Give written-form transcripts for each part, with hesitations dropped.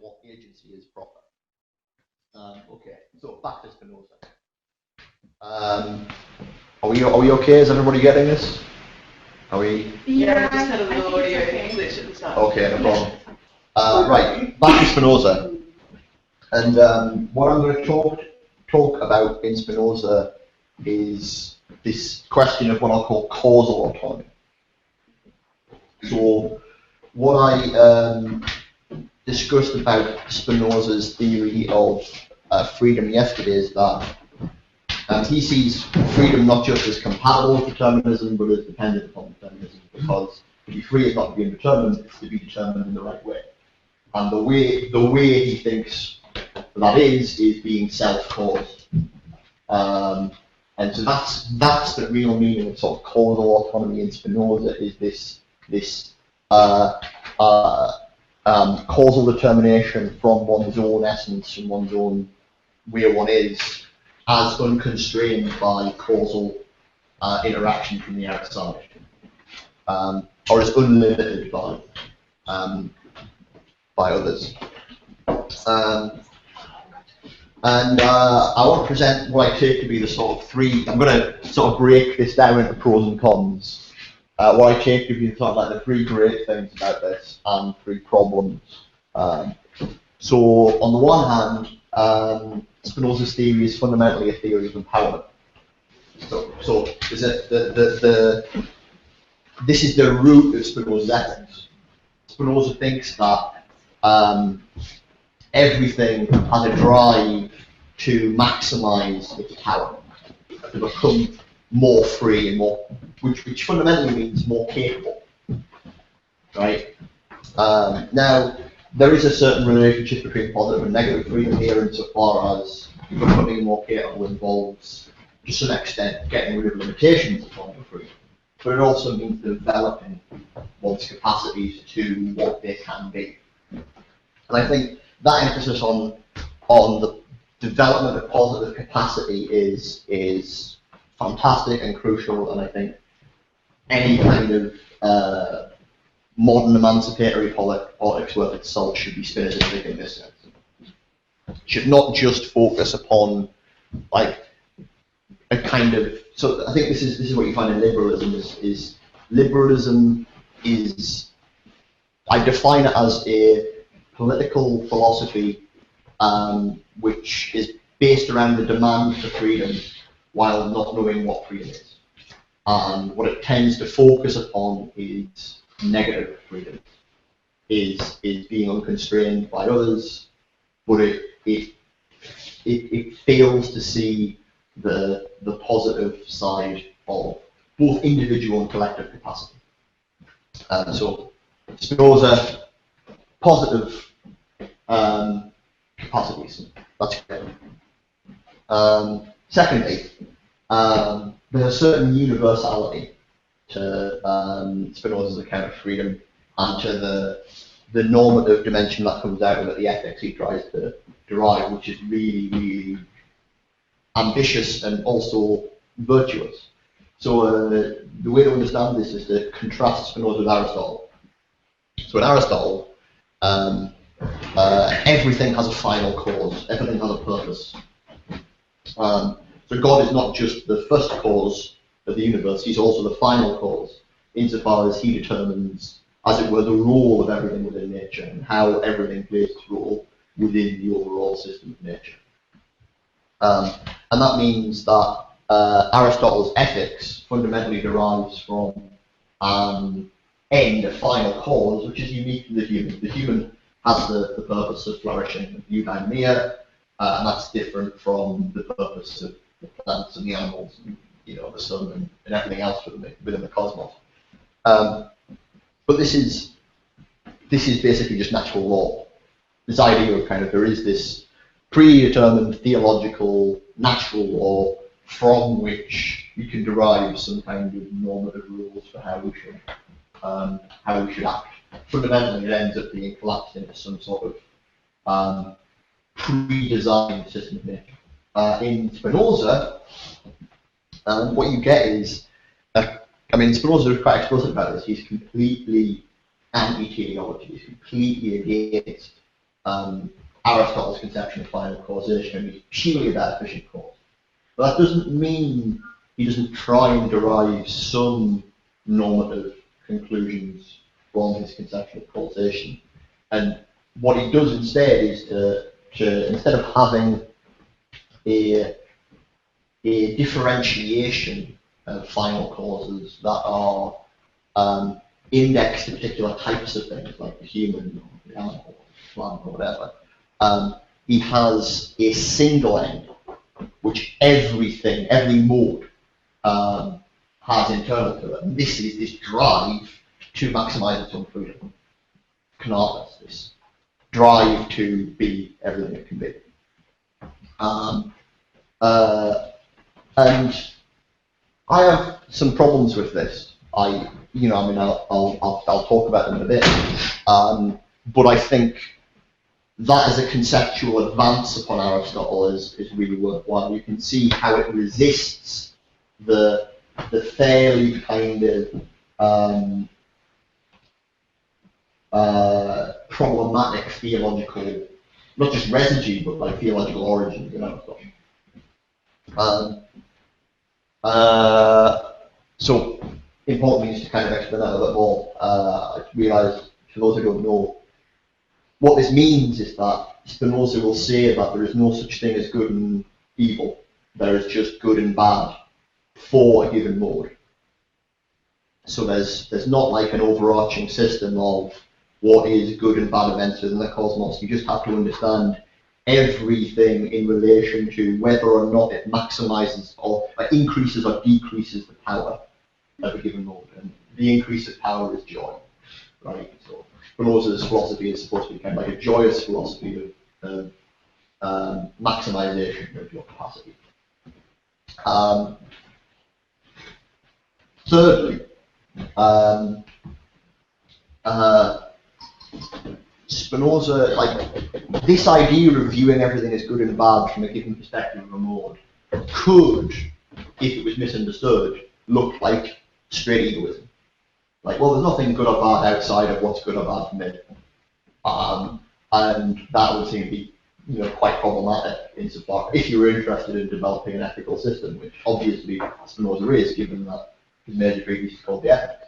what agency is proper. Okay, so back to Spinoza. Are we okay? Is everybody getting this? Are we? Yeah, we just had a little audio glitch at the start. Okay, no problem. Right, back to Spinoza. And what I'm going to talk about in Spinoza is this question of what I'll call causal autonomy. So what I discussed about Spinoza's theory of freedom yesterday is that he sees freedom not just as compatible with determinism, but as dependent upon determinism, because to be free is not to be indeterminate, it's to be determined in the right way. And the way he thinks that is being self-caused. And so that's the real meaning of sort of causal autonomy in Spinoza, is this causal determination from one's own essence, from one's own where one is, as unconstrained by causal interaction from the outside, or as unlimited by others. And I want to present what I take to be the sort of three. I'm going to sort of break this down into pros and cons. What I take to be sort of like the three great things about this and three problems. So on the one hand, Spinoza's theory is fundamentally a theory of empowerment. So is it this is the root of Spinoza's ethics. Spinoza thinks that everything has a drive to maximize its power, to become more free and more, which fundamentally means more capable, right? Now, there is a certain relationship between positive and negative freedom here, insofar as becoming more capable involves, to some extent, getting rid of limitations upon your freedom. But it also means developing one's capacities to what they can be. And I think that emphasis on the development of positive capacity is fantastic and crucial, and I think any kind of modern emancipatory politics worth its salt should be Spinozistic in this sense. Should not just focus upon like a kind of, so I think this is what you find in liberalism is liberalism is, I define it as a political philosophy which is based around the demand for freedom while not knowing what freedom is. And what it tends to focus upon is negative freedom, is being unconstrained by others, but it fails to see the positive side of both individual and collective capacity. So Spinoza, positive capacities, that's great. Secondly, there's a certain universality to Spinoza's account of freedom and to the normative dimension that comes out of it, the ethics he tries to derive, which is really, really ambitious and also virtuous. So the way to understand this is to contrast Spinoza with Aristotle. So in Aristotle, everything has a final cause, everything has a purpose. So God is not just the first cause of the universe, he's also the final cause, insofar as he determines, as it were, the role of everything within nature and how everything plays its role within the overall system of nature. And that means that Aristotle's ethics fundamentally derives from an end, a final cause, which is unique to the human. The human has the purpose of flourishing, eudaimonia, and that's different from the purpose of the plants and the animals, and, you know, the sun and everything else within the cosmos. But this is basically just natural law. This idea of kind of there is this predetermined theological natural law from which you can derive some kind of normative rules for how we should act. Fundamentally, it ends up being collapsed into some sort of pre-designed system of nature. In Spinoza, what you get is, I mean, Spinoza is quite explicit about this. He's completely anti-teleology. He's completely against Aristotle's conception of final causation is purely about efficient cause. But that doesn't mean he doesn't try and derive some normative conclusions from his conception of causation. And what he does instead is to instead of having a differentiation of final causes that are indexed to particular types of things, like the human or the animal or the plant or whatever, he has a single end, which every mode has internal to it. And this is this drive to maximize its own freedom. Khamis, this drive to be everything it can be. And I have some problems with this. I'll talk about them in a bit. But I think that as a conceptual advance upon Aristotle is really worthwhile. You can see how it resists the fairly kind of problematic theological, not just residue, but like theological origins in Aristotle. So important is to kind of explain that a bit more. I realise for those who don't know, what this means is that Spinoza will say that there is no such thing as good and evil. There is just good and bad for a given mode. So there's not like an overarching system of what is good and bad events within the cosmos. You just have to understand everything in relation to whether or not it maximizes or increases or decreases the power of a given mode. And the increase of power is joy, right? So Spinoza's philosophy is supposed to be kind of like a joyous philosophy of maximization of your capacity. Thirdly, Spinoza, like this idea of viewing everything as good and bad from a given perspective of a mode, could, if it was misunderstood, look like straight egoism. Like, well, there's nothing good or bad outside of what's good or bad for me, and that would seem to be, quite problematic insofar if you were interested in developing an ethical system, which obviously Spinoza is, given that his major treatise is called the Ethics.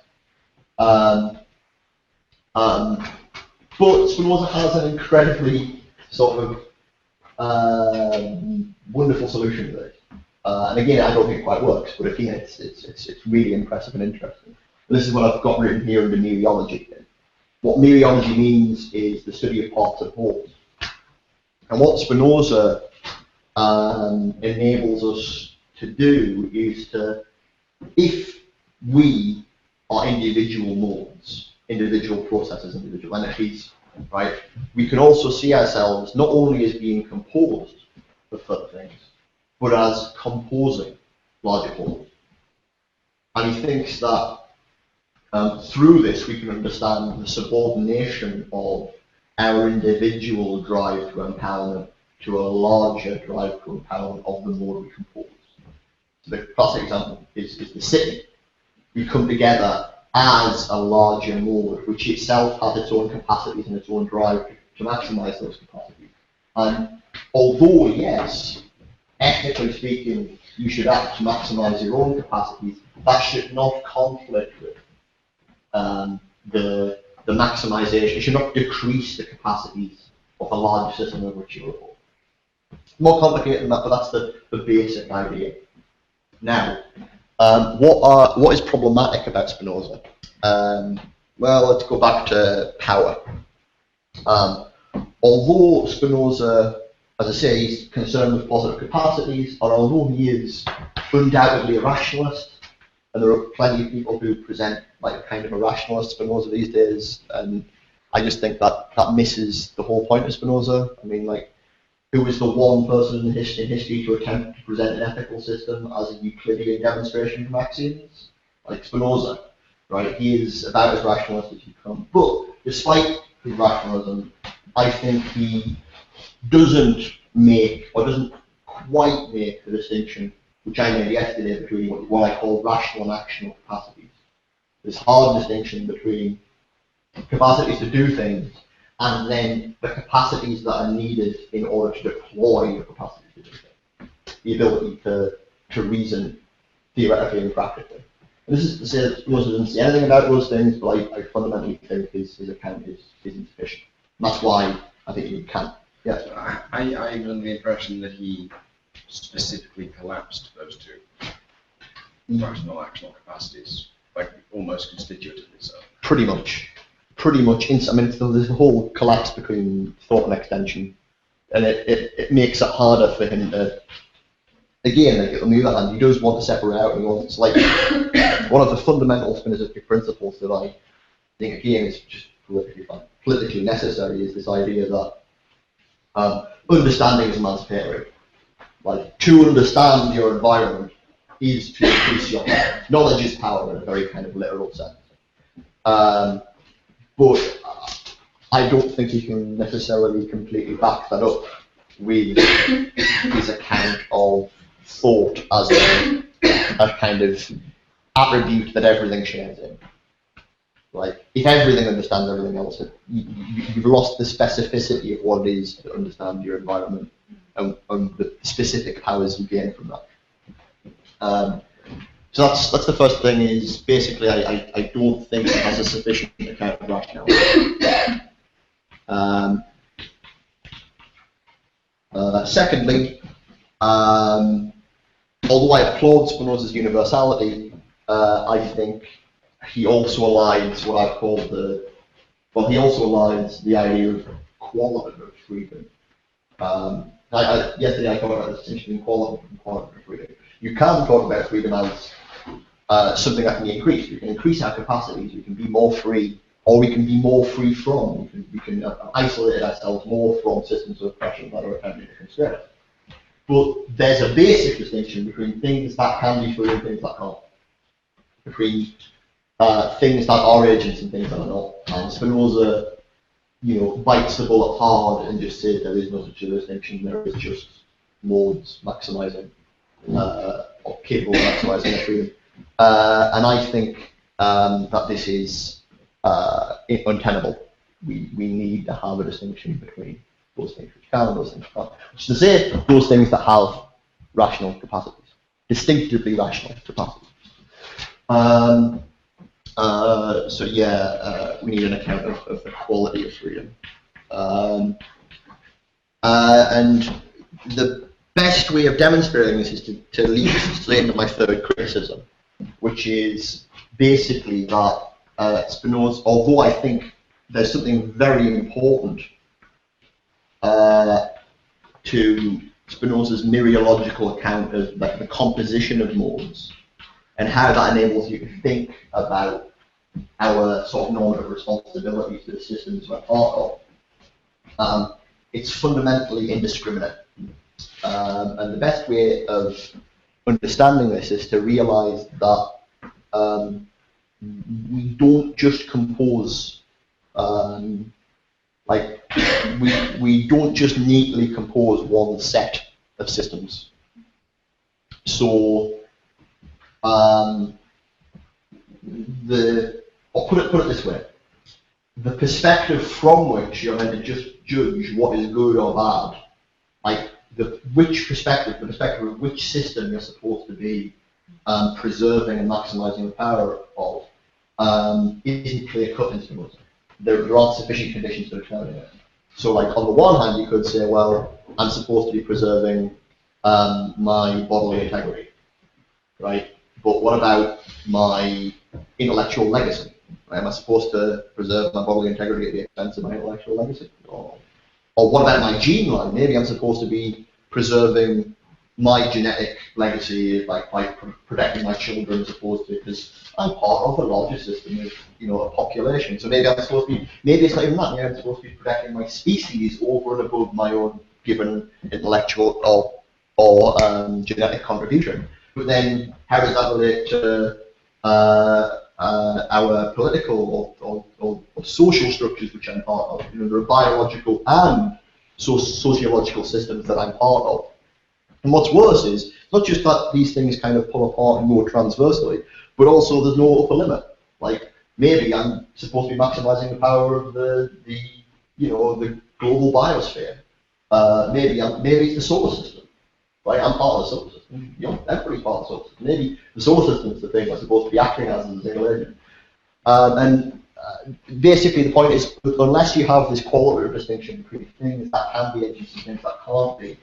But Spinoza has an incredibly sort of wonderful solution to this. And again, I don't think it quite works, but again, it's really impressive and interesting. And this is what I've got written here under mereology. What mereology means is the study of parts of wholes. And what Spinoza enables us to do is to, if we are individual modes, individual processes, individual entities, right, we can also see ourselves not only as being composed of further things, but as composing larger wholes. And he thinks that through this we can understand the subordination of our individual drive to empowerment to a larger drive to empowerment of the mode we compose. So the classic example is the city. We come together as a larger mode, which itself has its own capacities and its own drive to maximize those capacities. And although, yes, ethically speaking, you should act to maximize your own capacities, that should not conflict with the maximization. It should not decrease the capacities of a larger system in which you report. More complicated than that, but that's the basic idea. Now, what is problematic about Spinoza? Well, let's go back to power. Although Spinoza, as I say, is concerned with positive capacities, or although he is undoubtedly a rationalist, and there are plenty of people who present like a kind of a rationalist Spinoza these days, and I just think that misses the whole point of Spinoza. I mean, like, who was the one person in history to attempt to present an ethical system as a Euclidean demonstration of axioms? Like Spinoza, right? He is about as rationalist as you come. But despite his rationalism, I think he doesn't quite make the distinction, which I made yesterday, between what I call rational and actional capacities. This hard distinction between capacities to do things and then the capacities that are needed in order to deploy the capacity to do so. The ability to reason theoretically and practically. And this is to say that Spinoza doesn't say anything about those things, but I fundamentally think his account is insufficient. And that's why I think you can't. Yeah. I'm under the impression that he specifically collapsed those two rational actional capacities, like almost constitutively so. Pretty much. I mean, there's a whole collapse between thought and extension, and it makes it harder for him to. Again, like, on the other hand, he does want to separate out, and he wants, like, one of the fundamental Spinozistic principles that I think, again, is just politically necessary, is this idea that understanding is emancipatory. Like, to understand your environment is to increase your power. Knowledge is power in a very kind of literal sense. But I don't think he can necessarily completely back that up with his account of thought as a kind of attribute that everything shares in. Like, if everything understands everything else, you've lost the specificity of what it is to understand your environment and the specific powers you gain from that. So that's the first thing, is basically I don't think it has a sufficient account of rationality. Secondly, although I applaud Spinoza's universality, I think he also aligns what I've called he also aligns the idea of qualitative freedom. Yesterday I talked about the distinction between qualitative freedom. You can talk about freedom as something that can be increased. We can increase our capacities, we can be more free, or we can be more free from. We can isolate ourselves more from systems of oppression that are attempting to constrain us. But there's a basic distinction between things that can be free and things that can't. Between things that are agents and things that are not. And Spinoza, bites the bullet hard and just says there is no such a distinction. There is just modes maximizing or capable of maximizing their freedom. And I think that this is untenable. We need to have a distinction between those things which can and those things which can't. Which is to say, those things that have rational capacities, distinctively rational capacities. We need an account of the quality of freedom. And the best way of demonstrating this is to lead straight into my third criticism, which is basically that Spinoza, although I think there's something very important to Spinoza's mereological account of the composition of modes and how that enables you to think about our sort of normative responsibilities to the systems we're part of. It's fundamentally indiscriminate. And the best way of understanding this is to realize that we don't just compose, we don't just neatly compose one set of systems. So, I'll put it this way: the perspective from which you're meant to just judge what is good or bad, like the perspective of which system you're supposed to be preserving and maximizing the power of, isn't clear cut in Spinoza. There aren't sufficient conditions to determine it. So, like, on the one hand, you could say, well, I'm supposed to be preserving my bodily integrity, right? But what about my intellectual legacy? Right? Am I supposed to preserve my bodily integrity at the expense of my intellectual legacy? Or what about my gene line? Maybe I'm supposed to be preserving my genetic legacy, like by protecting my children, as opposed to, because I'm part of a larger system of, a population. So maybe I'm supposed to be, maybe it's not even that. Maybe I'm supposed to be protecting my species over and above my own given intellectual or genetic contribution. But then, how does that relate to our political or social structures which I'm part of? There are biological and sociological systems that I'm part of. And what's worse is, not just that these things kind of pull apart and go transversely, but also there's no upper limit. Like, maybe I'm supposed to be maximizing the power of the the global biosphere. Maybe it's the solar system, right? I'm part of the solar system. Everybody's part of the solar system. Maybe the solar system is the thing we're supposed to be acting as a single agent. Basically, the point is, unless you have this qualitative distinction between things that can be agents and things that can't be,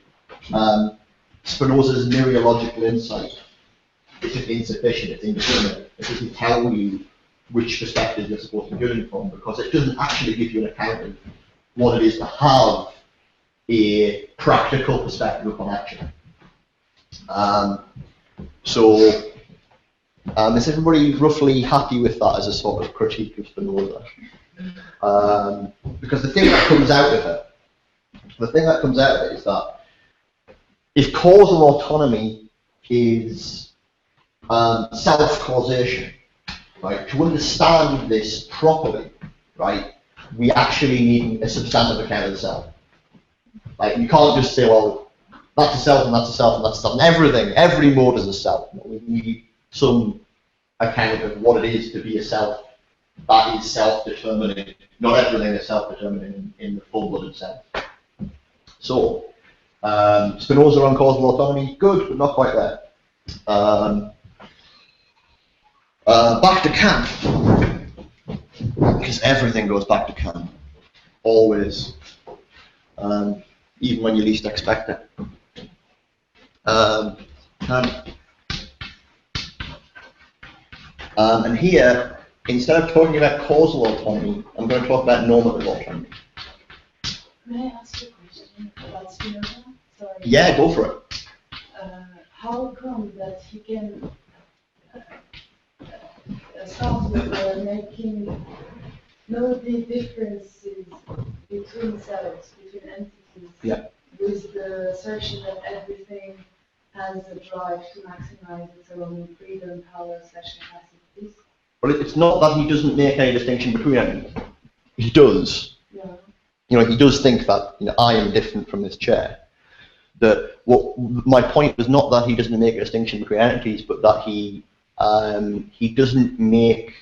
Spinoza's mereological insight is just insufficient. It's indeterminate. It doesn't tell you which perspective you're supposed to be judging from, because it doesn't actually give you an account of what it is to have a practical perspective upon action. Is everybody roughly happy with that as a sort of critique of Spinoza? Because the thing that comes out of it is that if causal autonomy is self-causation, right? To understand this properly, right, we actually need a substantive account of the self. Like, you can't just say, well, that's a self and that's a self and that's a self, and every mode is a self. We need some account of what it is to be a self that is self-determining. Not everything is self-determining in the full-blooded sense. So, Spinoza on causal autonomy, good, but not quite there. Back to Kant, because everything goes back to Kant, always, even when you least expect it. And here, instead of talking about causal autonomy, I'm going to talk about normative autonomy. May I ask you a question about Spinoza? Sorry. Yeah, go for it. How come that he can start with making no big differences between selves, between entities, yeah, with the assertion that everything has a drive to maximize its own freedom, power, capacities? Well, it's not that he doesn't make any distinction between entities. He does. Yeah. He does think that I am different from this chair. My point was not that he doesn't make a distinction between entities, but that he doesn't make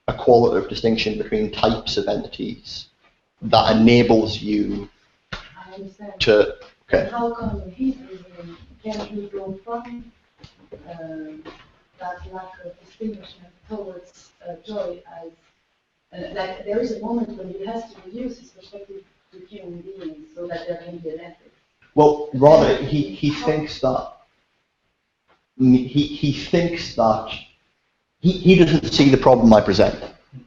a qualitative distinction between types of entities that enables you I understand. to. Okay. And how come his reasoning can he go from that lack of distinguishment towards joy as like there is a moment when he has to reduce his perspective to human beings so that there can be an ethic. Well, rather, he thinks that he thinks that he doesn't see the problem I present.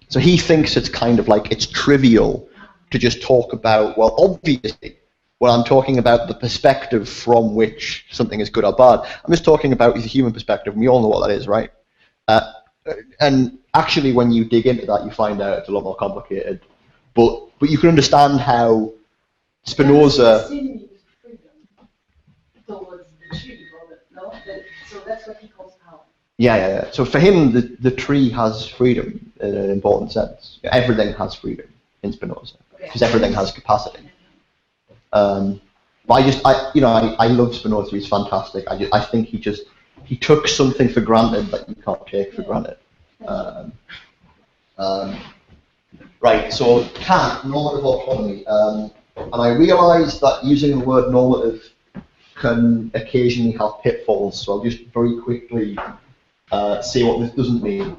So he thinks it's kind of like it's trivial to just talk about, well, obviously, when I'm talking about the perspective from which something is good or bad, I'm just talking about the human perspective, and we all know what that is, right? And actually, when you dig into that, you find out it's a lot more complicated. But you can understand how Spinoza. Towards the tree, no? So that's what he calls power. Yeah. So for him, the tree has freedom in an important sense. Everything has freedom in Spinoza because everything has capacity. But I love Spinoza. He's fantastic. I think he took something for granted that you can't take for granted. Right. So Kant, normative autonomy, and I realised that using the word normative can occasionally have pitfalls. So I'll just very quickly say what this doesn't mean.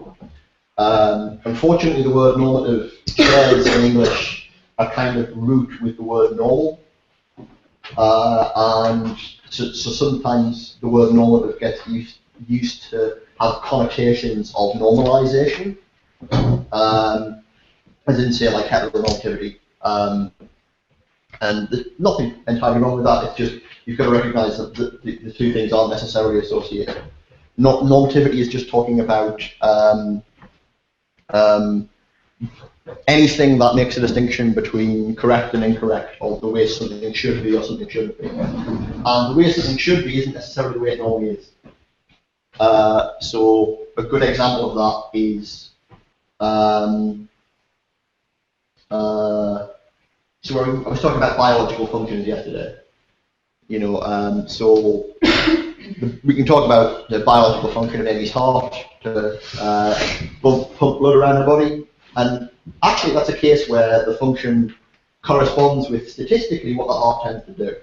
Unfortunately, the word normative shares in English a kind of root with the word normal. And so sometimes the word normative gets used to have connotations of normalization, as in, say, like heteronormativity. And there's nothing entirely wrong with that. It's just you've got to recognise that the two things aren't necessarily associated. Normativity is just talking about anything that makes a distinction between correct and incorrect, or the way something should be or something shouldn't be. And the way something should be isn't necessarily the way it normally is. So a good example of that is so I was talking about biological functions yesterday. So we can talk about the biological function of Amy's heart to pump blood around the body, and actually that's a case where the function corresponds with statistically what the heart tends to do.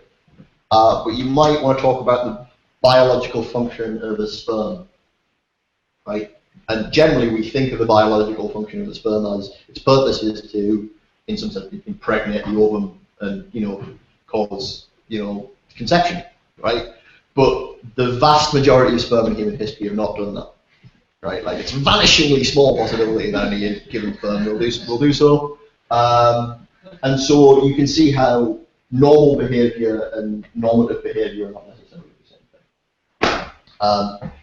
But you might want to talk about the biological function of a sperm, right? And generally we think of the biological function of the sperm as its purpose is to, in some sense, impregnate the ovum and, you know, cause, you know, conception, right? But the vast majority of sperm in human history have not done that, right? Like, it's a vanishingly small possibility that any given sperm will do so. And so you can see how normal behavior and normative behavior are not necessarily the same thing.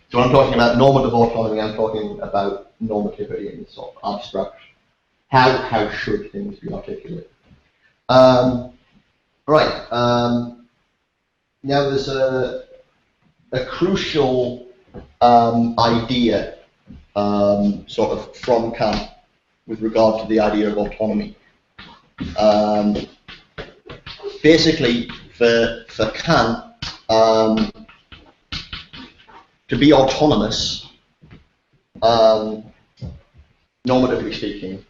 So when I'm talking about normative autonomy, I'm talking about normativity in this sort of abstract, how should things be articulated. Right. Now there's a crucial idea sort of from Kant with regard to the idea of autonomy. Basically, for Kant, to be autonomous, normatively speaking,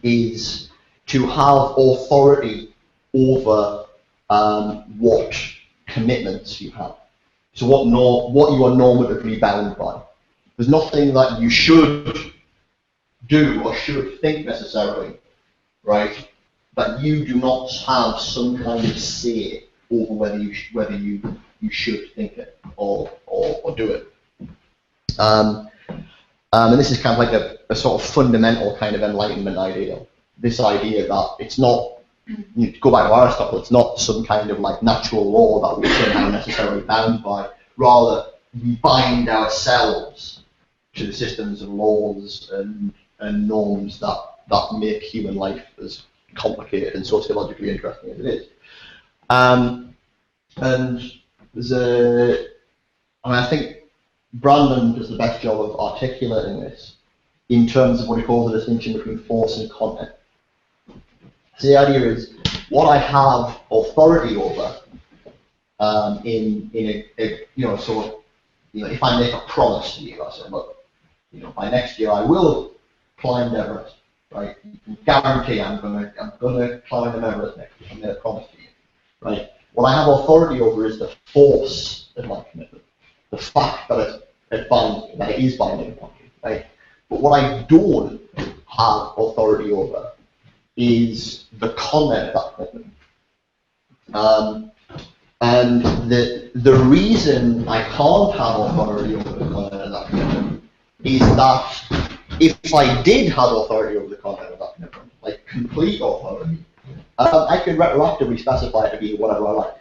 is to have authority over what commitments you have. So what you are normatively bound by. There's nothing that you should do or should think necessarily, right? But you do not have some kind of say over whether you should think it or do it. And this is kind of like a sort of fundamental kind of Enlightenment ideal. This idea that it's not, you go back to Aristotle, it's not some kind of like natural law that we're somehow necessarily bound by. Rather, we bind ourselves to the systems of laws and norms that make human life as complicated and sociologically interesting as it is. And there's I think Brandon does the best job of articulating this in terms of what he calls the distinction between force and content. So the idea is what I have authority over in a you know, sort of, you know, if I make a promise to you, I say, look, you know, by next year I will climb Everest, right? You can guarantee I'm gonna climb Everest next year. I made a promise to you, right? What I have authority over is the force of my commitment, the fact that it binds me, that it is binding upon me, right? But what I don't have authority over is the content of that commitment. And the reason I can't have authority over the content of that commitment is that if I did have authority over the content of that commitment, like complete authority, I could retroactively specify it to be whatever I like.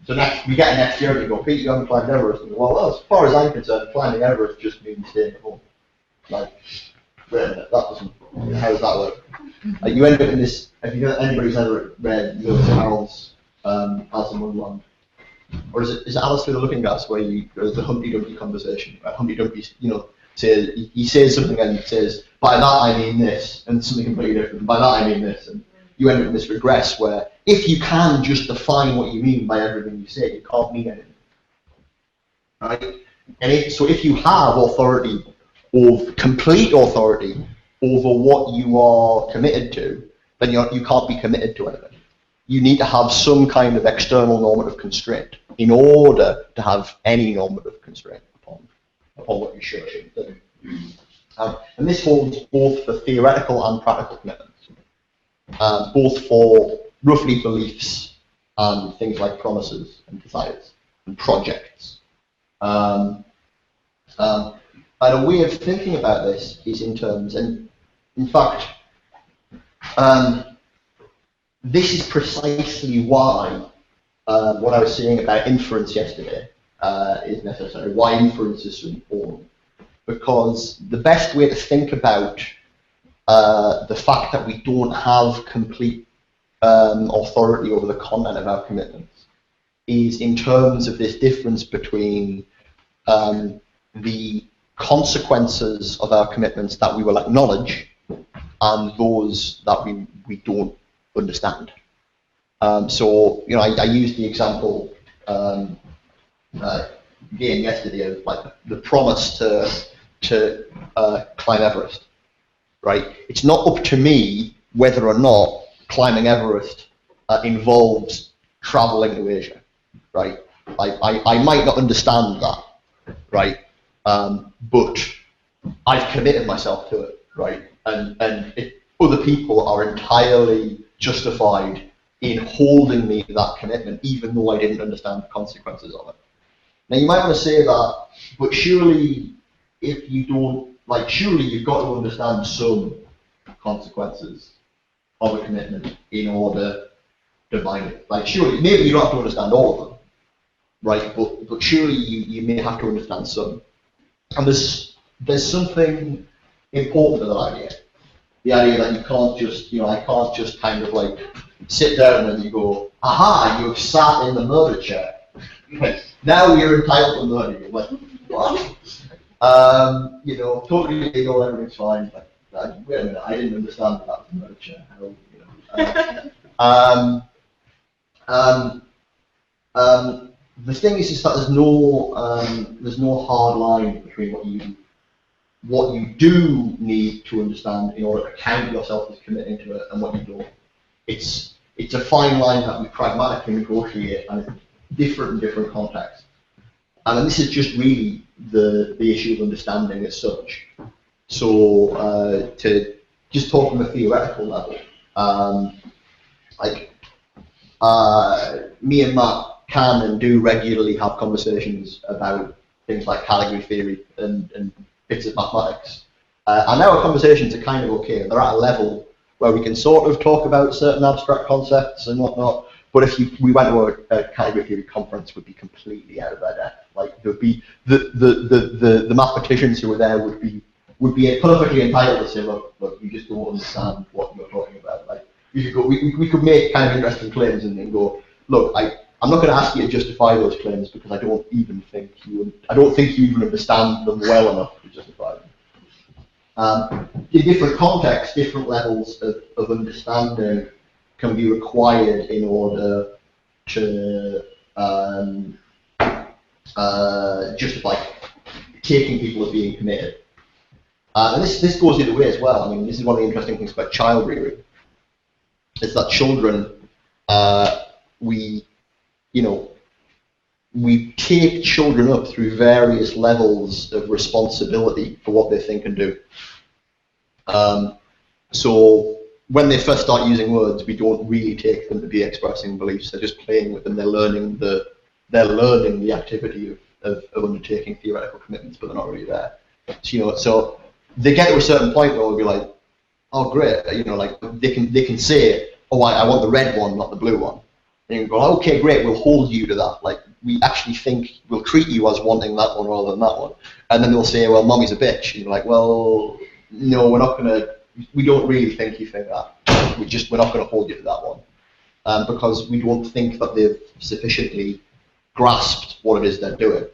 So we get next year and you go, Pete, you haven't climbed Everest. And well, as far as I'm concerned, climbing Everest just means staying at home. Like, wait a minute, that doesn't, how does that work? You end up in this, if anybody's ever read Lewis Carroll's Alice in Wonderland, or is it Alice Through the Looking Glass, where there's the Humpty Dumpty conversation, right? Humpty Dumpty, you know, he says something and he says, by that I mean this, and something completely different, by that I mean this, and you end up in this regress where if you can just define what you mean by everything you say, you can't mean anything, right? And so if you have authority, or complete authority over what you are committed to, then you can't be committed to anything. You need to have some kind of external normative constraint in order to have any normative constraint upon what you should or shouldn't do. And this holds both for theoretical and practical commitments, both for roughly beliefs and things like promises and desires and projects. And a way of thinking about this is in terms, and in fact, this is precisely why what I was saying about inference yesterday is necessary, why inference is so important. Because the best way to think about the fact that we don't have complete authority over the content of our commitments is in terms of this difference between the consequences of our commitments that we will acknowledge and those that we don't understand. So, you know, I used the example again yesterday of like the promise to climb Everest, right? It's not up to me whether or not climbing Everest involves traveling to Asia, right? I might not understand that, right? But I've committed myself to it, right? And other people are entirely justified in holding me to that commitment, even though I didn't understand the consequences of it. Now you might want to say that, but surely if you don't, like, surely you've got to understand some consequences of a commitment in order to bind it. Like, surely, maybe you don't have to understand all of them, right? But surely you may have to understand some. And there's something important to that idea. The idea that you can't just, I can't just kind of like sit down and you go, aha, you've sat in the murder chair. Now you're entitled to murder. You're like, what? Totally legal, everything's fine. Like, wait a minute, I didn't understand that was a murder chair. The thing is that there's no hard line between what you do need to understand in order to count yourself as committing to it and what you don't. It's a fine line that we pragmatically negotiate, and it's different in different contexts. And this is just really the issue of understanding as such. So to just talk on a theoretical level, me and Matt can and do regularly have conversations about things like category theory and bits of mathematics. And our conversations are kind of okay. They're at a level where we can sort of talk about certain abstract concepts and whatnot. But if we went to a category theory conference, we'd be completely out of our depth. Like, there'd be the mathematicians who were there would be perfectly entitled to say, look, you just don't understand what you're talking about. Like, we could make kind of interesting claims and go, look, I'm not going to ask you to justify those claims because I don't think you even understand them well enough to justify them. In different contexts, different levels of understanding can be required in order to justify taking people as being committed. And this goes the other way as well. I mean, this is one of the interesting things about child rearing. It's that children, we take children up through various levels of responsibility for what they think and do. So when they first start using words, we don't really take them to be expressing beliefs. They're just playing with them. They're learning the activity of undertaking theoretical commitments, but they're not really there. So they get to a certain point where we'll be like, oh great, like they can say, oh I want the red one, not the blue one. And you go, okay, great, we'll hold you to that. Like, we actually think we'll treat you as wanting that one rather than that one. And then they'll say, well, mommy's a bitch. And you're like, well, no, we don't really think you think that. We're not going to hold you to that one. Because we don't think that they've sufficiently grasped what it is they're doing.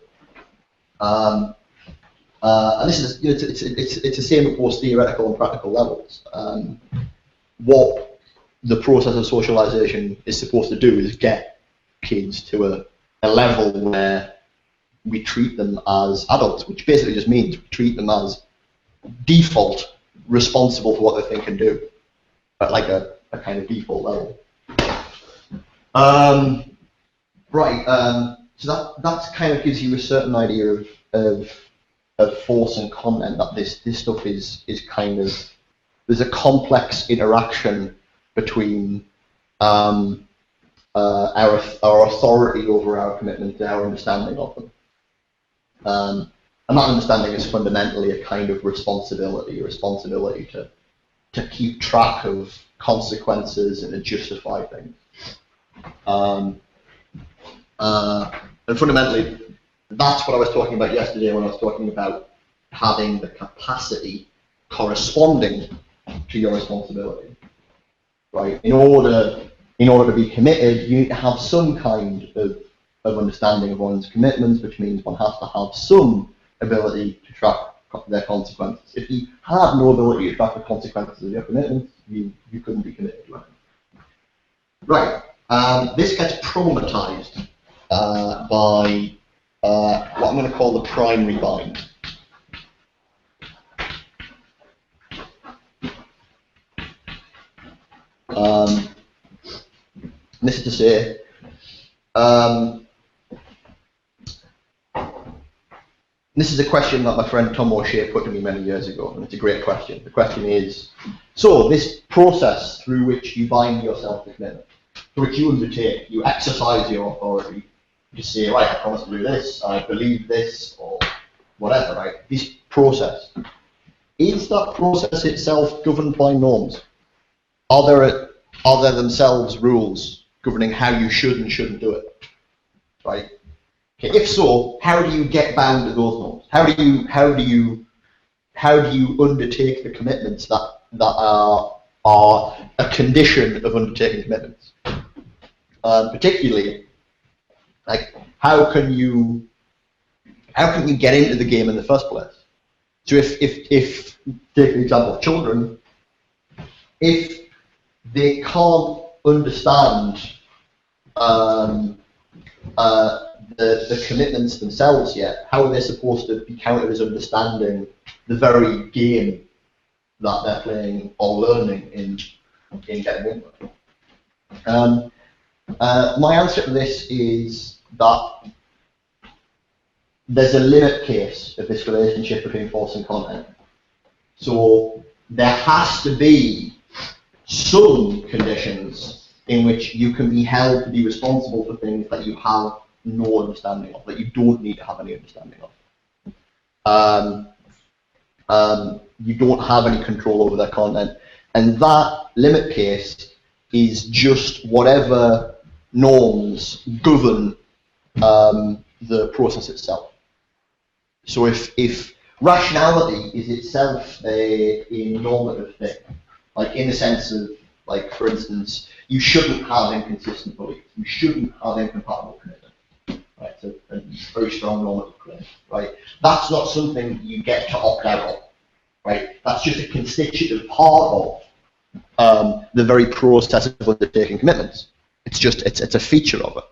And this is, it's the same at both theoretical and practical levels. What the process of socialization is supposed to do is get kids to a level where we treat them as adults, which basically just means we treat them as default responsible for what they think and do, at like a kind of default level. So that kind of gives you a certain idea of force and content, that this stuff is kind of, there's a complex interaction between our authority over our commitment and our understanding of them. And that understanding is fundamentally a kind of responsibility to keep track of consequences and to justify things. And fundamentally, that's what I was talking about yesterday when I was talking about having the capacity corresponding to your responsibility. Right? In order to be committed, you need to have some kind of understanding of one's commitments, which means one has to have some ability to track their consequences. If you have no ability to track the consequences of your commitments, you couldn't be committed to anything. Right. This gets problematized by what I'm going to call the primary bind. And this is to say, this is a question that my friend Tom O'Shea put to me many years ago, and it's a great question. The question is, so this process through which you bind yourself to commitment, through which you undertake, you exercise your authority, you say, right, I promise to do this, I believe this, or whatever, right? This process, is that process itself governed by norms? Are there themselves rules governing how you should and shouldn't do it, right? Okay, if so, how do you get bound to those norms? How do you undertake the commitments that are a condition of undertaking commitments? Particularly, like how can you get into the game in the first place? So if take the example of children, if they can't understand the commitments themselves yet, how are they supposed to be counted as understanding the very game that they're playing or learning in getting into it? My answer to this is that there's a limit case of this relationship between force and content. So there has to be some conditions in which you can be held to be responsible for things that you have no understanding of, that you don't need to have any understanding of. You don't have any control over their content, and that limit case is just whatever norms govern the process itself. So if rationality is itself a normative thing, like in the sense of, like, for instance, you shouldn't have inconsistent beliefs, you shouldn't have incompatible commitment, right? So a very strong normative claim, right? That's not something you get to opt out of, right? That's just a constitutive part of the very process of undertaking commitments. It's a feature of it,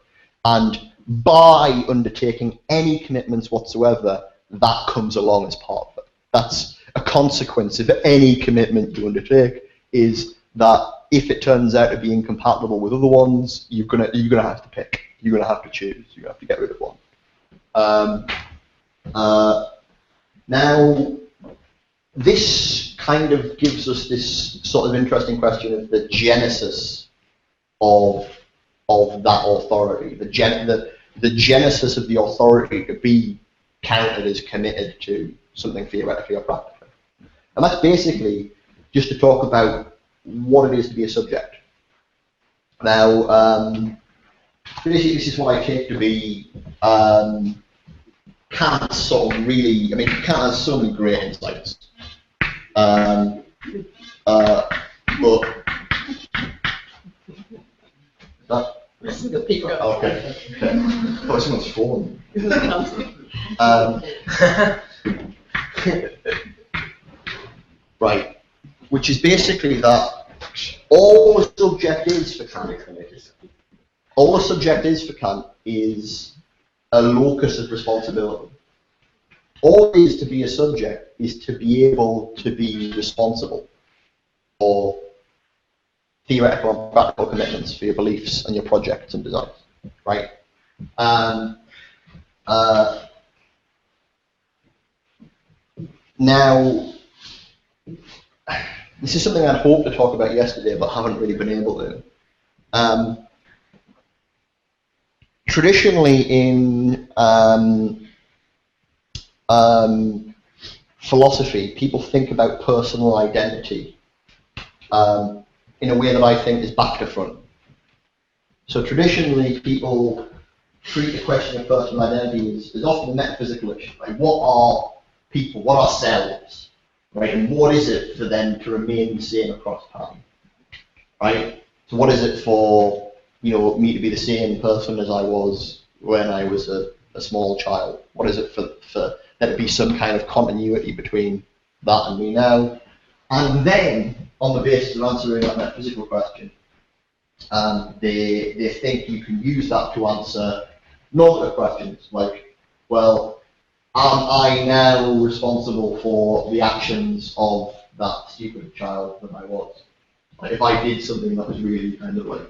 and by undertaking any commitments whatsoever, that comes along as part of it. That's a consequence of any commitment you undertake, is that if it turns out to be incompatible with other ones, you're gonna have to pick. You're gonna have to choose. You have to get rid of one. Now, this kind of gives us this sort of interesting question of the genesis of that authority, the genesis of the authority to be counted as committed to something theoretically or practically. And that's basically just to talk about what it is to be a subject. Now, basically this is what I take to be Kant's sort of really, I mean, Kant has so many great insights. But this is the people. Okay. Oh, someone's fallen. Right, which is basically that all the subject is for Kant, is a locus of responsibility. All it is to be a subject is to be able to be responsible for theoretical and practical commitments, for your beliefs and your projects and designs, right? Now, this is something I'd hoped to talk about yesterday, but haven't really been able to. Traditionally in philosophy, people think about personal identity in a way that I think is back to front. So traditionally, people treat the question of personal identity as often a metaphysical issue. Like, what are people? What are selves? Right? And what is it for them to remain the same across time? Right? So what is it for, you know, me to be the same person as I was when I was a small child? What is it for there to be some kind of continuity between that and me now? And then, on the basis of answering that metaphysical question, they think you can use that to answer normative questions, like, well, am I now responsible for the actions of that stupid child that I was? Like, if I did something that was really kind of like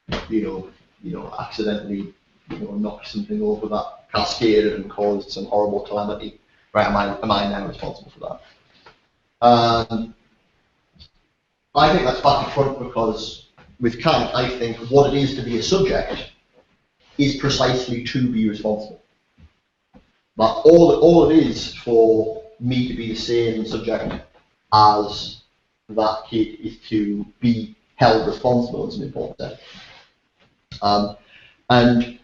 accidentally, knocked something over that cascaded and caused some horrible calamity. Right? Am I now responsible for that? I think that's back and front because with Kant, I think what it is to be a subject is precisely to be responsible. But all it is for me to be the same subject as that kid is to be held responsible in some important sense. And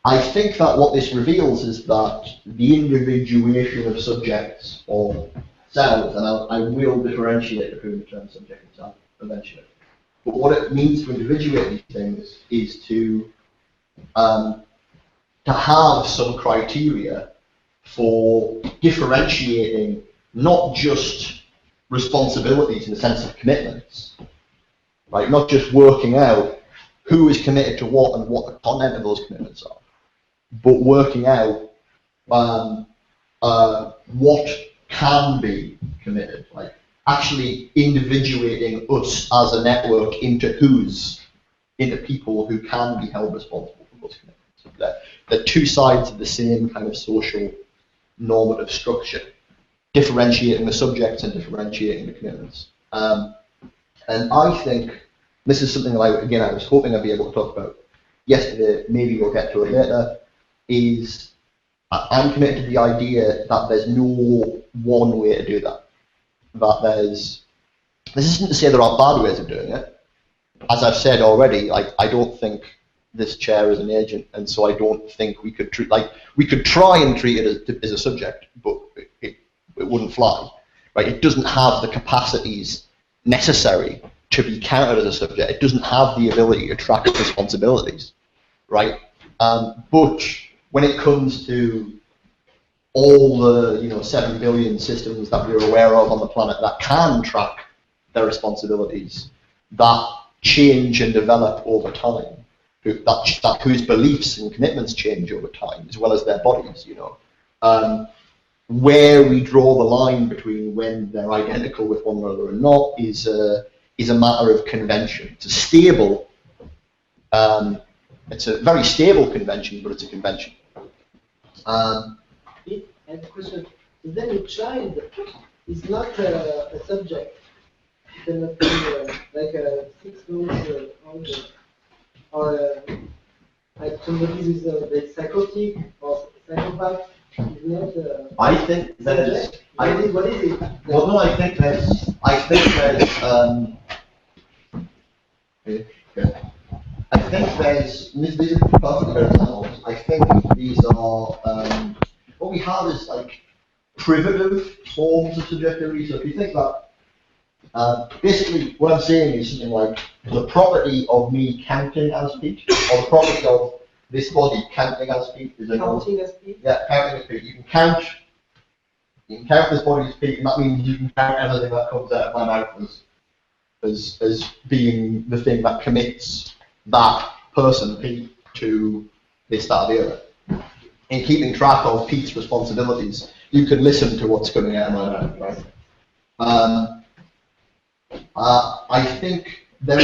I think that what this reveals is that the individuation of subjects or selves, and I will differentiate between the term subject and self eventually, but what it means to individuate these things is to have some criteria for differentiating not just responsibilities in the sense of commitments, right? Not just working out who is committed to what and what the content of those commitments are, but working out what can be committed, like actually individuating us as a network into people who can be held responsible for those commitments. They're two sides of the same kind of social normative structure, differentiating the subjects and differentiating the commitments. And I think this is something that I was hoping I'd be able to talk about yesterday, maybe we'll get to it later, is I'm committed to the idea that there's no one way to do that. This isn't to say there are bad ways of doing it. As I've said already, I don't think this chair is an agent, and so I don't think we could we could try and treat it as a subject, but it wouldn't fly. Right? It doesn't have the capacities necessary to be counted as a subject. It doesn't have the ability to track its responsibilities. Right? But when it comes to all the 7 billion systems that we're aware of on the planet that can track their responsibilities, that change and develop over time, whose beliefs and commitments change over time, as well as their bodies, where we draw the line between when they're identical with one another or not is a matter of convention. It's a stable, it's a very stable convention, but it's a convention. And the question, then a child is not a subject. It cannot be like a 6 months old, or like somebody who's psychotic or psychopath is not. I think there's. What is it? Well, no, I think there's. I think there's this is perfectly good examples. I think these are what we have is like privative forms of subjectivity. So if you think that basically what I'm saying is something like the property of me counting as Pete, or the property of this body counting as Pete is a Counting as Pete? Yeah, counting as Pete. You can count this body as Pete, and that means you can count everything that comes out of my mouth as being the thing that commits that person, Pete, to this, that, or the other. In keeping track of Pete's responsibilities, you can listen to what's coming out of my mouth, right? I think there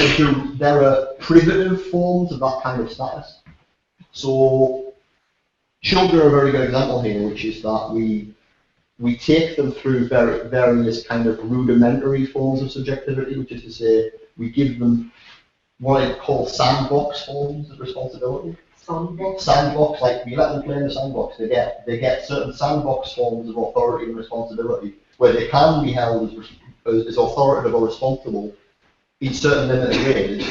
are privative forms of that kind of status. So children are a very good example here, which is that we take them through various kind of rudimentary forms of subjectivity, which is to say we give them what I call sandbox forms of responsibility. Sandbox, like we let them play in the sandbox. They get certain sandbox forms of authority and responsibility where they can be held as authoritative or responsible in certain limited ways.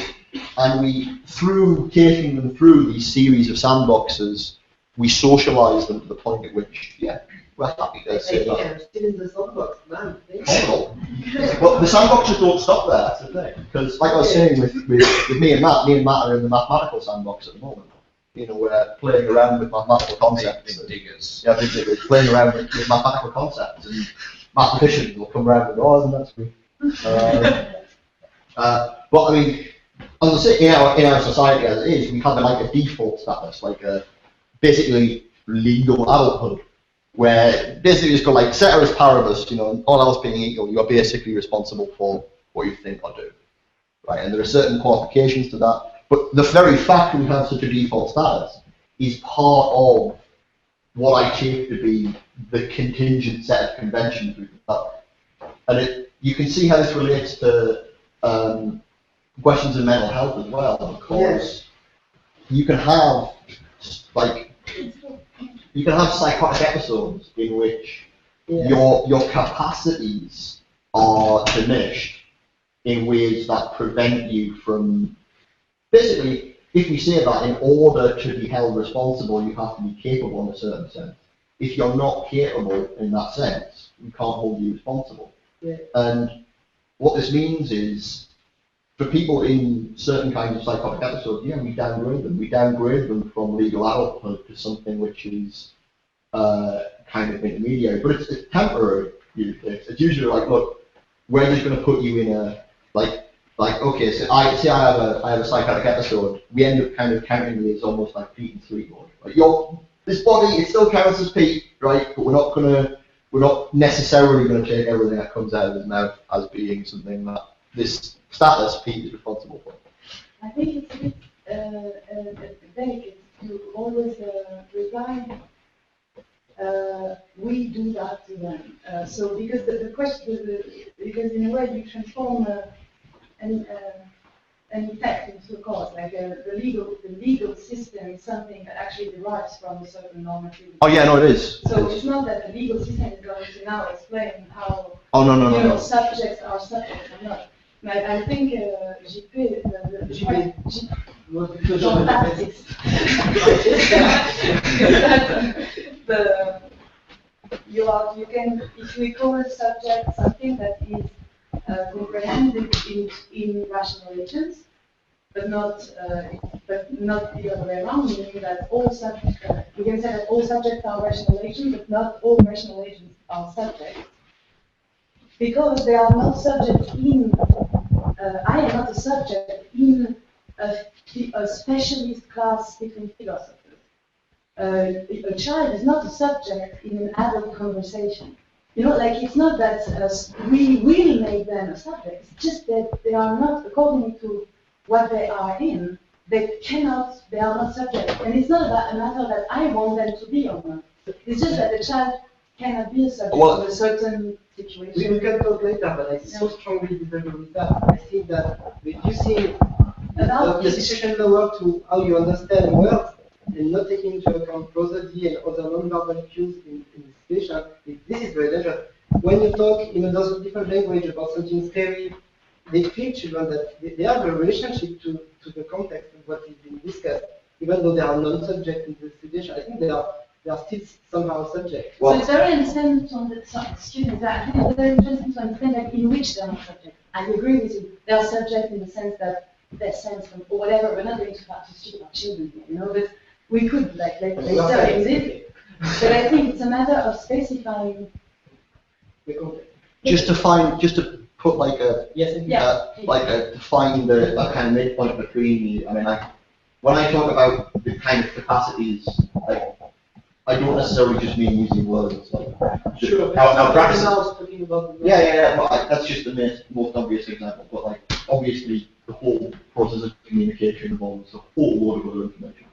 And through taking them through these series of sandboxes, we socialise them to the point at which, we're happy to say that. I'm still in the sandbox, man. Well, the sandboxes don't stop there, that's the thing. Because, like I was saying with me and Matt are in the mathematical sandbox at the moment. We're playing around with mathematical concepts. Big diggers. Yeah, big diggers. Playing around with mathematical concepts, and mathematicians will come around with, isn't that sweet? But I mean, as I say, in our society as it is, we have like a default status, like a basically legal adulthood, where basically it's got like ceteris paribus, all else being equal, you are basically responsible for what you think or do. right? And there are certain qualifications to that. But the very fact we have such a default status is part of what I take to be the contingent set of conventions we've got. And you can see how this relates to questions of mental health as well, because you can have psychotic episodes in which your capacities are diminished in ways that prevent you from, basically, if you say that in order to be held responsible, you have to be capable in a certain sense. If you're not capable in that sense, we can't hold you responsible. Yeah. And what this means is, for people in certain kinds of psychotic episodes, we downgrade them. We downgrade them from legal adulthood to something which is kind of intermediary. But it's temporary. It's usually like, look, we're just going to put you in a, okay, so I have a psychotic episode. We end up kind of counting me as almost like Pete and Sweetwood. Like, this body, it still counts as Pete, right? But we're not necessarily going to take everything that comes out of his mouth as being something that this status Pete is responsible for. I think it's a bit delicate to always reply, we do that to them. So because the question, because in a way you transform an effect into a cause, like the legal system is something that actually derives from a certain normativity. Oh yeah, no, it is. So it's not that the legal system is going to now explain how no. subjects are subjects or not. Like, I think Jean-Baptiste, you can, if we call a subject something that is comprehended in rational agents, but not the other way around, meaning that all subjects, we can say that all subjects are rational agents, but not all rational agents are subjects. Because they are not subjects in, I am not a subject in a specialist class between philosophers. A child is not a subject in an adult conversation. It's not that we will make them a subject, it's just that they are not, according to what they are in, they are not subjects. And it's not a matter that I want them to be or not. It's just that the child cannot be a subject of a certain situation. We can talk later, but I so strongly disagree with that. I think that reducing the decision lower to how you understand the world and not taking into account prosody and other non-verbal cues in the situation, this is very dangerous. When you talk in a dozen different language about something scary, they feel children that they have a relationship to the context of what is being discussed, even though they are non-subject in the situation. I think they are still somehow subject. So it's very interesting to understand, excuse me, I think it's very interesting to understand that in which they are not subject. I agree with you. They are subject in the sense that their sense from, or whatever, we're not going to speak about children here, but we could, later exist. But I think it's a matter of specifying the context. Just to put define the kind of midpoint between you. I mean, when I talk about the kind of capacities, I don't necessarily just mean using words. Sure. Talking about but that's just the most obvious example. But obviously, the whole process of communication involves a whole load of other information.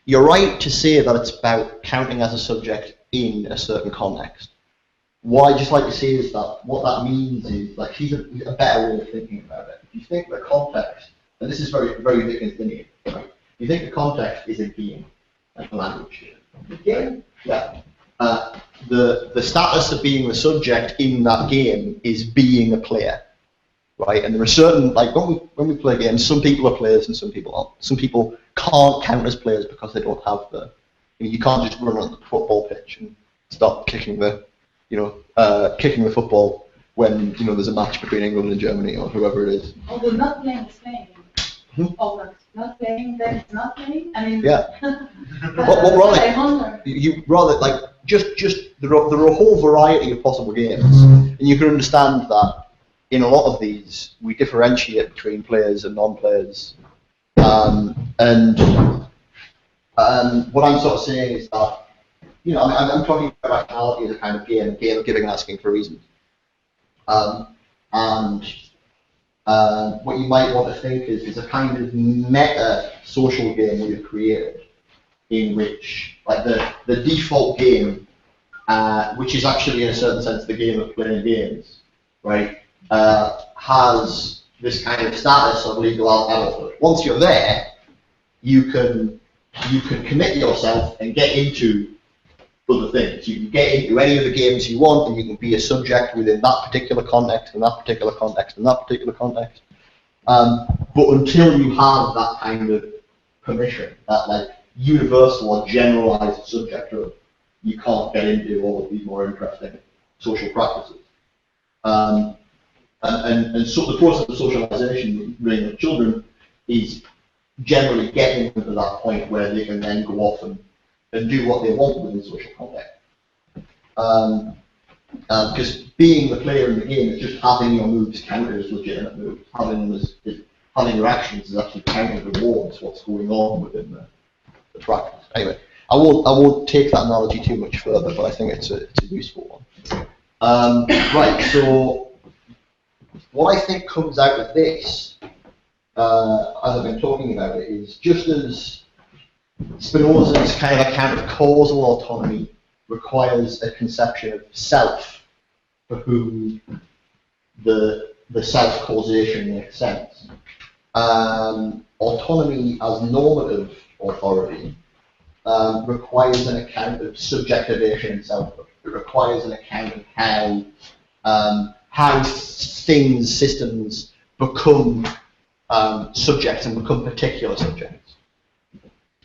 You're right to say that it's about counting as a subject in a certain context. What I just like to say is that what that means is, here's a better way of thinking about it. If you think the context, and this is very, very Wittgensteinian, right? You think the context is a game, like a language. The game? Yeah. The status of being the subject in that game is being a player, right? And there are certain, when we play games, some people are players and some people aren't. Some people can't count as players because they don't have you can't just run on the football pitch and start kicking the football when there's a match between England and Germany or whoever it is. Although not playing is playing. Or not playing, then it's not playing. I mean, yeah. You rather just there are a whole variety of possible games, and you can understand that in a lot of these we differentiate between players and non-players. And what I'm sort of saying is that you know, I'm talking about rationality as a kind of game of giving and asking for reasons. And what you might want to think is a kind of meta social game we've created, in which, like, the default game, which is actually in a certain sense the game of playing games, right, has this kind of status of legal adulthood. Once you're there, you can commit yourself and get into other things. You can get into any of the games you want, and you can be a subject within that particular context, and that particular context, and that particular context. But until you have that kind of permission, that like universal or generalized subjecthood, you can't get into all of these more interesting social practices. And so the process of socialization really with children is generally getting them to that point where they can then go off and do what they want within social context. Because being the player in the game is just having your moves counted as legitimate moves. Having your actions is actually counted towards what's going on within the practice. Anyway, I won't take that analogy too much further, but I think it's a useful one. Right, so what I think comes out of this, as I've been talking about it, is just as Spinoza's kind of account of causal autonomy requires a conception of self, for whom the self-causation makes sense. Autonomy as normative authority requires an account of subjectivation and selfhood. It requires an account of how things, systems become subjects and become particular subjects.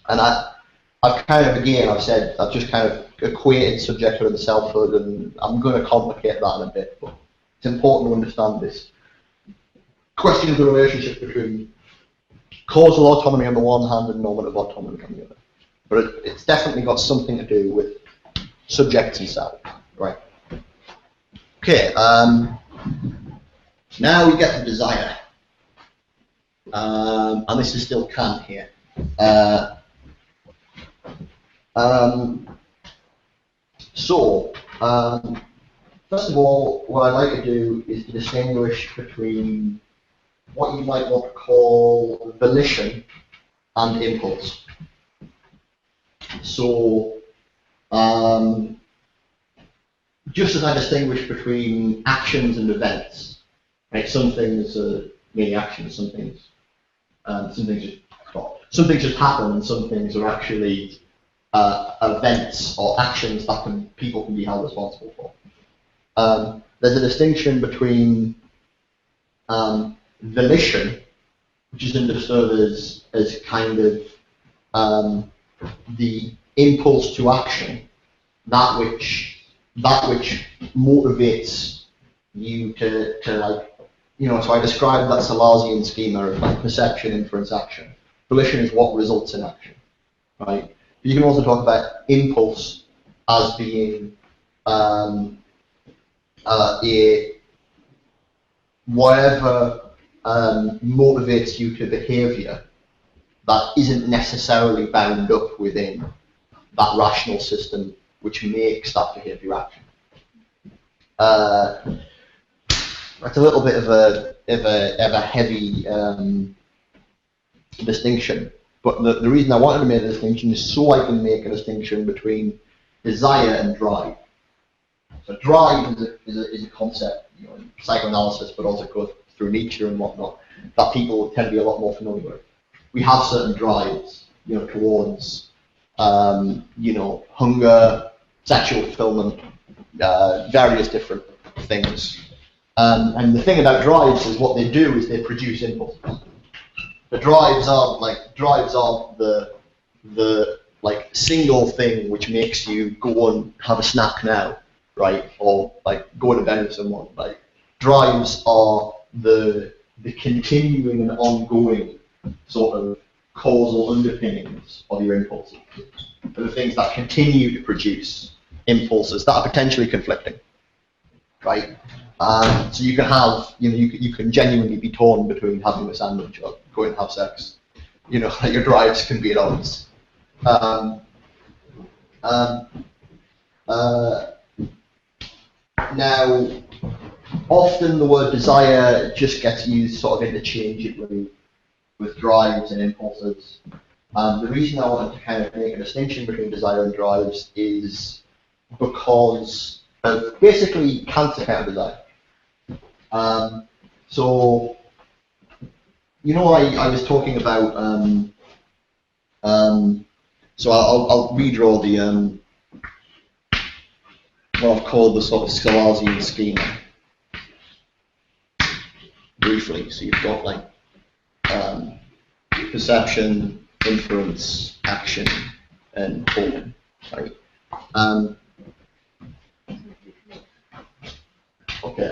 And I've kind of, again, I've just kind of equated subjecthood and selfhood, and I'm going to complicate that in a bit, but it's important to understand this question of the relationship between causal autonomy on the one hand and normative autonomy on the other. But it's definitely got something to do with subjects and self, right? Okay, now we get to desire. And this is still Kant here. First of all, what I'd like to do is to distinguish between what you might want to call volition and impulse. So, just as I distinguish between actions and events, right? Some things are merely actions, some things just happen, and some things are actually events or actions that people can be held responsible for. There's a distinction between volition, which is understood as kind of the impulse to action, that which motivates you to like, you know. So I described that Salesian schema of like perception, inference, action. Volition is what results in action, right? You can also talk about impulse as being whatever motivates you to behaviour that isn't necessarily bound up within that rational system which makes that behaviour action. That's a little bit of a heavy distinction, but the reason I wanted to make a distinction is so I can make a distinction between desire and drive. So drive is a concept, you know, in psychoanalysis, but also goes through Nietzsche and whatnot, that people tend to be a lot more familiar with. We have certain drives, you know, towards, you know, hunger, sexual fulfillment, various different things. And the thing about drives is what they do is they produce impulses. The drives aren't the like single thing which makes you go and have a snack now, right? Or like go to bed with someone. Like drives are the continuing and ongoing sort of causal underpinnings of your impulses. They're the things that continue to produce impulses that are potentially conflicting, right? So you can have, you know, you can genuinely be torn between having a sandwich or going to have sex. You know, your drives can be at odds. Now, often the word desire just gets used sort of interchangeably with drives and impulses. The reason I wanted to kind of make a distinction between desire and drives is because of basically Kant's account of desire. So, you know, I was talking about, so I'll redraw the, what I've called the sort of Scalasian schema briefly. So you've got like perception, inference, action, and holding. Right? Okay.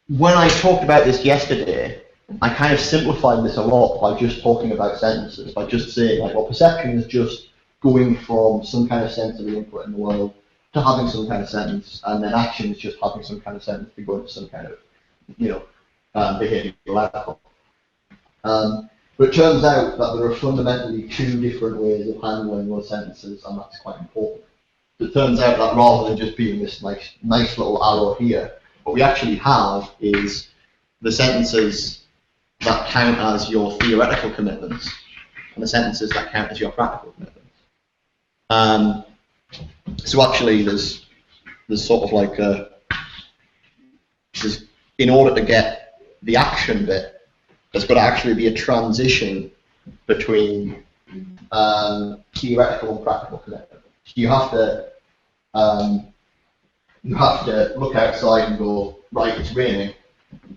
When I talked about this yesterday, I kind of simplified this a lot by just talking about sentences, by just saying, like, well, perception is just going from some kind of sensory input in the world to having some kind of sentence, and then action is just having some kind of sentence to go into some kind of, you know, behavioural outcome. But it turns out that there are fundamentally two different ways of handling those sentences, and that's quite important. So it turns out that rather than just being this nice little arrow here, what we actually have is the sentences that count as your theoretical commitments and the sentences that count as your practical commitments. So actually, there's sort of like in order to get the action bit, there's got to actually be a transition between theoretical and practical commitment. So you have to look outside and go, right, it's raining,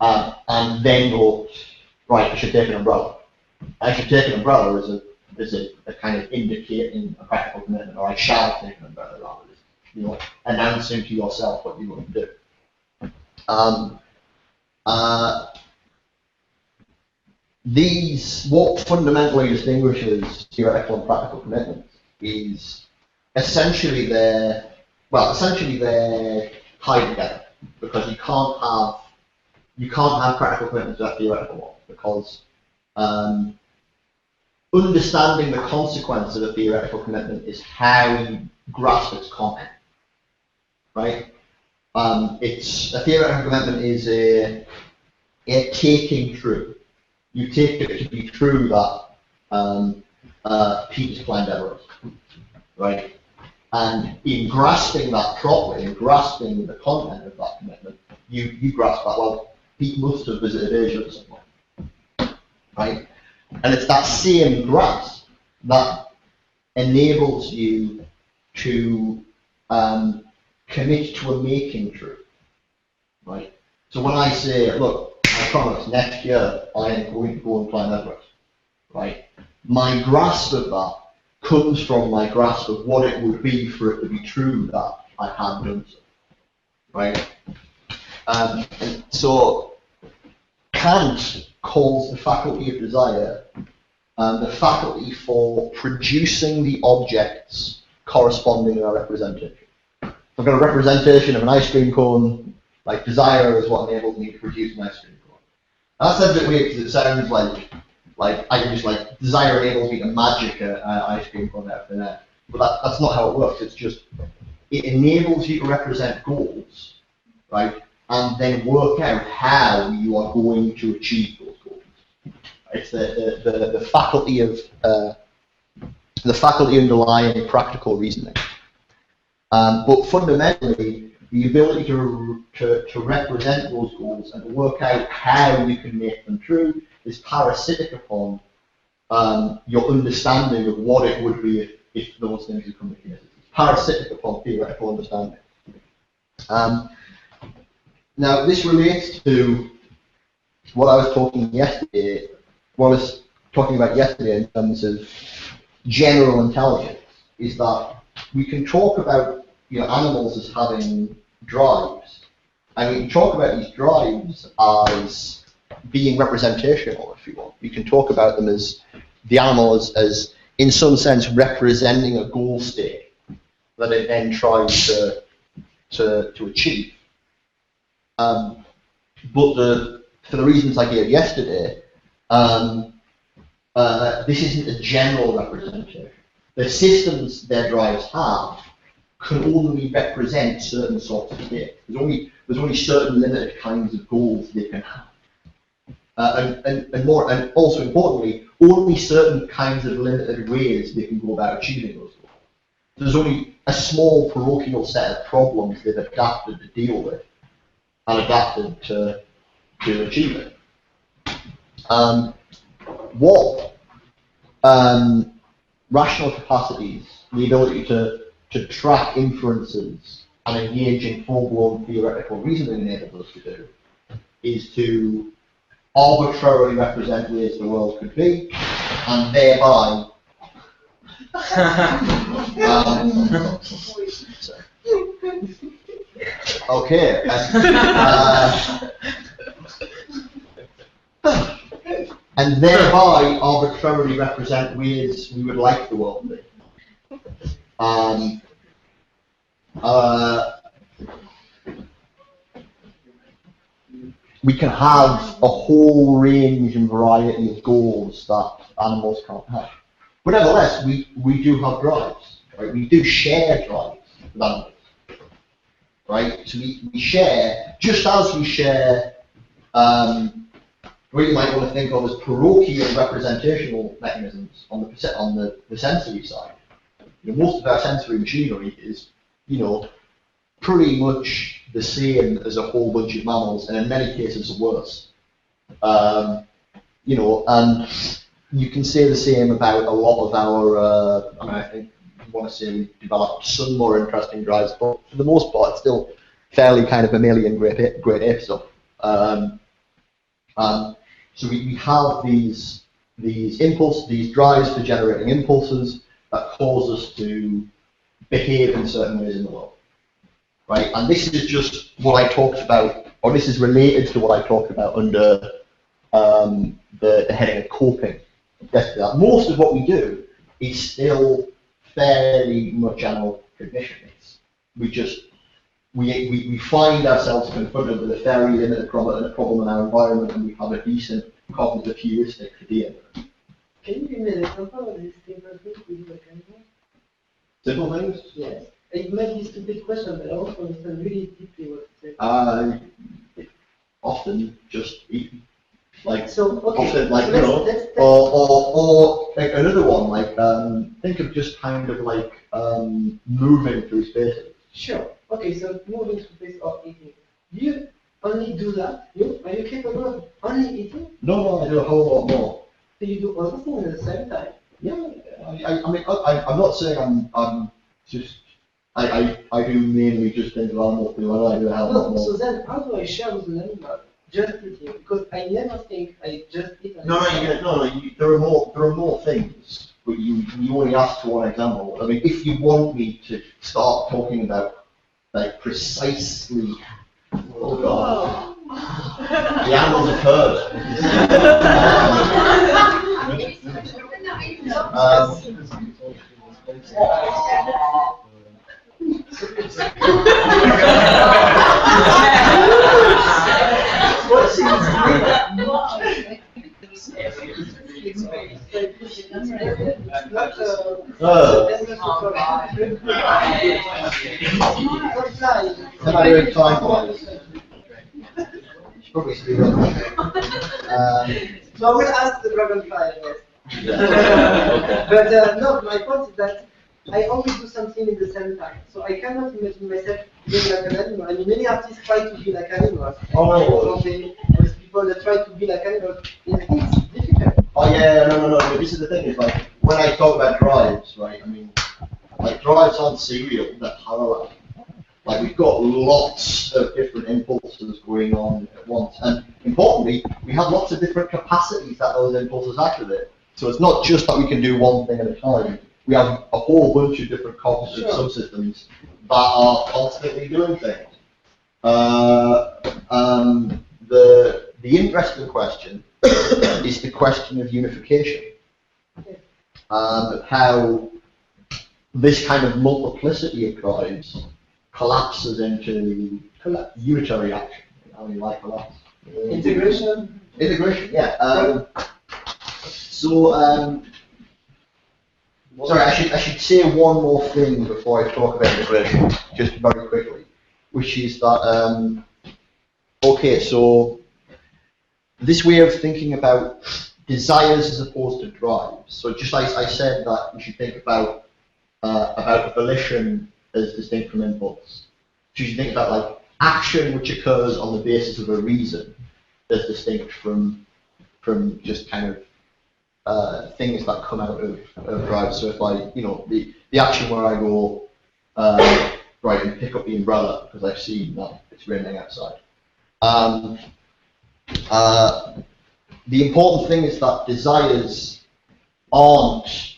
and then go, right, I should take an umbrella. I should take an umbrella as a kind of indicating a practical commitment, or I shall take an umbrella, rather than, you know, announcing to yourself what you're going to do. What fundamentally distinguishes theoretical and practical commitments is essentially they're tied together, because you can't have practical commitments without theoretical ones, because understanding the consequence of a theoretical commitment is how you grasp its content, right? A theoretical commitment is a taking true. You take it to be true that Peter's climbed Everest, right? And in grasping that properly, in grasping the content of that commitment, you grasp that, well, Pete must have visited Asia at some point, right? And it's that same grasp that enables you to commit to a making truth, right? So when I say, look, I promise next year I am going to go and climb Everest, right? My grasp of that comes from my grasp of what it would be for it to be true that I had done so, right? And so Kant calls the faculty of desire the faculty for producing the objects corresponding to a representation. So I've got a representation of an ice cream cone, like desire is what enables me to produce an ice cream cone. That sounds a bit weird because it sounds like I can just like desire enables me to magic an ice cream cone out of thin air. But that's not how it works. It's just it enables you to represent goals, right? And then work out how you are going to achieve those goals. It's the faculty of the faculty underlying practical reasoning. But fundamentally, the ability to represent those goals and to work out how you can make them true is parasitic upon your understanding of what it would be if those things had come to case. It's parasitic upon theoretical understanding. Now, this relates to what I was talking yesterday. What I was talking about yesterday in terms of general intelligence is that we can talk about animals as having drives, and we can talk about these drives as being representational, if you want. We can talk about them as the animal as in some sense representing a goal state that it then tries to achieve. But for the reasons I gave yesterday, this isn't a general representation. the systems their drives have can only represent certain sorts of states. There's only certain limited kinds of goals they can have. And also importantly, only certain kinds of limited ways they can go about achieving those goals. There's only a small parochial set of problems they've adapted to deal with and adapted to achieve it. What rational capacities, the ability to track inferences and engage in full-blown theoretical reasoning enables us to do, is to arbitrarily represent ways the world could be, and thereby okay, and thereby arbitrarily represent ways we would like the world to be. We can have a whole range and variety of goals that animals can't have. But nevertheless, we do have drives, right? We do share drives with animals, right? So we share, just as we share what you might want to think of as parochial representational mechanisms on the sensory side. Most of our sensory machinery is, pretty much the same as a whole bunch of mammals, and in many cases worse. And you can say the same about a lot of our, I think you want to say we've developed some more interesting drives, but for the most part, it's still fairly kind of mammalian grade ape stuff. So we have these drives for generating impulses that cause us to behave in certain ways in the world. Right, and this is just what I talked about, or this is related to what I talked about under the heading of coping. Most of what we do is still fairly much animal cognition. We find ourselves confronted with a fairly limited problem in our environment, and we have a decent cognitive heuristic to deal with it. Can you give me an example of this simple thing we do like animals? Simple things? Yes. It might be a stupid question, but I want to understand really deeply what you say. Often just eating. Like, so, okay. Often, like, so let's or like another one, like, think of just kind of like moving through spaces. Sure. Okay, so moving through space or eating. Do you only do that? Are you capable of only eating? No, I do a whole lot more. So you do other things at the same time? Yeah, I'm not saying I'm just. I do mainly just things that animals do. I do a hell of a lot more. So then, how do I share with an animal? Just eating, because I never think I just eat. No. There are more things, but you only asked for one example. I mean, if you want me to start talking about like precisely, oh god, the animals have heard. What seems Can I do it time-wise? Probably speed up. So I will ask the dragonfly Okay. But no, my point is that I always do something at the same time. So I cannot imagine myself being like an animal. I mean, many artists try to be like animals. Oh, there's people that try to be like animals. It's difficult. Oh yeah, no. But this is the thing, is like, when I talk about drives, right, I mean, like, drives aren't serial, they're parallel. Like, we've got lots of different impulses going on at once. And importantly, we have lots of different capacities that those impulses activate. So it's not just that we can do one thing at a time. We have a whole bunch of different cognitive subsystems that are constantly doing things. The interesting question is the question of unification. How this kind of multiplicity of drives collapses into unitary action. How do you like collapse? Integration? Integration, yeah. So Sorry, I should say one more thing before I talk about integration, just very quickly, which is that, okay, so this way of thinking about desires as opposed to drives. So just like I said that you should think about volition as distinct from impulse. So you should think about like action which occurs on the basis of a reason as distinct from just kind of things that come out of drives. So if I, you know, the action where I go right and pick up the umbrella because I've seen that it's raining outside. The important thing is that desires aren't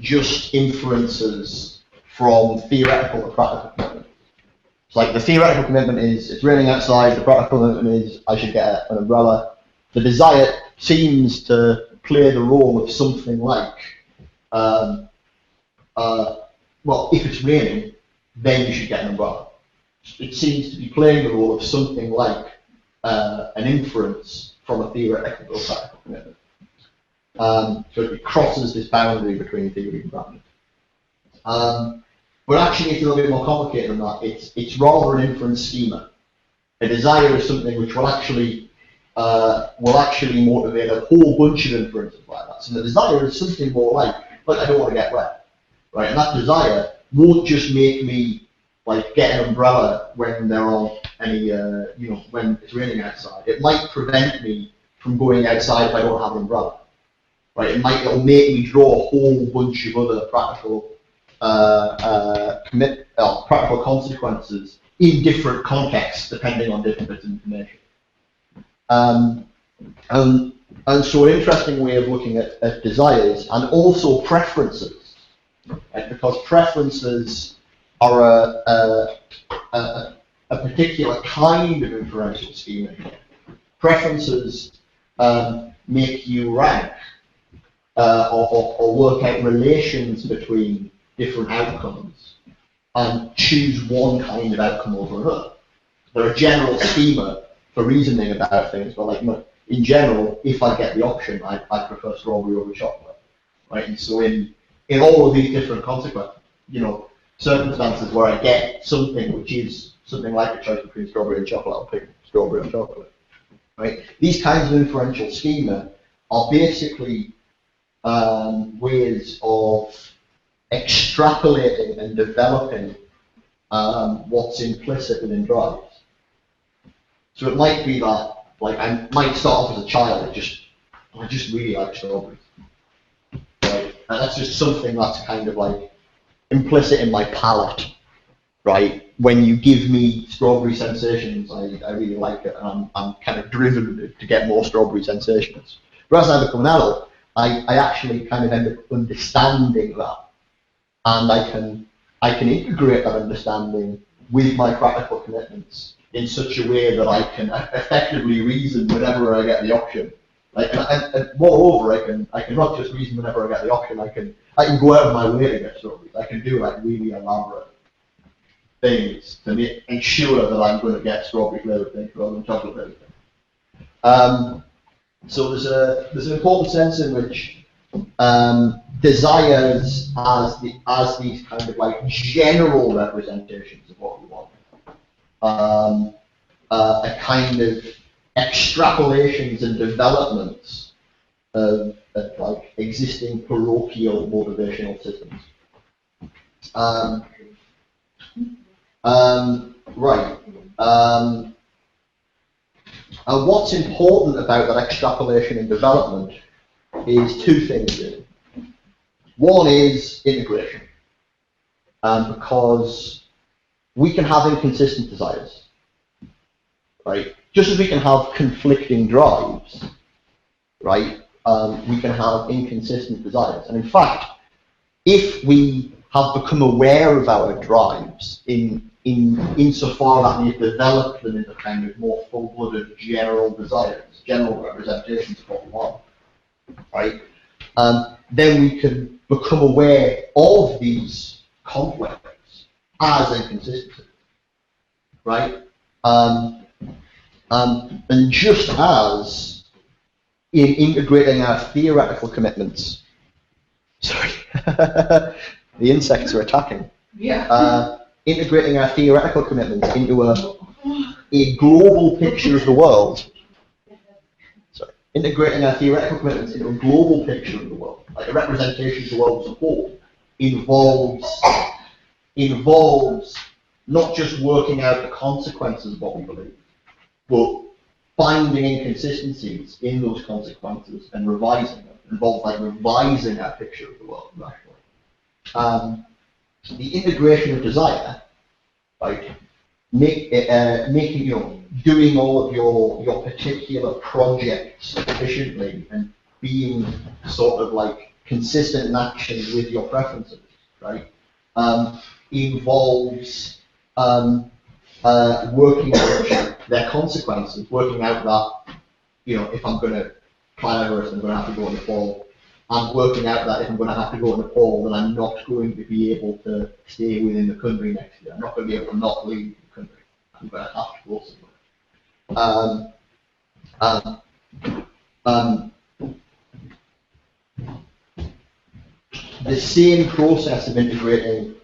just inferences from theoretical or practical commitment. It's like the theoretical commitment is it's raining outside, the practical commitment is I should get an umbrella. The desire seems to play the role of something like, well, if it's raining, then you should get an umbrella. It seems to be playing the role of something like an inference from a theoretical or practical commitment. So it crosses this boundary between theory and practice. But actually it's a little bit more complicated than that. It's rather an inference schema. A desire is something which will actually motivate a whole bunch of inferences like that. So the desire is something more like I don't want to get wet, right? And that desire won't just make me like get an umbrella when there aren't any, you know, when it's raining outside. It might prevent me from going outside if I don't have an umbrella, right? It'll make me draw a whole bunch of other practical practical consequences in different contexts depending on different bits of information. And so an interesting way of looking at desires and also preferences, right? Because preferences are a particular kind of inferential schema. Preferences make you rank or work out relations between different outcomes and choose one kind of outcome over another. There are general schema for reasoning about things, but like in general, if I get the option, I prefer strawberry over chocolate, right? And so in all of these different consequences, you know, circumstances where I get something which is something like a choice between strawberry and chocolate, I'll pick strawberry and chocolate, right? These kinds of inferential schema are basically ways of extrapolating and developing what's implicit within drives. So it might be that, like, I might start off as a child, I just really like strawberries, right? And that's just something that's kind of like implicit in my palate, right? When you give me strawberry sensations, I really like it, and I'm kind of driven to get more strawberry sensations. Whereas I become an adult, I actually kind of end up understanding that, and I can integrate that understanding with my practical commitments in such a way that I can effectively reason whenever I get the option. Like, and moreover, I can not just reason whenever I get the option. I can go out of my way to get strawberries. I can do like really elaborate things to ensure that I'm going to get strawberry flavored things rather than chocolate flavored things. So there's an important sense in which desires as these kind of like general representations of what we want, a kind of extrapolations and developments of like existing parochial motivational systems. Right. And what's important about that extrapolation and development is two things really. One is integration, because we can have inconsistent desires, right? Just as we can have conflicting drives, right? We can have inconsistent desires. And in fact, if we have become aware of our drives insofar that we've developed them into kind of more full-blooded general desires, general representations of what we want, right? Then we can become aware of these conflicts as inconsistencies, right? And just as in integrating our theoretical commitments Sorry. The insects are attacking. Yeah. Integrating our theoretical commitments into a global picture of the world. Sorry. Integrating our theoretical commitments into a global picture of the world, like a representation of the world as a whole, involves not just working out the consequences of what we believe, but finding inconsistencies in those consequences and revising them. It involves like revising our picture of the world, actually. The integration of desire, like doing all of your particular projects efficiently and being sort of like consistent in action with your preferences, right? Involves working out their consequences, working out that, if I'm going to climb Everest, I'm going to have to go in the fall. I'm working out that if I'm going to have to go in the fall, then I'm not going to be able to stay within the country next year. I'm not going to be able to not leave the country. I'm going to have to go somewhere. The same process of integrating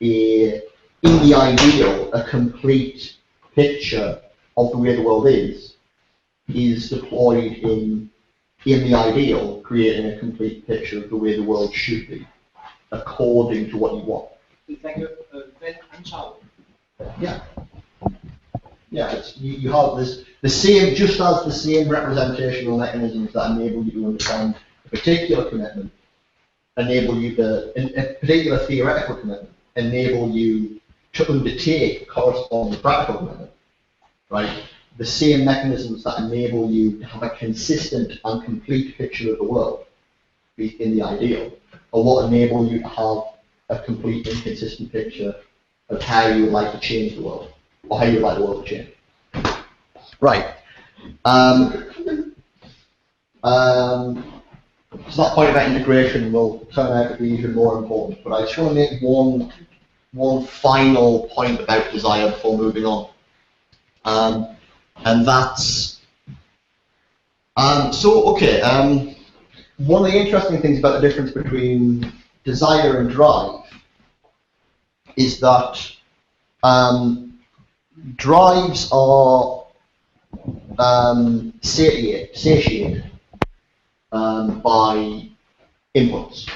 in the ideal, a complete picture of the way the world is deployed in the ideal, creating a complete picture of the way the world should be, according to what you want. It's like a Weltanschauung. Yeah. Yeah, you have this the same representational mechanisms that enable you to understand a particular commitment, enable you a particular theoretical commitment, enable you to undertake corresponding practical commitment, right? The same mechanisms that enable you to have a consistent and complete picture of the world in the ideal are what enable you to have a complete and consistent picture of how you would like to change the world, or how you would like the world to change. Right. So that point about integration will turn out to be even more important, but I just want to make one final point about desire before moving on. And that's one of the interesting things about the difference between desire and drive is that drives are satiated by inputs.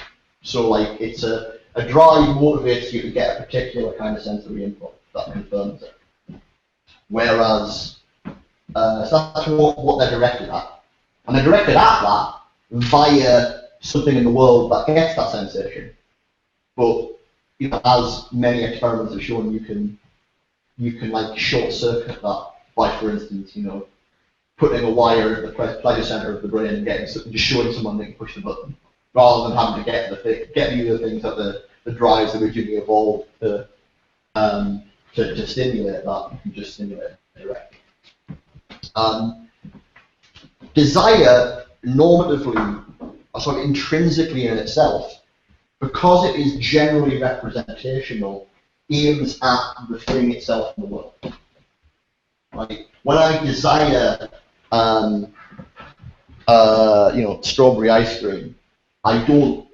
So like it's a drive motivates you to get a particular kind of sensory input that confirms it. Whereas so that's what they're directed at. And they're directed at that via something in the world that gets that sensation. But as many experiments have shown, you can like short circuit that by, for instance, putting a wire at the pleasure center of the brain and just showing someone they can push the button, rather than having to get the other things that the drives originally evolved to stimulate that. You can just stimulate it directly. Desire normatively, or sort of intrinsically in itself, because it is generally representational, aims at the thing itself in the world. Right? When I desire, strawberry ice cream, I don't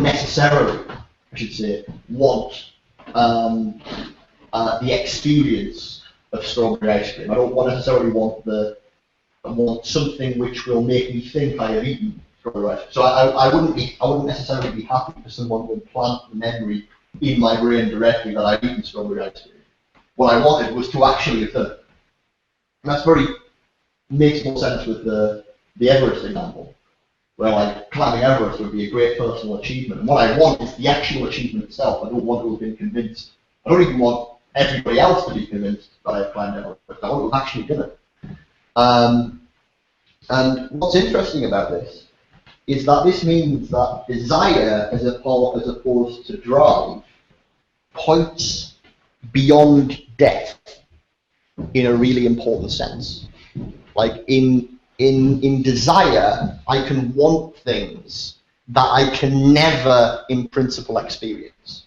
necessarily, I should say, want the experience of strawberry ice cream. I don't necessarily want I want something which will make me think I have eaten strawberry ice cream. So I wouldn't necessarily be happy for someone to implant the memory in my brain directly that I've eaten strawberry ice cream. What I wanted was to actually have done it. And that's makes more sense with the Everest example, where like climbing Everest would be a great personal achievement. And what I want is the actual achievement itself. I don't want to have been convinced. I don't even want everybody else to be convinced that I've climbed Everest. I want to have actually done it. And what's interesting about this is that this means that desire, as opposed to drive, points beyond death in a really important sense. Like in desire, I can want things that I can never, in principle, experience.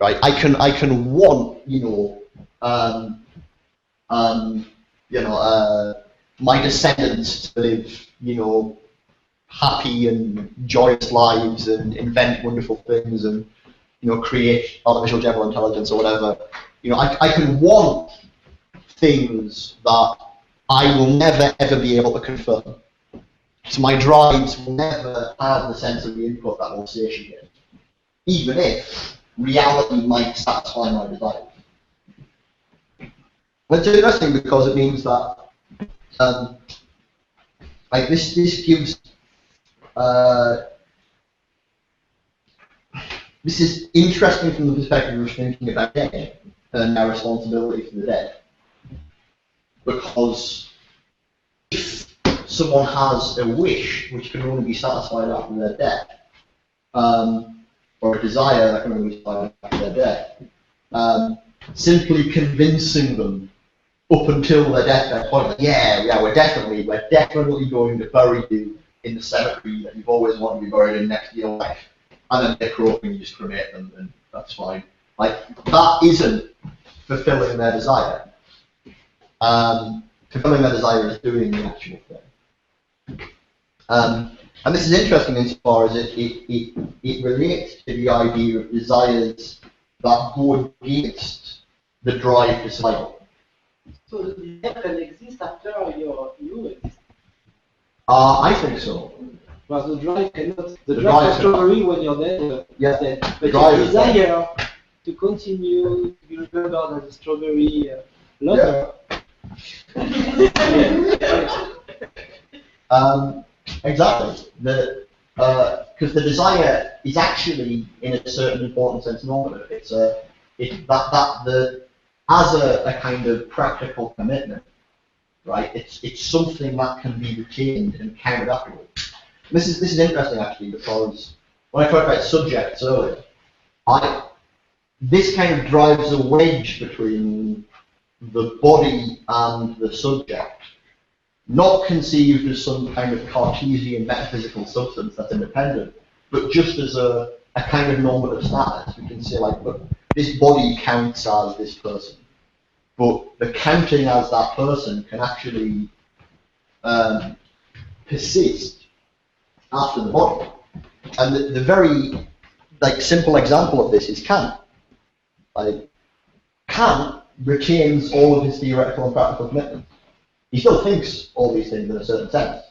Right? I can want, my descendants to live, happy and joyous lives and invent wonderful things and create artificial general intelligence or whatever. I can want things that I will never ever be able to confirm. So my drives will never have the sense of the input that will satiate, even if reality might satisfy my desires. But it's interesting because it means that this gives this is interesting from the perspective of thinking about death and our responsibility for the dead. Because if someone has a wish which can only be satisfied after their death, or a desire that can only be satisfied after their death, simply convincing them up until their deathbed point, we're definitely going to bury you in the cemetery that you've always wanted to be buried in next to your wife, and then they croak and you just cremate them, and that's fine. That isn't fulfilling their desire. Fulfilling their desire is doing the actual thing. And this is interesting insofar as it relates to the idea of desires that go against the drive for survival. So the desire can exist after you exist. I think so. But the drive cannot. The The drive drive for strawberry when you're dead. Yeah. Dead. The But drive your is dead. desire to continue to be remembered as a strawberry lover. Exactly. Because the desire is actually, in a certain important sense, normative. As a kind of practical commitment, right? It's something that can be retained and counted afterwards. This is interesting actually, because when I talked about subjects earlier, this kind of drives a wedge between the body and the subject, not conceived as some kind of Cartesian metaphysical substance that's independent, but just as a kind of normative status. We can say look, this body counts as this person, but the counting as that person can actually persist after the body. And the very simple example of this is Kant. Kant retains all of his theoretical and practical commitments. He still thinks all these things in a certain sense,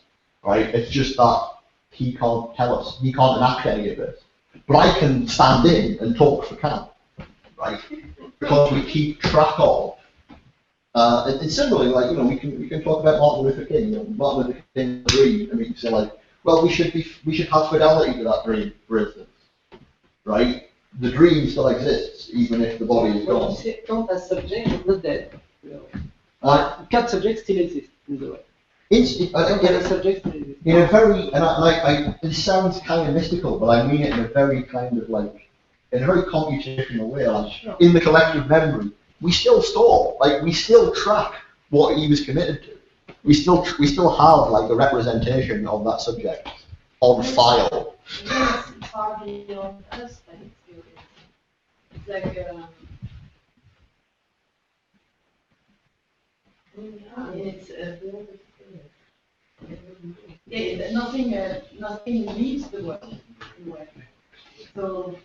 right? It's just that he can't tell us, he can't enact any of this. But I can stand in and talk for Kant, right? Because we keep track of. It's similarly, we can talk about Martin Luther King. Martin Luther King's dream, and we can say well, we should have fidelity to that dream, for instance, right? The dream still exists, even if the body is When gone. you say Kant as subject is not dead. Kant subject still exists in the way. Kant as a subject still exists. In a very, it sounds kind of mystical, but I mean it in a very kind of in a very computational way. In the collective memory, we still store, we still track what he was committed to. We still have the representation of that subject on file. Yes, it's far beyond us, but it still is. It's nothing leaves the world. So.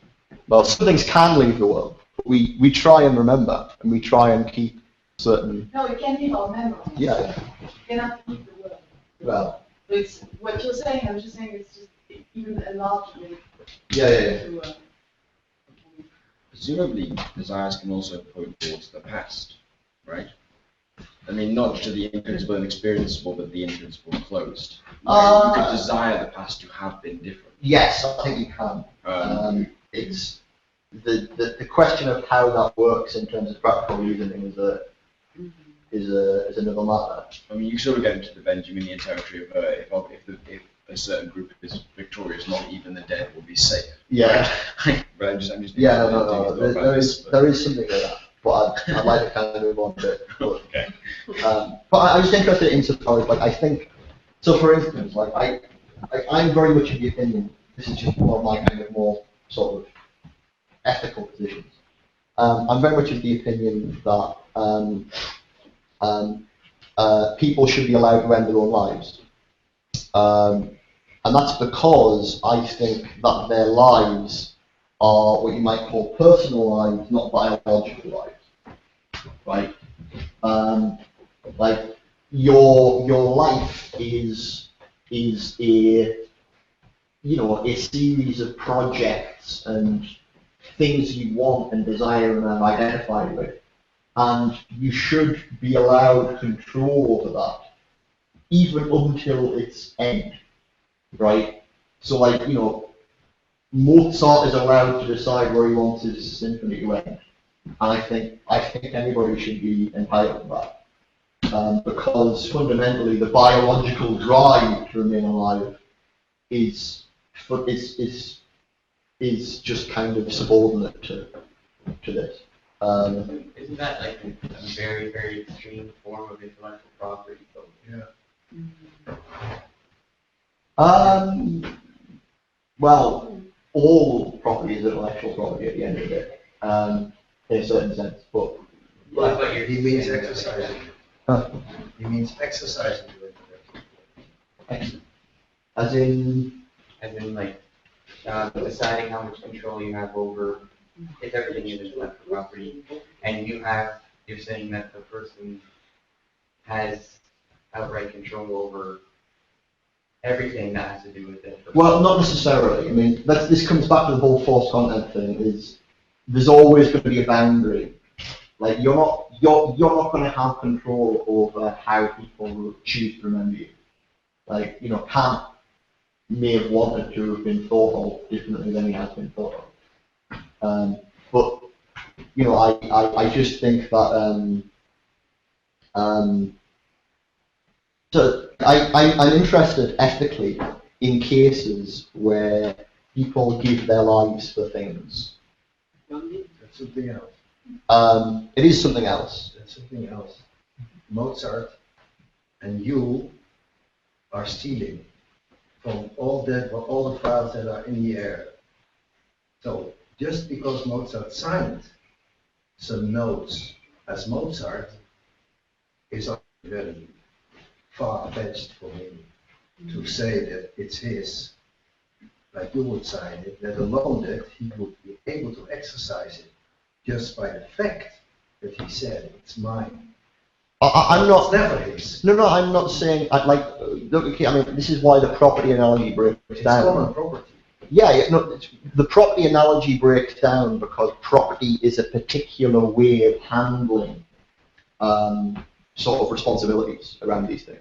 Well, some things can leave the world. We try and remember, and we try and keep certain. No, it can be our memory. Yeah. You cannot leave the world. Well. So it's what you're saying. I'm just saying it's just even a large way. Yeah. Presumably, desires can also point towards the past, right? I mean, not to the intrinsipal and experienceable, but the intrinsipal closed. You could desire the past to have been different. Yes, I think you can. It's the question of how that works in terms of practical reasoning is another matter. I mean, you sort of get into the Benjaminian territory of if a certain group is victorious, not even the dead will be safe. Yeah. But I'm just Yeah, no. There is something like that. But I'd like to kind of move on to it. Okay. But I was interested in insofar as I think. So, for instance, I'm very much of the opinion. This is just one of my kind of more sort of ethical positions. I'm very much of the opinion that people should be allowed to end their own lives. And that's because I think that their lives are what you might call personal lives, not biological lives, right? Like your life is a a series of projects and things you want and desire and have identified with, and you should be allowed control over that, even until its end, right? So, like, Mozart is allowed to decide where he wants his symphony to end, and I think anybody should be entitled to that, because fundamentally the biological drive to remain alive is just kind of subordinate to this. Isn't that like a very, very extreme form of intellectual property, though? Yeah. Well, all property is intellectual property at the end of the day, in a certain sense. But He means exercising. Huh? He means exercising the intellect. As in, like deciding how much control you have over if everything is intellectual property, and you're saying that the person has outright control over everything that has to do with it. well, not necessarily. I mean, this comes back to the whole forced content thing. Is there's always going to be a boundary. Like you're not going to have control over how people choose to remember you. Like Kant may have wanted to have been thought of differently than he has been thought of. But I just think that so I'm interested ethically in cases where people give their lives for things. That's something else. It is something else. That's something else. Mozart and you are stealing from all the files that are in the air. So just because Mozart signed some notes as Mozart is very far-fetched for me to say that it's his, like you would sign it, let alone that he would be able to exercise it just by the fact that he said it's mine. I'm not. It's never his. No, I'm not saying. Okay, I mean, this is why the property analogy breaks It's down. common property. Yeah, no, the property analogy breaks down because property is a particular way of handling sort of responsibilities around these things.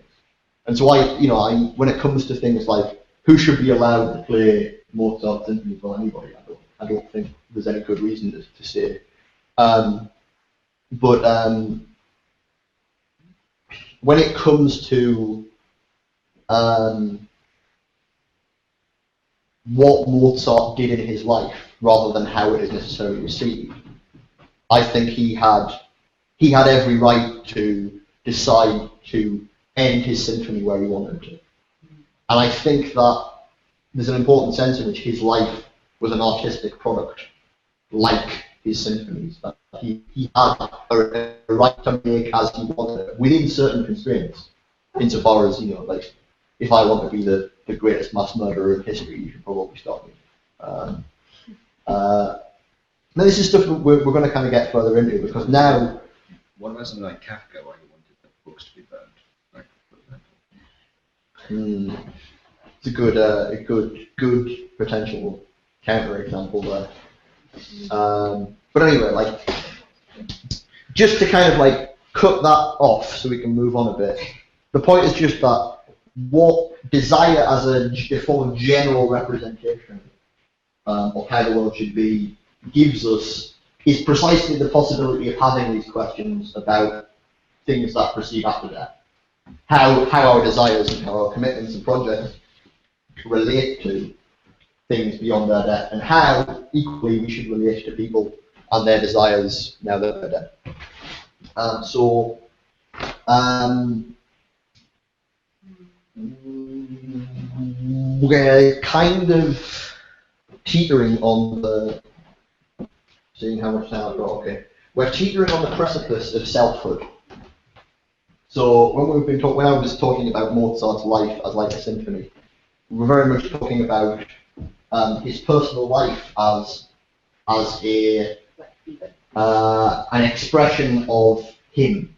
And so when it comes to things like who should be allowed to play Mozart symphonies, well, anybody, I don't think there's any good reason to say. But when it comes to what Mozart did in his life, rather than how it is necessarily received, I think he had every right to decide to end his symphony where he wanted to. And I think that there's an important sense in which his life was an artistic product, like his symphonies. That he had a right to make as he wanted, within certain constraints, insofar as, like, if I want to be the greatest mass murderer in history, you should probably stop me. Now this is stuff we're going to kind of get further into, because now... What about something like Kafka, where he wanted the books to be burned? Like, it's a good potential counter-example there. But anyway, like, just to kind of like cut that off so we can move on a bit, the point is just that what desire as a form of general representation of how the world should be gives us is precisely the possibility of having these questions about things that proceed after death. How our desires and how our commitments and projects relate to things beyond their death, and how equally we should relate to people and their desires now that they're dead. We're kind of teetering on the, seeing how much time I've got, okay. We're teetering on the precipice of selfhood. So when I was talking about Mozart's life as like a symphony, we're very much talking about his personal life as a an expression of him,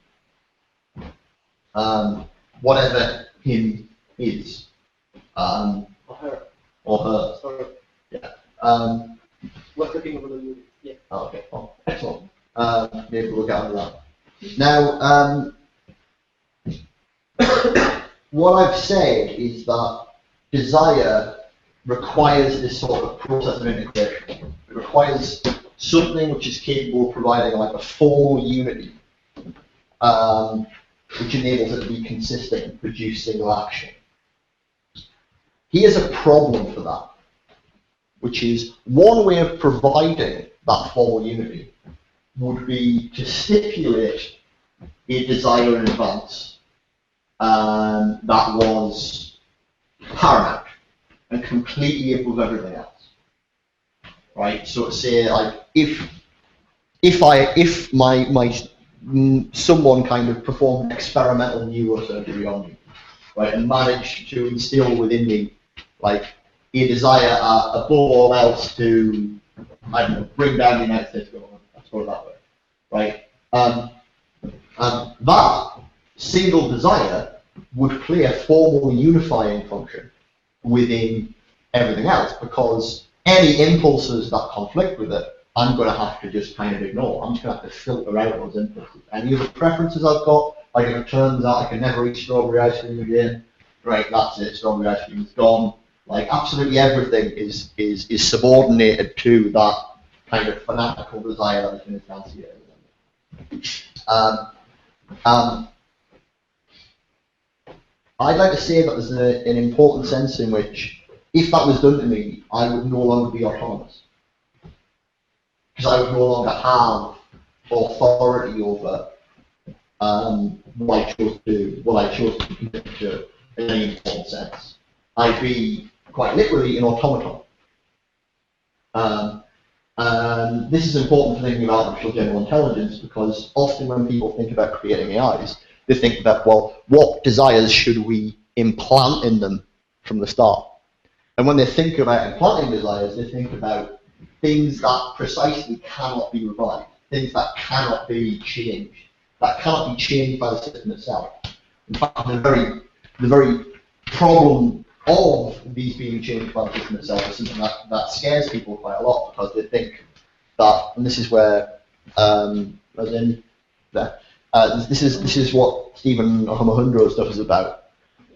whatever him is, Or her. or her. Sorry. Yeah. We're talking about the movie. Yeah. Okay. Oh, excellent. Maybe we'll get on that. Now, what I've said is that desire requires this sort of process of integration. It requires something which is capable of providing like a formal unity, which enables it to be consistent and produce single action. Here's a problem for that, which is one way of providing that formal unity would be to stipulate a desire in advance that was paramount and completely above everything else. Right? So to say, like, if someone kind of performed experimental neurosurgery on me, right, and managed to instill within me like a desire above all else to, I don't know, bring down the United States government, let's put it that way, right? That single desire would play a formal unifying function within everything else, because any impulses that conflict with it, I'm going to have to just kind of ignore. I'm just going to have to filter out those impulses. Any other preferences I've got, like if it turns out I can never eat strawberry ice cream again, right, that's it, strawberry ice cream is gone. Like absolutely everything is subordinated to that kind of fanatical desire that has been instantiated. I'd like to say that there's an important sense in which, if that was done to me, I would no longer be autonomous. Because I would no longer have authority over what I chose to commit to in any important sense. I'd be quite literally an automaton. This is important for thinking about artificial general intelligence, because often when people think about creating AIs, they think about, well, what desires should we implant in them from the start? And when they think about implanting desires, they think about things that precisely cannot be revived, things that cannot be changed, that cannot be changed by the system itself. In fact, the very problem of these being changed by the system itself is something that scares people quite a lot, because they think that, and this is where, this is what Stephen Ohamahundro's stuff is about,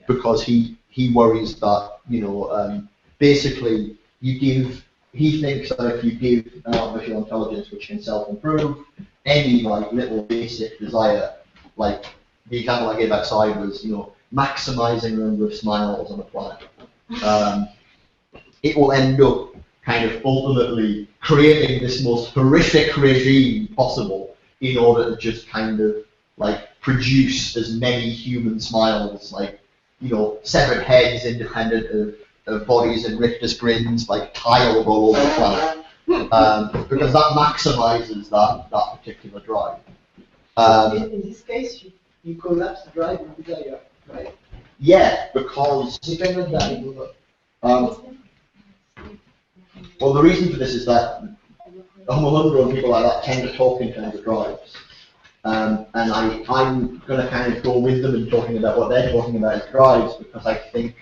because he worries that, you know, basically he thinks that if you give an artificial intelligence which can self-improve, any like little basic desire, like the example I gave outside was, you know, maximizing the number of smiles on the planet, it will end up kind of ultimately creating this most horrific regime possible in order to just kind of like produce as many human smiles, like, you know, severed heads independent of bodies and Richter's grins, like tiled all over the planet, because that maximizes that particular drive. In this case, you collapse drive and desire, right? Yeah, because You cannot die. well, the reason for this is that Ohamahundro and people like that tend to talk in terms of drives. And I'm going to kind of go with them in talking about what they're talking about as drives, because I think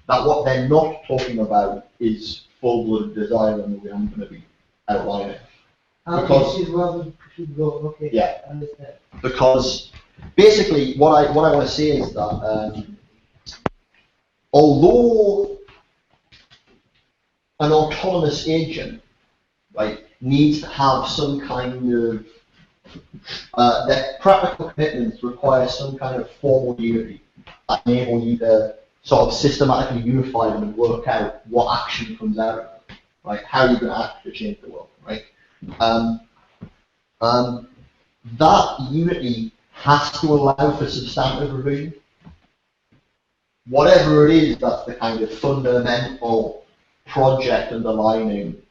that what they're not talking about is full-blooded desire in the way I'm going to be outlining. Because this is where we should go. Okay. Yeah. I understand. Because basically, what I want to say is that although an autonomous agent, right, needs to have some kind of their practical commitments require some kind of formal unity that enable you to sort of systematically unify them and work out what action comes out of it, right? How you're going to act to change the world, right? That unity has to allow for substantive revision. Whatever it is, that's the kind of fundamental project underlining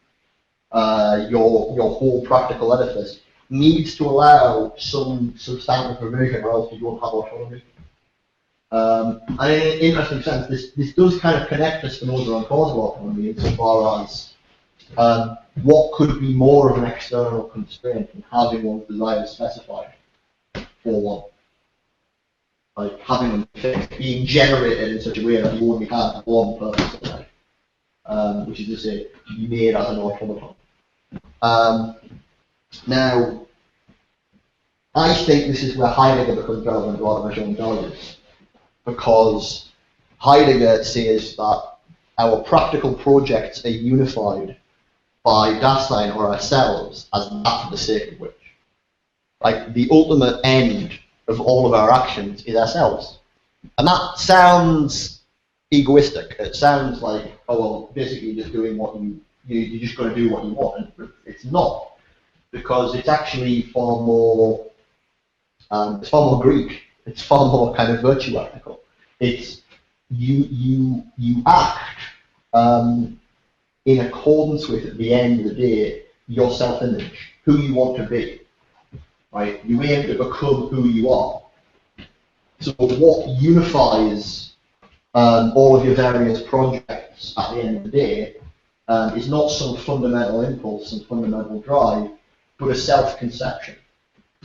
your whole practical edifice, needs to allow some substantive revision, or else you won't have autonomy. And in an interesting sense, this does kind of connect to Spinoza on causal autonomy insofar as what could be more of an external constraint than having one's desires specified for one. Like having them fixed, being generated in such a way that you only have one purpose in life, which is to say, to be made as an automaton. Now, I think this is where Heidegger becomes relevant to artificial intelligence, because Heidegger says that our practical projects are unified by Dasein or ourselves as that for the sake of which. Like, the ultimate end of all of our actions is ourselves. And that sounds egoistic. It sounds like, oh, well, basically just doing what you're just going to do what you want. And it's not, because it's actually far more Greek. It's far more kind of virtue ethical. It's you act in accordance with, at the end of the day, your self-image, who you want to be. Right? You aim to become who you are. So what unifies all of your various projects at the end of the day is not some fundamental impulse, some fundamental drive, but a self-conception.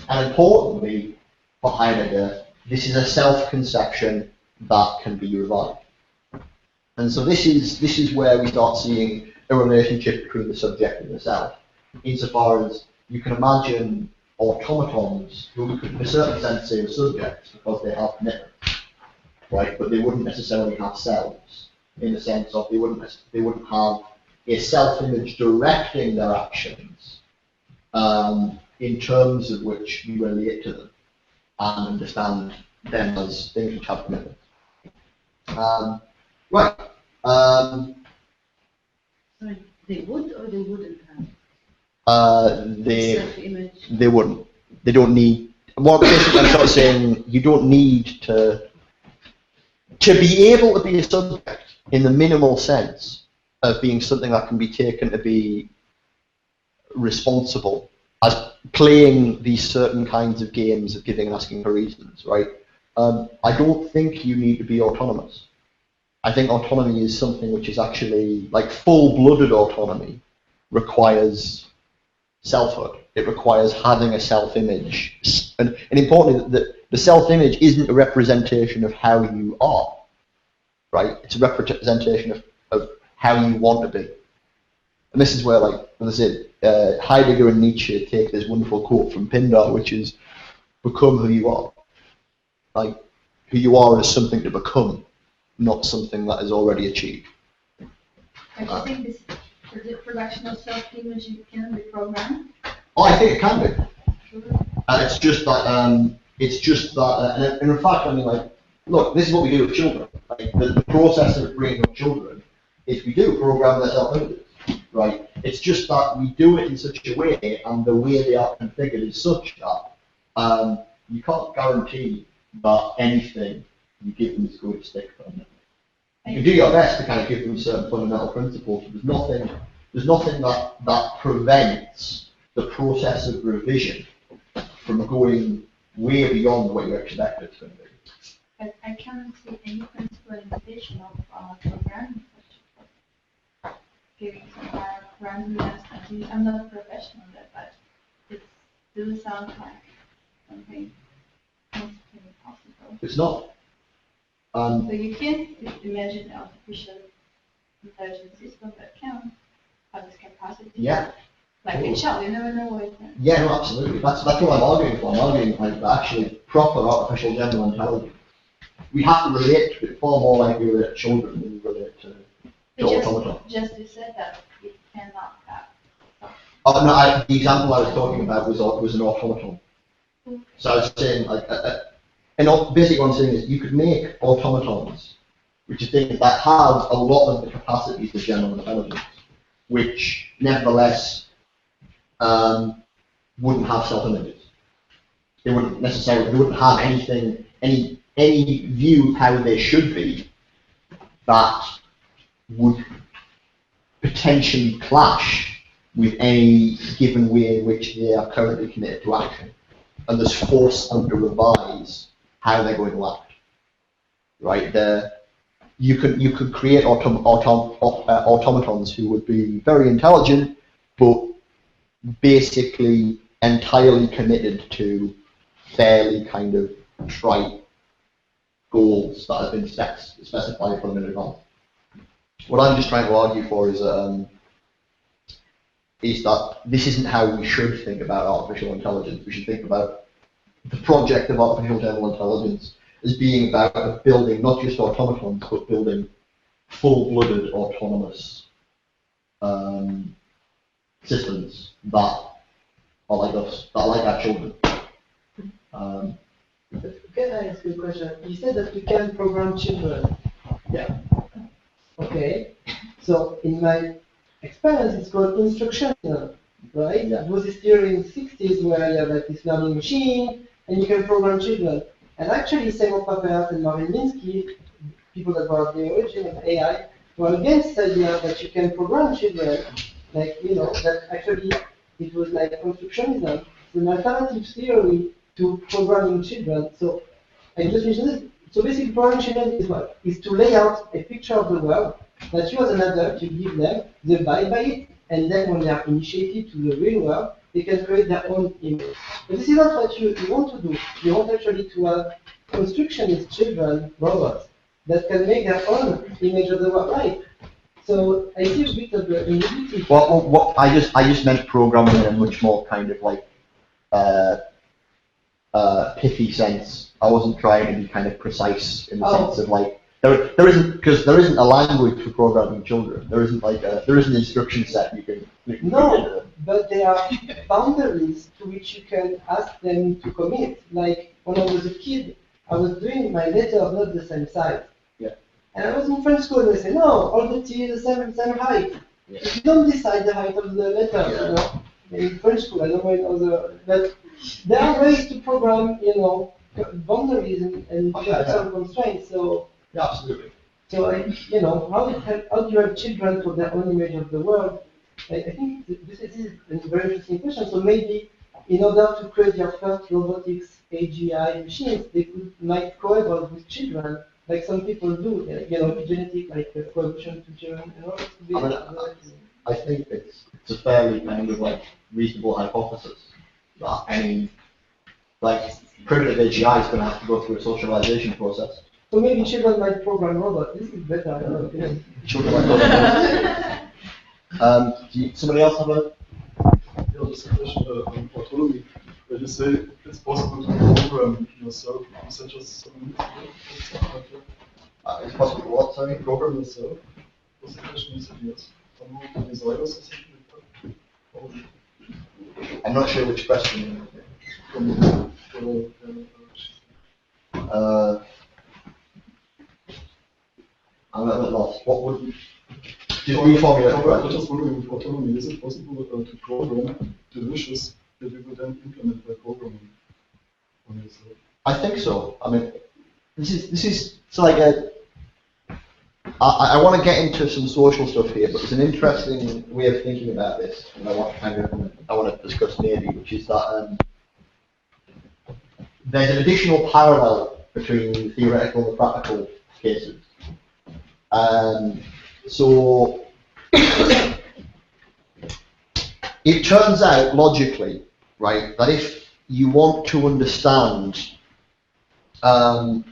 And importantly, for Heidegger, this is a self-conception that can be revived. And so this is where we start seeing a relationship between the subject and the self, insofar as you can imagine automatons who we could in a certain sense say are subjects because they have commitment, right? But they wouldn't necessarily have selves, in the sense of they wouldn't have a self-image directing their actions in terms of which you relate to them and understand them as things which have commitment. Right. Sorry, they would or they wouldn't have? Self-image. They wouldn't. They don't need. Well, basically, I'm sort of saying you don't need to be able to be a subject in the minimal sense of being something that can be taken to be responsible as playing these certain kinds of games of giving and asking for reasons, right? I don't think you need to be autonomous. I think autonomy is something which is actually, like, full-blooded autonomy requires selfhood. It requires having a self-image. And importantly, the self-image isn't a representation of how you are, right? It's a representation of how you want to be. And this is where, like, as I said, Heidegger and Nietzsche take this wonderful quote from Pindar, which is, become who you are. Like, who you are is something to become, not something that is already achieved. I think this, the production of self-image can be programmed. Oh, I think it can be. Sure. It's just that, and in fact, I mean, like, look, this is what we do with children. Like, the process of bringing up children is we do program their self-images, right? It's just that we do it in such a way, and the way they are configured is such that you can't guarantee that anything you give them is going to stick permanently. You can do your best to kind of give them certain fundamental principles, but there's nothing that prevents the process of revision from going way beyond what you expect it's going to be. But I can't see any principal limitation of programming such giving some kind of randomness. I'm not a professional in that, but it does sound like something possible. It's not. So you can't imagine an artificial intelligence system that can have this capacity. Yeah. Like a child, you never know what it can. Yeah, no, absolutely. That's what I'm arguing for. I'm arguing like actually proper artificial general intelligence. We have to relate to it far more like we relate to children than we relate to automatons. Just you said that it cannot have. Oh no, the example I was talking about was an automaton. So I was saying, like, and basically what I'm saying is you could make automatons, which are things that have a lot of the capacities of general intelligence, which nevertheless wouldn't have self-images. They wouldn't have any view of how they should be that would potentially clash with any given way in which they are currently committed to action, and thus force them to revise how they're going to act. right? You could create automatons who would be very intelligent, but basically entirely committed to fairly kind of trite goals that have been specified for them in advance. What I'm just trying to argue for is that this isn't how we should think about artificial intelligence. We should think about the project of artificial general intelligence as being about building not just automatons, but building full-blooded autonomous systems that are like us, that are like our children. Can I ask you a question? You said that you can program children. Yeah. Okay. So in my experience, it's called instructionism, right? That was this theory in the 60s where you have like this learning machine and you can program children. And actually, Simon Papert and Marvin Minsky, people that were at the origin of AI, were against the idea that you can program children. Like, you know, that actually it was like constructionism. It's an alternative theory to programming children. So I just mentioned this. So basically, programming children is what? Is to lay out a picture of the world that you as an adult, you give them, they abide by it, and then when they are initiated to the real world, they can create their own image. But this is not what you want to do. You want actually to have constructionist children, robots, that can make their own image of the world, right? So I see a bit of the humility. Well, I just meant programming in a much more kind of like pithy sense. I wasn't trying to be kind of precise in the sense of like there isn't a language for programming children. There isn't like there isn't an instruction set you can No, but there are boundaries to which you can ask them to commit. Like when I was a kid, I was doing my letters not the same size. Yeah. And I was in French school and they say, no, all the T is the same height. Yeah. You don't decide the height of the letter, you know. In French school, I don't know in other, but there are ways to program, you know, boundaries and some constraints. So yeah, absolutely. So you know, how do you have children for their own image of the world? I think this is a very interesting question. So maybe in order to create your first robotics AGI machines, they might coevolve with children, like some people do. You know, genetic like coevolution to children and all. I think it's a fairly kind of like reasonable hypothesis that any like primitive AGI is going to have to go through a socialization process. So maybe children might program robots. This is better. I don't know. Children might program robots. Somebody else have a? Yeah, just a question on autonomy. Where you say it's possible to program yourself. You said just 7 minutes ago. It's possible to what? Sorry, Program yourself. Was the question you said yes? Some desires or something like that? I'm not sure which question. I'm a bit lost. What would you reformulate? I was just wondering, with autonomy, is it possible to program the wishes that you would then implement by programming on yourself? I think so. I mean, this is so like I want to get into some social stuff here, but there's an interesting way of thinking about this, and I want to discuss maybe, which is that there's an additional parallel between the theoretical and the practical cases. So it turns out logically, right, that if you want to understand a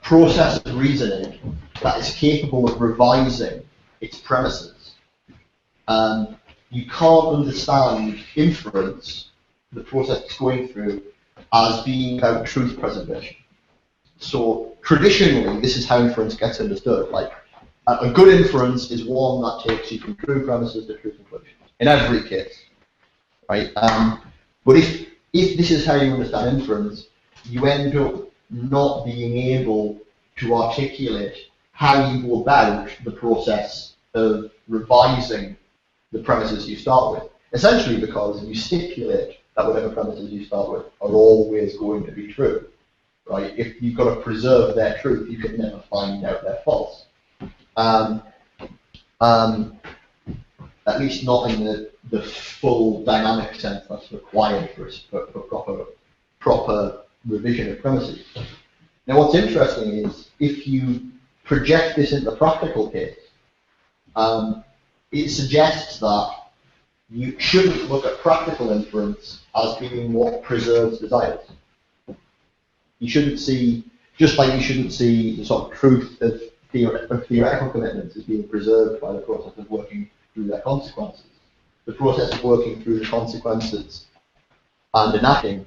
process of reasoning that is capable of revising its premises, you can't understand inference, the process it's going through, as being about truth preservation. So traditionally, this is how inference gets understood. Like a good inference is one that takes you from true premises to true conclusions in every case, right? But if this is how you understand inference, you end up not being able to articulate how you go about the process of revising the premises you start with. Essentially because you stipulate that whatever premises you start with are always going to be true, right? If you've got to preserve their truth, you can never find out they're false. At least not in the full dynamic sense that's required for proper revision of premises. Now what's interesting is if you project this into the practical case, it suggests that you shouldn't look at practical inference as being what preserves desires. You shouldn't see, just like you shouldn't see the sort of truth of theoretical commitments as being preserved by the process of working through their consequences. The process of working through the consequences and enacting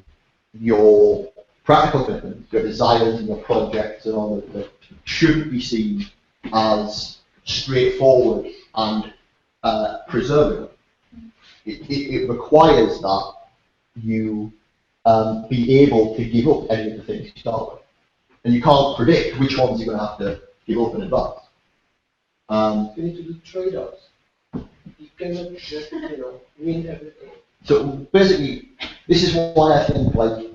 your practical commitments, your desires and your projects and all of that shouldn't be seen as straightforward and preserving. It requires that you be able to give up any of the things you start with. And you can't predict which ones you're going to have to give up in advance. You need to do trade-offs. You cannot just, win everything. So basically, this is why I think, like,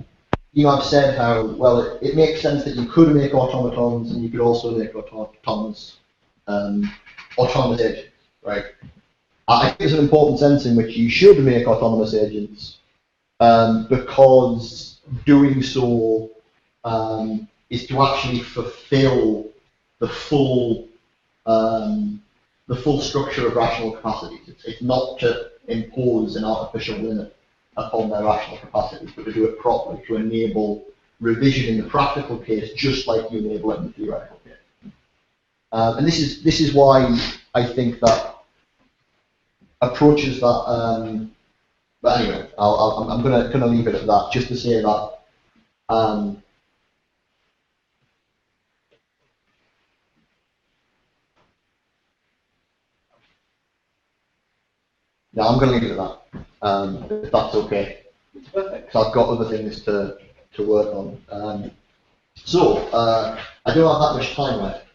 I've said how, well, it makes sense that you could make automatons and you could also make autonomous agents, right? I think there's an important sense in which you should make autonomous agents because doing so is to actually fulfill the full structure of rational capacities. It's not to impose an artificial limit upon their rational capacities, but to do it properly, to enable revision in the practical case, just like you enable it in the theoretical case. And this is why I think that approaches that. But anyway, I'm gonna leave it at that, just to say that. Yeah, I'm going to leave it at that, if that's okay. It's perfect. Because I've got other things to work on. So, I don't have that much time left.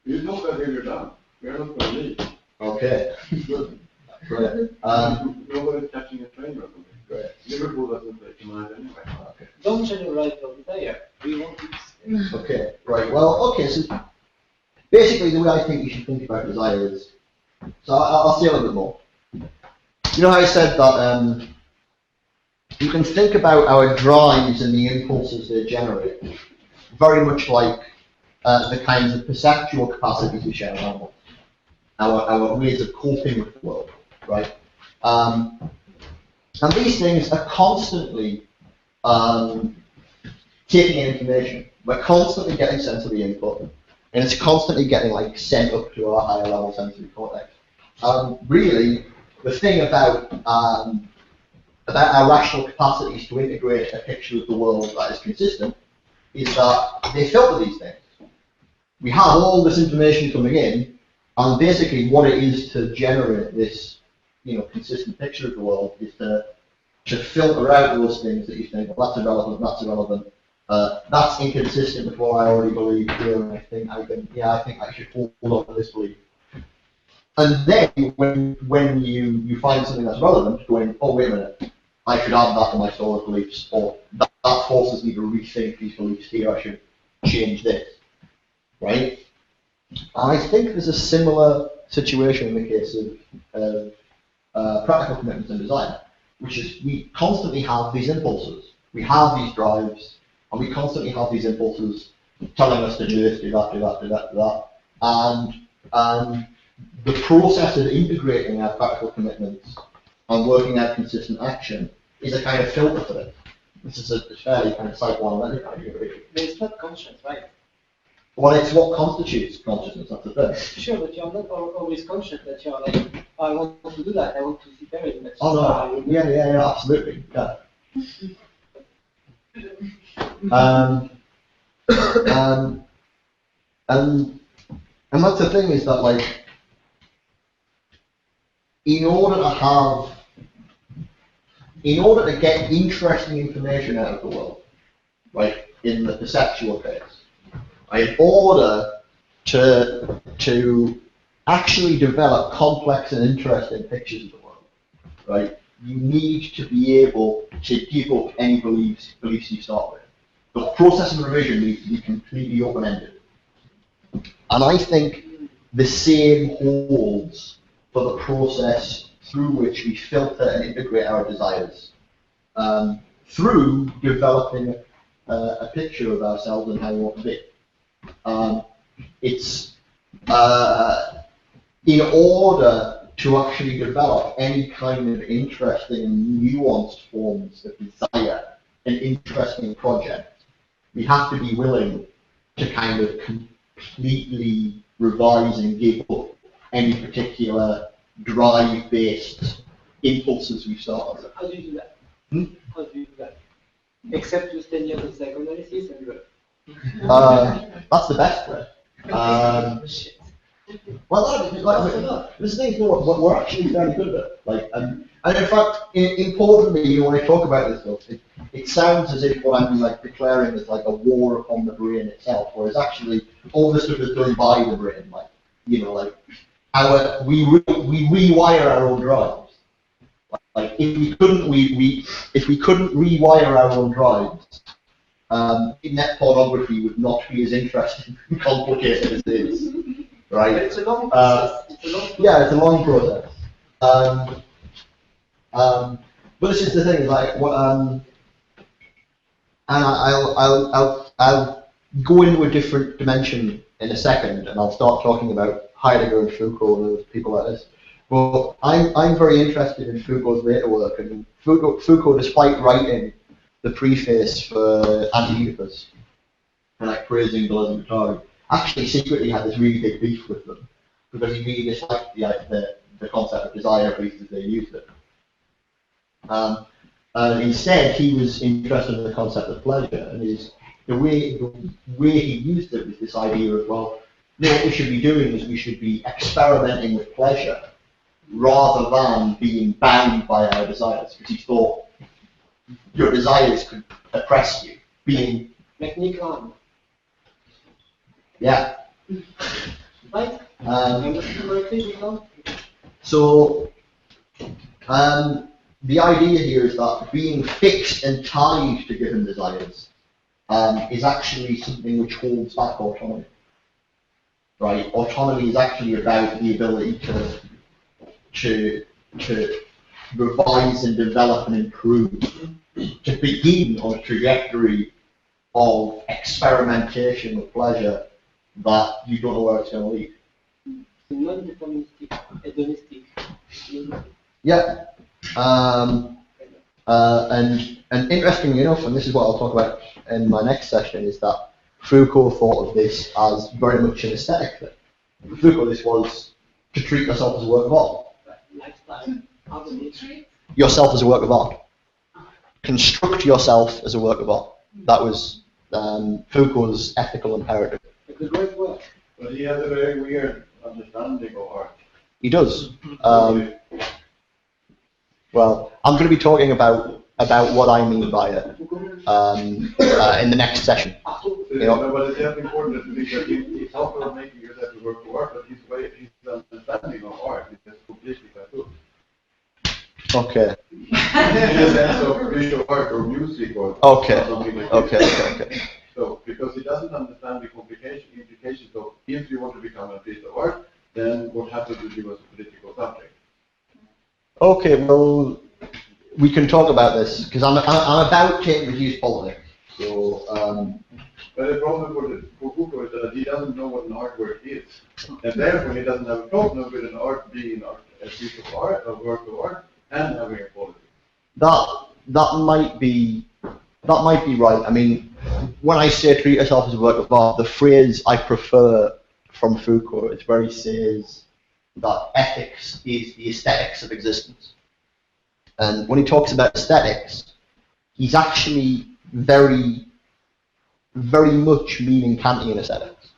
You know that when you're done. We're not going to leave. Okay. Good. Great. Nobody's catching a train or something. Great. Liverpool doesn't take a mind anyway. Okay. Don't generalize over there. We want to. Okay, right. Well, okay, so basically the way I think you should think about desire is, so I'll say a little bit more. You know how I said that you can think about our drives and the impulses they generate very much like the kinds of perceptual capacities we share around us, our ways of coping with the world, right? And these things are constantly taking in information. We're constantly getting sensory input, and it's constantly getting like sent up to our higher level sensory cortex. Really, the thing about our rational capacities to integrate a picture of the world that is consistent is that they filter these things. We have all this information coming in, and basically what it is to generate this, consistent picture of the world is to filter out those things that you think, well, that's irrelevant, that's inconsistent with what I already believe here, and I think I should hold on to this belief. And then when you find something that's relevant, going, oh wait a minute, I should add that to my solid beliefs, or that forces me to rethink these beliefs here, I should change this, right? And I think there's a similar situation in the case of practical commitments and desire, which is we constantly have these impulses, we have these drives, and we constantly have these impulses telling us to do this, do that, do that, do that, do that, and the process of integrating our practical commitments and working out consistent action is a kind of filter for it. This is a fairly kind of psychoanalytic idea, really. But it's not conscious, right? Well, it's what constitutes consciousness, that's the thing. Sure, but you're not always conscious that you're like, oh, I want to do that, I want to see everything. Oh no, yeah, absolutely, yeah. And that's the thing is that, like, in order to get interesting information out of the world, right, in the perceptual case, right, in order to actually develop complex and interesting pictures of the world, right, you need to be able to give up any beliefs you start with. The process of revision needs to be completely open-ended. And I think the same holds for the process through which we filter and integrate our desires, through developing a picture of ourselves and how we want to be. It's in order to actually develop any kind of interesting and nuanced forms of desire, an interesting project, we have to be willing to kind of completely revise and give up any particular drive-based impulses we start with. How do you do that? Hmm? How do you do that? Except to study of psychoanalysis and That's the best way. Well, this thing is we're actually fairly good at it. Like, and in fact, importantly, you know, when I talk about this stuff, it sounds as if what I'm like declaring is like a war upon the brain itself, whereas actually all this stuff is done by the brain. Like, you know, like we rewire our own drives. Like if we couldn't rewire our own drives, net pornography would not be as interesting and complicated as it is. Right? But it's a long process. Yeah, it's a long process. But this is the thing, like, and I'll go into a different dimension in a second, and I'll start talking about Heidegger and Foucault and people like this. But I'm very interested in Foucault's later work, and Foucault, despite writing the preface for Anti-Oedipus, and like praising Deleuze and Guattari, actually secretly had this really big beef with them because he really disliked the concept of desire, at least as they used it. Instead, he was interested in the concept of pleasure, and the way he used it was this idea of, well, what we should be doing is we should be experimenting with pleasure rather than being bound by our desires, because he thought your desires could oppress you. Being yeah. Right? So, the idea here is that being fixed and tied to given desires is actually something which holds back autonomy. Right? Autonomy is actually about the ability to revise and develop and improve, to begin on a trajectory of experimentation with pleasure that you don't know where it's going to lead. Non-deterministic, hedonistic. Yeah. And interestingly enough, and this is what I'll talk about in my next session, is that Foucault thought of this as very much an aesthetic thing. For Foucault, this was to treat yourself as a work of art. Lifestyle. Yourself as a work of art. Construct yourself as a work of art. That was Foucault's ethical imperative. It's a great work. But he has a very weird understanding of art. He does. Well, I'm going to be talking about what I mean by it in the next session. You know? But it's very important because he's also making it as a work of art, but his understanding of art is just completely tattooed. Okay. In the sense of visual art or music or something like that. Okay. So, because he doesn't understand the implications of if you want to become a piece of art, then what happens if you as a political subject? Okay, well, we can talk about this because I'm about to introduce politics. So, but the problem for Foucault is that he doesn't know what an artwork is, and therefore he doesn't have a problem with an art being a piece of art, a work of art, and having a quality. That might be right. I mean, when I say treat yourself as a work of art, the phrase I prefer from Foucault is where he says that ethics is the aesthetics of existence. And when he talks about aesthetics, he's actually very, very much meaning Kantian aesthetics.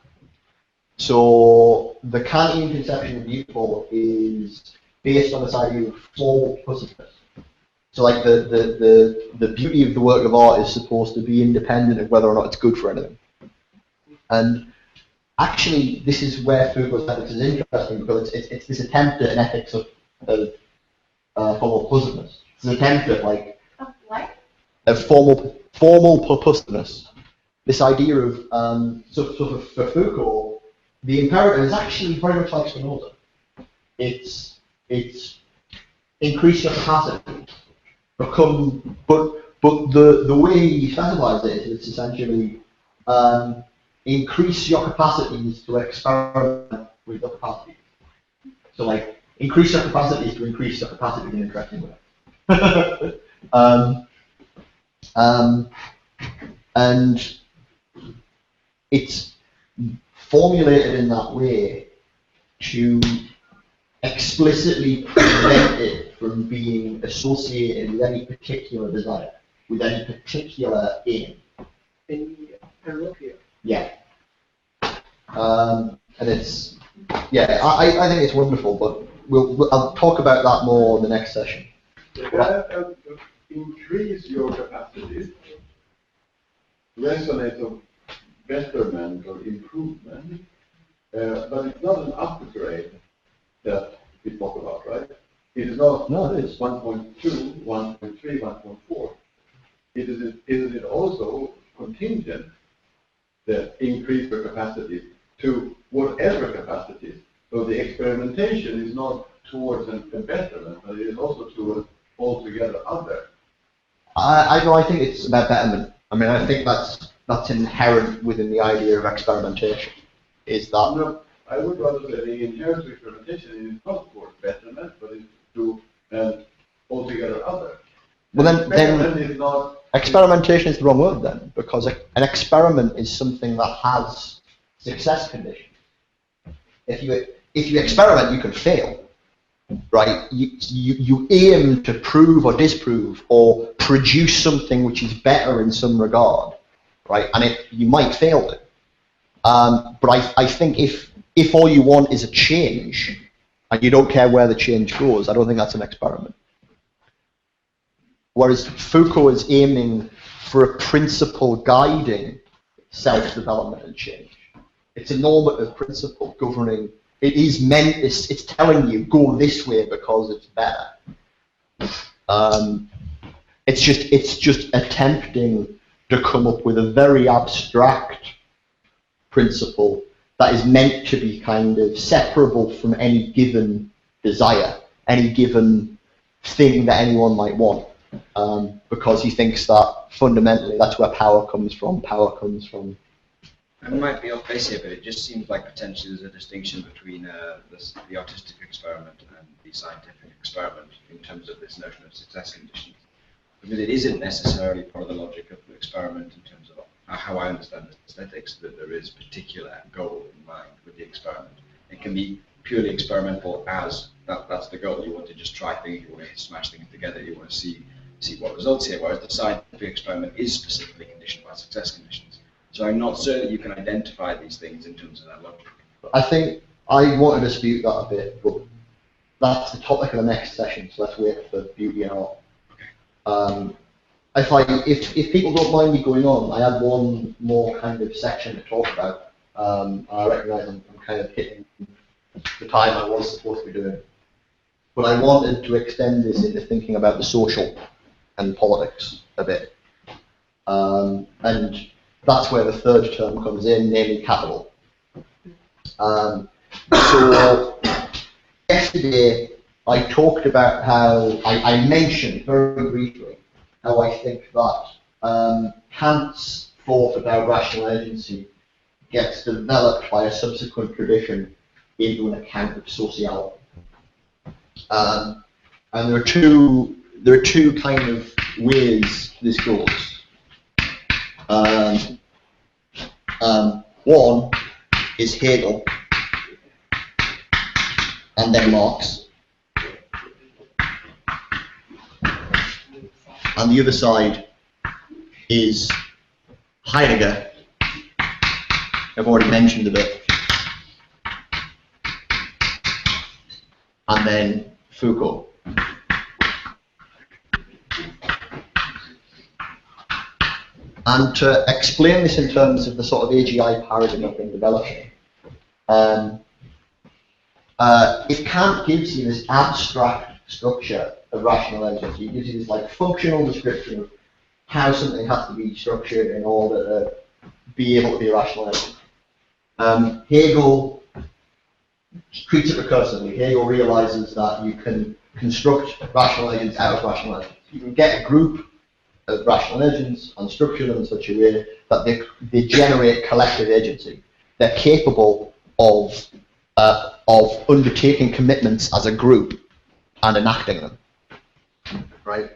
So the Kantian conception of beautiful is based on this idea of formal positiveness. So like the beauty of the work of art is supposed to be independent of whether or not it's good for anything. And actually, this is where Foucault's ethics is interesting because it's this attempt at an ethics of formal positiveness. It's an attempt at like of formal purposiveness. This idea of so for Foucault, the imperative is actually very much like Spinoza. It's increase your capacity, become, but the way he specifies it is it's essentially increase your capacities to experiment with your capacities. So like, increase your capacities to increase your capacity in interacting with it. And it's formulated in that way to explicitly prevent it from being associated with any particular desire, with any particular aim. Yeah. And it's, yeah, I think it's wonderful, but I'll talk about that more in the next session. To increase your capacity, resonate of betterment or improvement, but it's not an upgrade that we talk about, right? It is not. No, it is 1.2, 1.3, 1.4. Isn't it also contingent that increase your capacity to whatever capacity? So the experimentation is not towards a betterment, but it is also towards altogether other. I think it's about betterment. I mean, I think that's inherent within the idea of experimentation. Is that? No, I would rather say the inherent experimentation is not towards betterment, but it's to altogether other. Well, then is not. Experimentation is the wrong word then, because an experiment is something that has success conditions. If you experiment, you can fail, right? You aim to prove or disprove or produce something which is better in some regard, right? And you might fail it. But I think if all you want is a change and you don't care where the change goes, I don't think that's an experiment. Whereas Foucault is aiming for a principle guiding self-development and change. It's a normative principle governing. It is meant. It's telling you go this way because it's better. It's just attempting to come up with a very abstract principle that is meant to be kind of separable from any given desire, any given thing that anyone might want. Because he thinks that fundamentally that's where power comes from. Power comes from. I might be off base here, but it just seems like potentially there's a distinction between the artistic experiment and the scientific experiment in terms of this notion of success conditions. Because it isn't necessarily part of the logic of the experiment in terms of how I understand aesthetics, that there is a particular goal in mind with the experiment. It can be purely experimental as that's the goal. You want to just try things, you want to smash things together, you want to see what results here, whereas the scientific experiment is specifically conditioned by success conditions. So I'm not certain that you can identify these things in terms of that logic. I think I want to dispute that a bit, but that's the topic of the next session, so let's wait for beauty and art. Okay. If people don't mind me going on, I have one more kind of section to talk about. I recognise I'm kind of hitting the time I was supposed to be doing. But I wanted to extend this into thinking about the social and politics a bit. And that's where the third term comes in, namely capital. So yesterday I talked about how, I mentioned very briefly how I think that Kant's thought about rational agency gets developed by a subsequent tradition into an account of sociality. And there are two kind of ways this goes. One is Hegel, and then Marx. And the other side is Heidegger. I've already mentioned a bit. And then Foucault. And to explain this in terms of the sort of AGI paradigm I've been developing, if Kant gives you this abstract structure of rational agency, he gives you this like functional description of how something has to be structured in order to be able to be a rational agent. Hegel treats it recursively. Hegel realizes that you can construct rational agents out of rational agents. You can get a group of rational agents and structure them in such a way that they generate collective agency. They're capable of undertaking commitments as a group and enacting them. Right?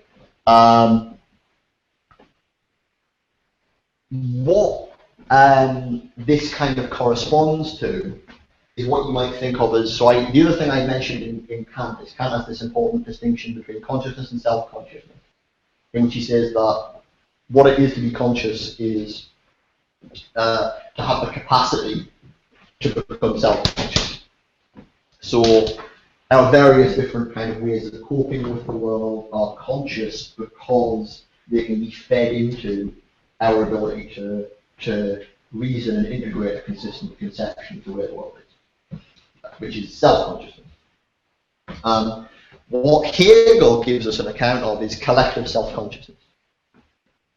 What this kind of corresponds to is what you might think of as, the other thing I mentioned in Kant is Kant has this important distinction between consciousness and self-consciousness, in which he says that what it is to be conscious is to have the capacity to become self-conscious. So our various different kind of ways of coping with the world are conscious because they can be fed into our ability to reason and integrate a consistent conception of the way the world is, which is self-consciousness. What Hegel gives us an account of is collective self-consciousness.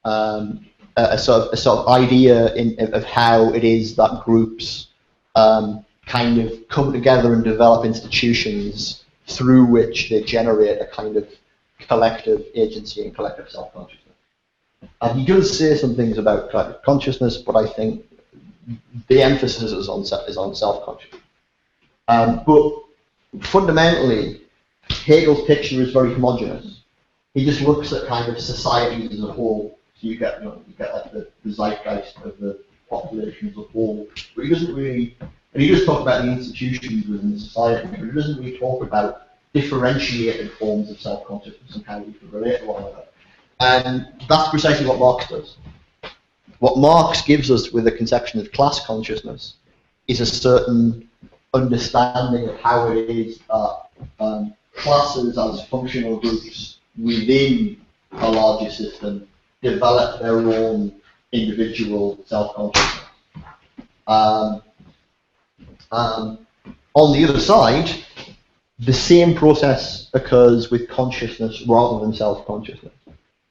A sort of idea of how it is that groups kind of come together and develop institutions through which they generate a kind of collective agency and collective self-consciousness. And he does say some things about collective consciousness, but I think the emphasis is on self-consciousness. But fundamentally, Hegel's picture is very homogeneous. He just looks at kind of societies as a whole. So you get like the zeitgeist of the population as a whole. But he doesn't really, and he does talk about the institutions within society, but he doesn't really talk about differentiated forms of self-consciousness and how we can relate to one another. And that's precisely what Marx does. What Marx gives us with the conception of class consciousness is a certain understanding of how it is that classes as functional groups within a larger system develop their own individual self-consciousness. On the other side, the same process occurs with consciousness rather than self-consciousness.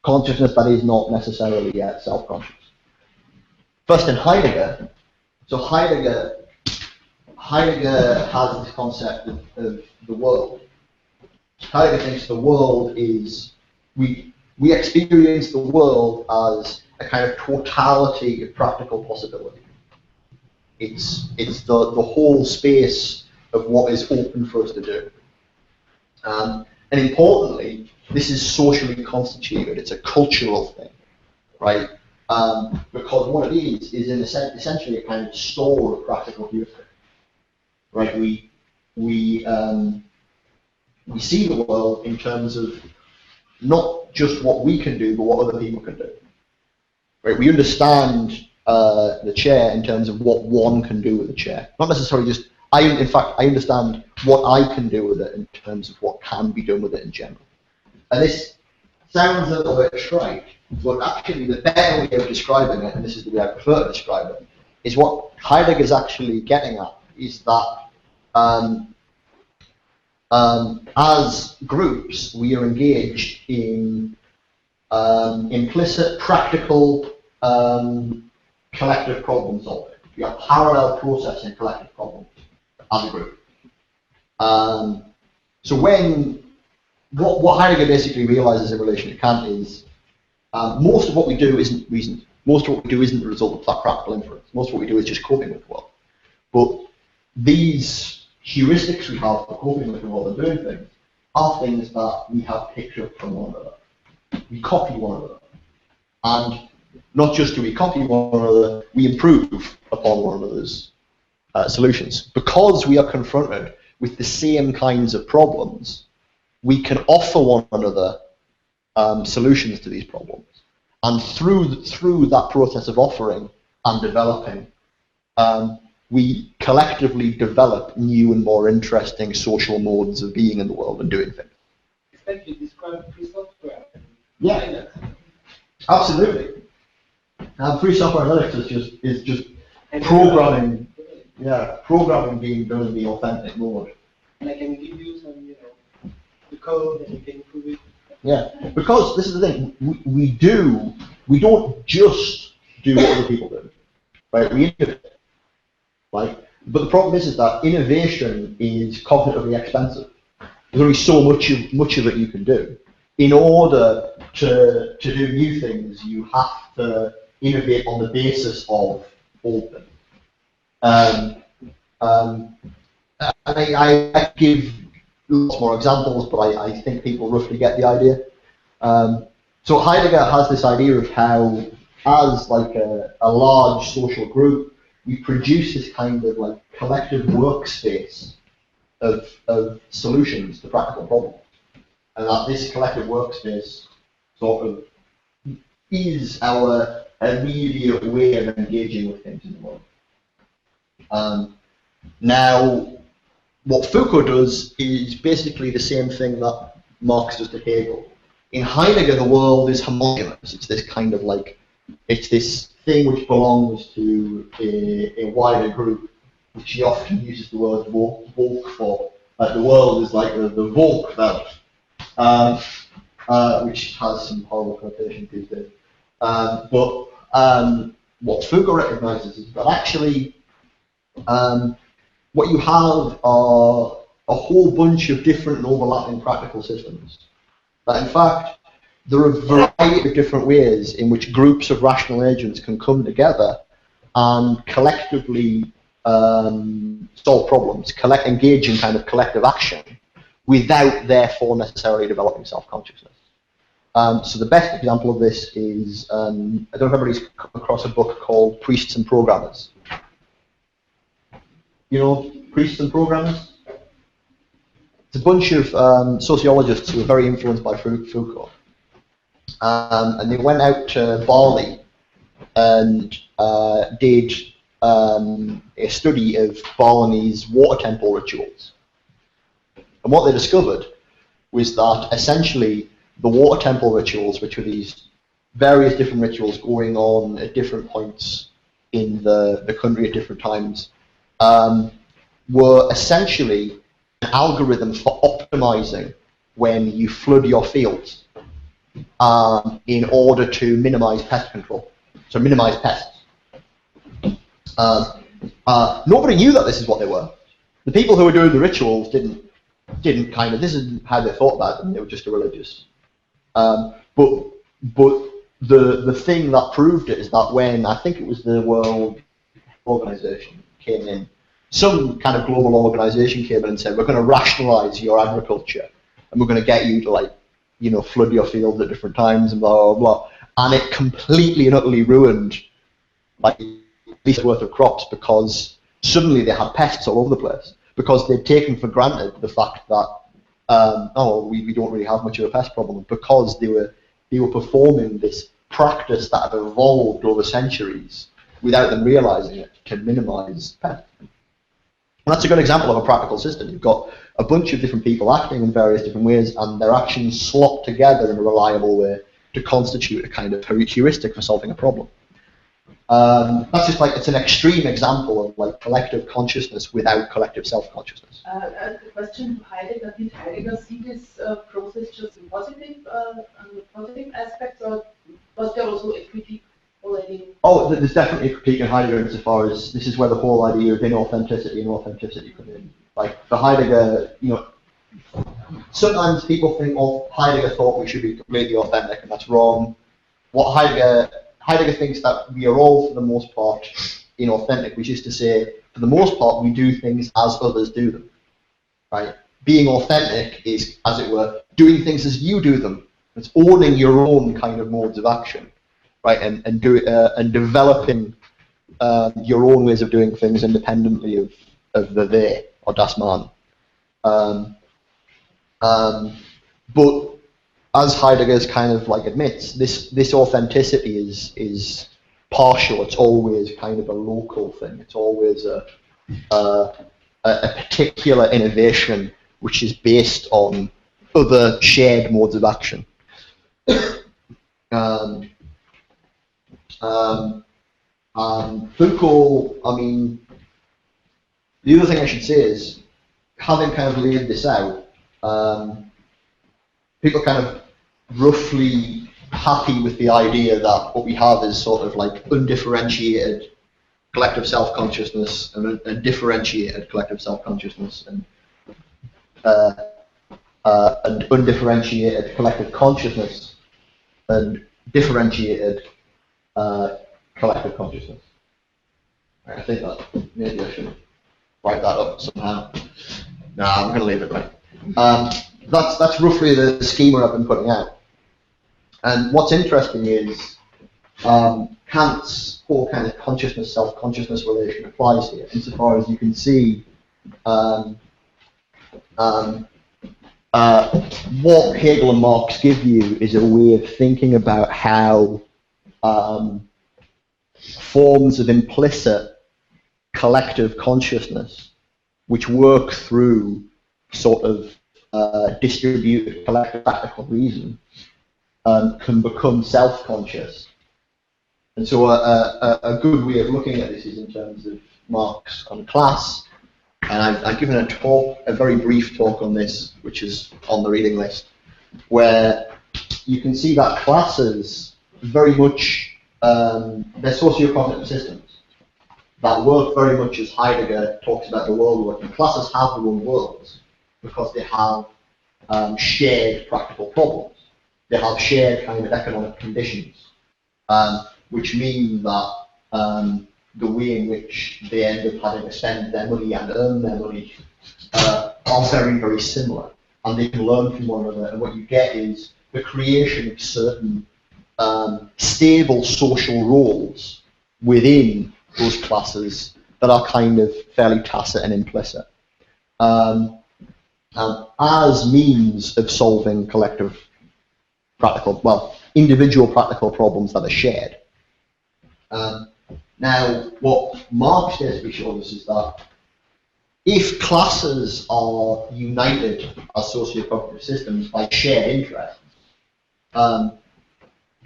Consciousness that is not necessarily yet self-conscious. First in Heidegger, so Heidegger has this concept of the world. Heidegger thinks the world is, we experience the world as a kind of totality of practical possibility. It's the whole space of what is open for us to do. And importantly, this is socially constituted. It's a cultural thing, right? Because what it is in essentially a kind of store of practical hearsay, right? We see the world in terms of not just what we can do, but what other people can do. Right? We understand the chair in terms of what one can do with the chair, not necessarily just. In fact, I understand what I can do with it in terms of what can be done with it in general. And this sounds a little bit trite, but actually the better way of describing it, and this is the way I prefer to describe it, is what Heidegger is actually getting at, is that as groups, we are engaged in implicit, practical, collective problem solving. We are parallel processing collective problems as a group. So what Heidegger basically realizes in relation to Kant is most of what we do isn't reasoned. Most of what we do isn't the result of that practical inference. Most of what we do is just coping with the world. But these heuristics we have for coping with the world and doing things are things that we have picked up from one another. We copy one another. And not just do we copy one another, we improve upon one another's solutions. Because we are confronted with the same kinds of problems, we can offer one another solutions to these problems. And through that process of offering and developing, we collectively develop new and more interesting social modes of being in the world and doing things. Exactly, describe free software. Yeah, absolutely. Free software analytics is just programming. Yeah, programming being done in the authentic mode. And I can give you some, the code and you can improve it. Yeah, because this is the thing, we don't just do what other people do, right? We innovate, right? But the problem is that innovation is cognitively expensive. There's only so much of it you can do. In order to do new things, you have to innovate on the basis of open. And I give lots more examples, but I think people roughly get the idea. So Heidegger has this idea of how, as like a large social group, we produce this kind of like collective workspace of solutions to practical problems, and that this collective workspace sort of is our immediate way of engaging with things in the world. Now, what Foucault does is basically the same thing that Marx does to Hegel. In Heidegger, the world is homogeneous. It's this kind of like, it's this thing which belongs to a wider group, which he often uses the word Volk for. The world is like the Volk belt, which has some horrible connotations these days. But what Foucault recognizes is that actually what you have are a whole bunch of different and overlapping practical systems. But in fact, there are a variety of different ways in which groups of rational agents can come together and collectively solve problems, engage in kind of collective action, without therefore necessarily developing self-consciousness. So the best example of this is, I don't know if everybody's come across a book called Priests and Programmers. You know, Priests and Programmers? It's a bunch of sociologists who are very influenced by Foucault. And they went out to Bali and did a study of Balinese water temple rituals. And what they discovered was that essentially the water temple rituals, which were these various different rituals going on at different points in the country at different times, were essentially an algorithm for optimizing when you flood your fields in order to minimize pest control, so minimize pests. Nobody knew that this is what they were. The people who were doing the rituals didn't kind of, this isn't how they thought about them, they were just a religious. But the thing that proved it is that when, I think it was the World Organization came in, some kind of global organization came in and said, we're going to rationalize your agriculture and we're going to get you to, like, you know, flood your fields at different times and blah, blah, blah. And it completely and utterly ruined, like, at least worth of crops, because suddenly they had pests all over the place, because they'd taken for granted the fact that, we don't really have much of a pest problem, because they were performing this practice that had evolved over centuries without them realizing it to minimize pests. And that's a good example of a practical system. You've got a bunch of different people acting in various different ways, and their actions slot together in a reliable way to constitute a kind of heuristic for solving a problem. That's just like, it's an extreme example of like collective consciousness without collective self-consciousness. A question to Heidegger: did Heidegger see this process just in positive aspects, or was there also a critique already? Oh, there's definitely a critique in Heidegger insofar as this is where the whole idea of inauthenticity and authenticity come in. Like, for Heidegger, you know, sometimes people think, oh, Heidegger thought we should be completely authentic, and that's wrong. What Heidegger thinks that we are all, for the most part, inauthentic, which is to say, for the most part, we do things as others do them, right? Being authentic is, as it were, doing things as you do them. It's owning your own kind of modes of action, right? And developing your own ways of doing things independently of the they, or das Man. But as Heidegger's kind of like admits, this authenticity is partial. It's always kind of a local thing. It's always a particular innovation which is based on other shared modes of action. Foucault, I mean, the other thing I should say is, having kind of laid this out, people kind of roughly happy with the idea that what we have is sort of like undifferentiated collective self-consciousness and differentiated collective self-consciousness and undifferentiated collective consciousness and differentiated collective consciousness. I think that maybe I should write that up somehow. No, I'm going to leave it right. That's roughly the schema I've been putting out. And what's interesting is Kant's whole kind of consciousness, self-consciousness relation applies here, insofar as you can see what Hegel and Marx give you is a way of thinking about how forms of implicit collective consciousness, which work through sort of distributed collective practical reason, can become self-conscious. And so a good way of looking at this is in terms of Marx on class. And I've given a talk, a very brief talk on this, which is on the reading list, where you can see that classes very much, they're socio-cognitive systems that work very much as Heidegger talks about the world working. Classes have their own worlds because they have shared practical problems. They have shared kind of economic conditions, which mean that the way in which they end up having to spend their money and earn their money are very, very similar. And they can learn from one another. And what you get is the creation of certain stable social roles within those classes that are kind of fairly tacit and implicit. As means of solving collective practical, well, individual practical problems that are shared. Now, what Marx basically shows us is that if classes are united as socio-cognitive systems by shared interests,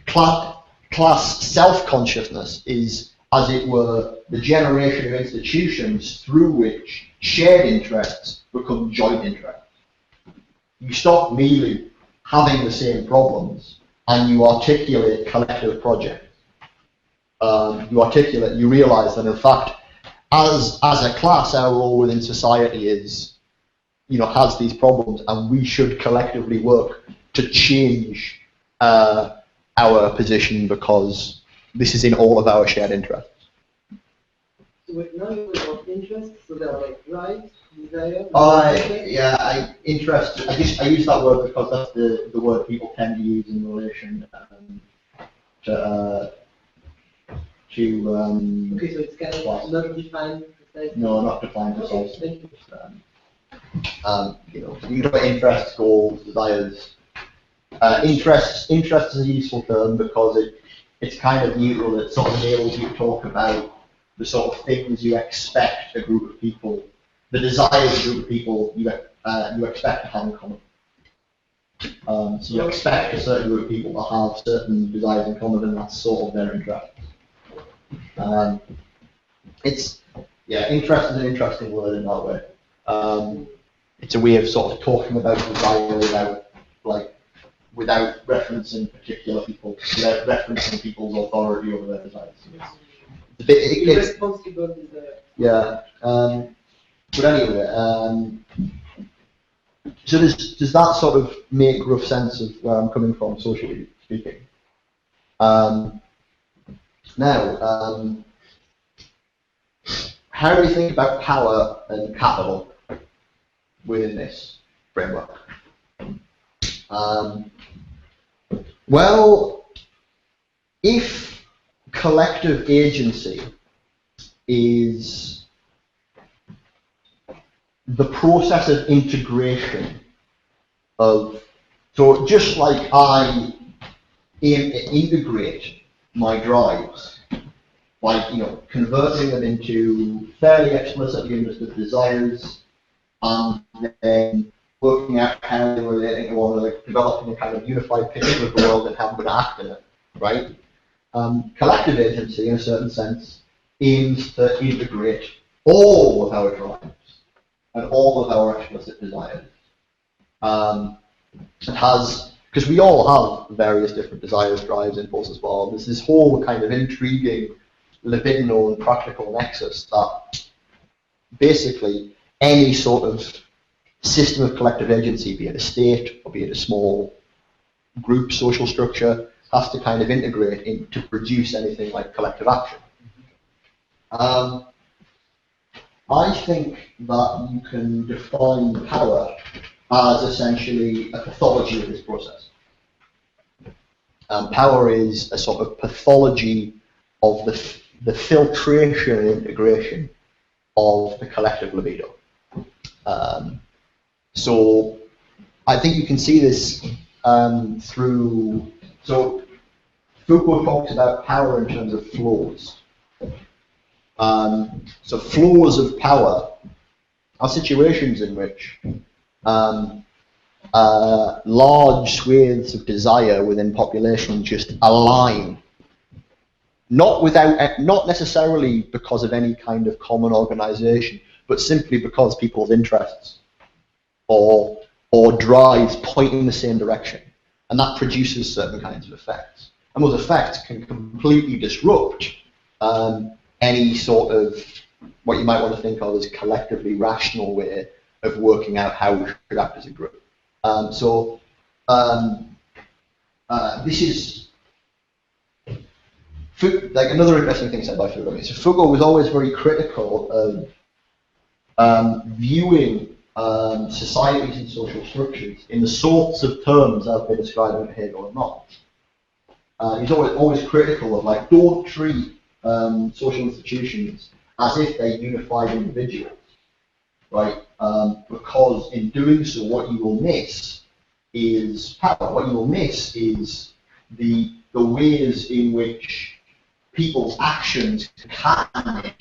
class self-consciousness is, as it were, the generation of institutions through which shared interests become joint interests. You stop merely having the same problems and you articulate collective projects. You realize that in fact, as a class, our role within society is, has these problems, and we should collectively work to change our position because this is in all of our shared interests. So wait, now you talk about interests, so they're like right, desire. Interest. I use that word because that's the word people tend to use in relation to. Okay, so it's kind of not defined precisely. No, not defined precisely. You can talk about interests, goals, desires. Interest is a useful term because it's kind of neutral. It sort of enables you to talk about the sort of things you expect a group of people, the desires a group of people you expect to have in common. So you expect a certain group of people to have certain desires in common, and that's sort of their interest. Interest is an interesting word in that way. It's a way of sort of talking about desire without referencing particular people, without referencing people's authority over their desires. It's a bit, irresponsible desire. Yeah. But anyway, so does that sort of make rough sense of where I'm coming from, socially speaking? Now, how do you think about power and capital within this framework? Well, if collective agency is the process of integration of, so just like I integrate my drives by converting them into fairly explicitly understood desires and then working out how they're relating to one another, developing a kind of unified picture of the world and how I'm going to act in it, right? Collective agency, in a certain sense, aims to integrate all of our drives and all of our explicit desires. It has, because we all have various different desires, drives, impulses, well, there's this whole kind of intriguing libidinal and practical nexus that basically any sort of system of collective agency, be it a state or be it a small group social structure, has to kind of integrate in to produce anything like collective action. I think that you can define power as essentially a pathology of this process. Power is a sort of pathology of the filtration and integration of the collective libido. So I think you can see this through, so Foucault talks about power in terms of flows. So flows of power are situations in which large swathes of desire within populations just align, not necessarily because of any kind of common organization, but simply because people's interests or drives point in the same direction, and that produces certain kinds of effects. And those effects can completely disrupt any sort of what you might want to think of as collectively rational way of working out how we should act as a group. This is like another interesting thing said by Foucault. So Foucault was always very critical of viewing societies and social structures in the sorts of terms as they describe in Hegel or not. He's always critical of, like, don't treat social institutions as if they're unified individuals, right? Because in doing so, what you will miss is power. What you will miss is the ways in which people's actions can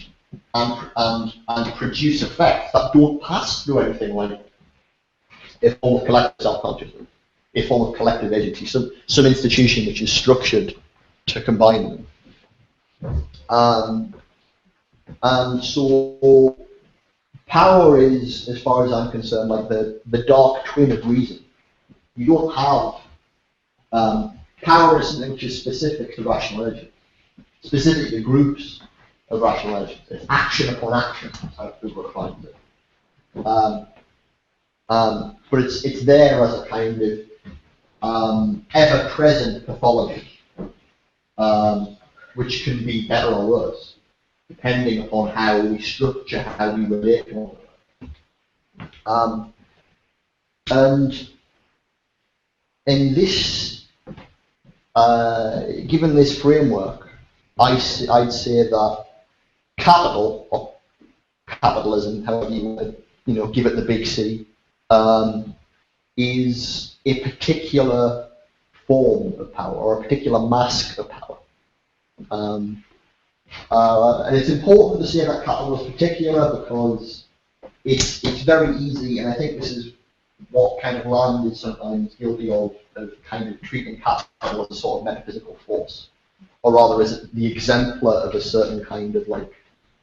and produce effects that don't pass through anything like a form of collective self-consciousness, a form of collective agency, some institution which is structured to combine them. And so power is, as far as I'm concerned, like the dark twin of reason. You don't have power is something which is specific to rational agents, specific to groups of rational agents. It's action upon action, that's how Foucault defines it. But it's there as a kind of ever-present pathology, which can be better or worse, depending upon how we structure, how we relate to one another. And in this, given this framework, I'd say that capital, or capitalism, however you want to, give it the big C, is a particular form of power, or a particular mask of power. And it's important to say that capital is particular because it's very easy, and I think this is what kind of Land is sometimes guilty of kind of treating capital as a sort of metaphysical force, or rather as the exemplar of a certain kind of like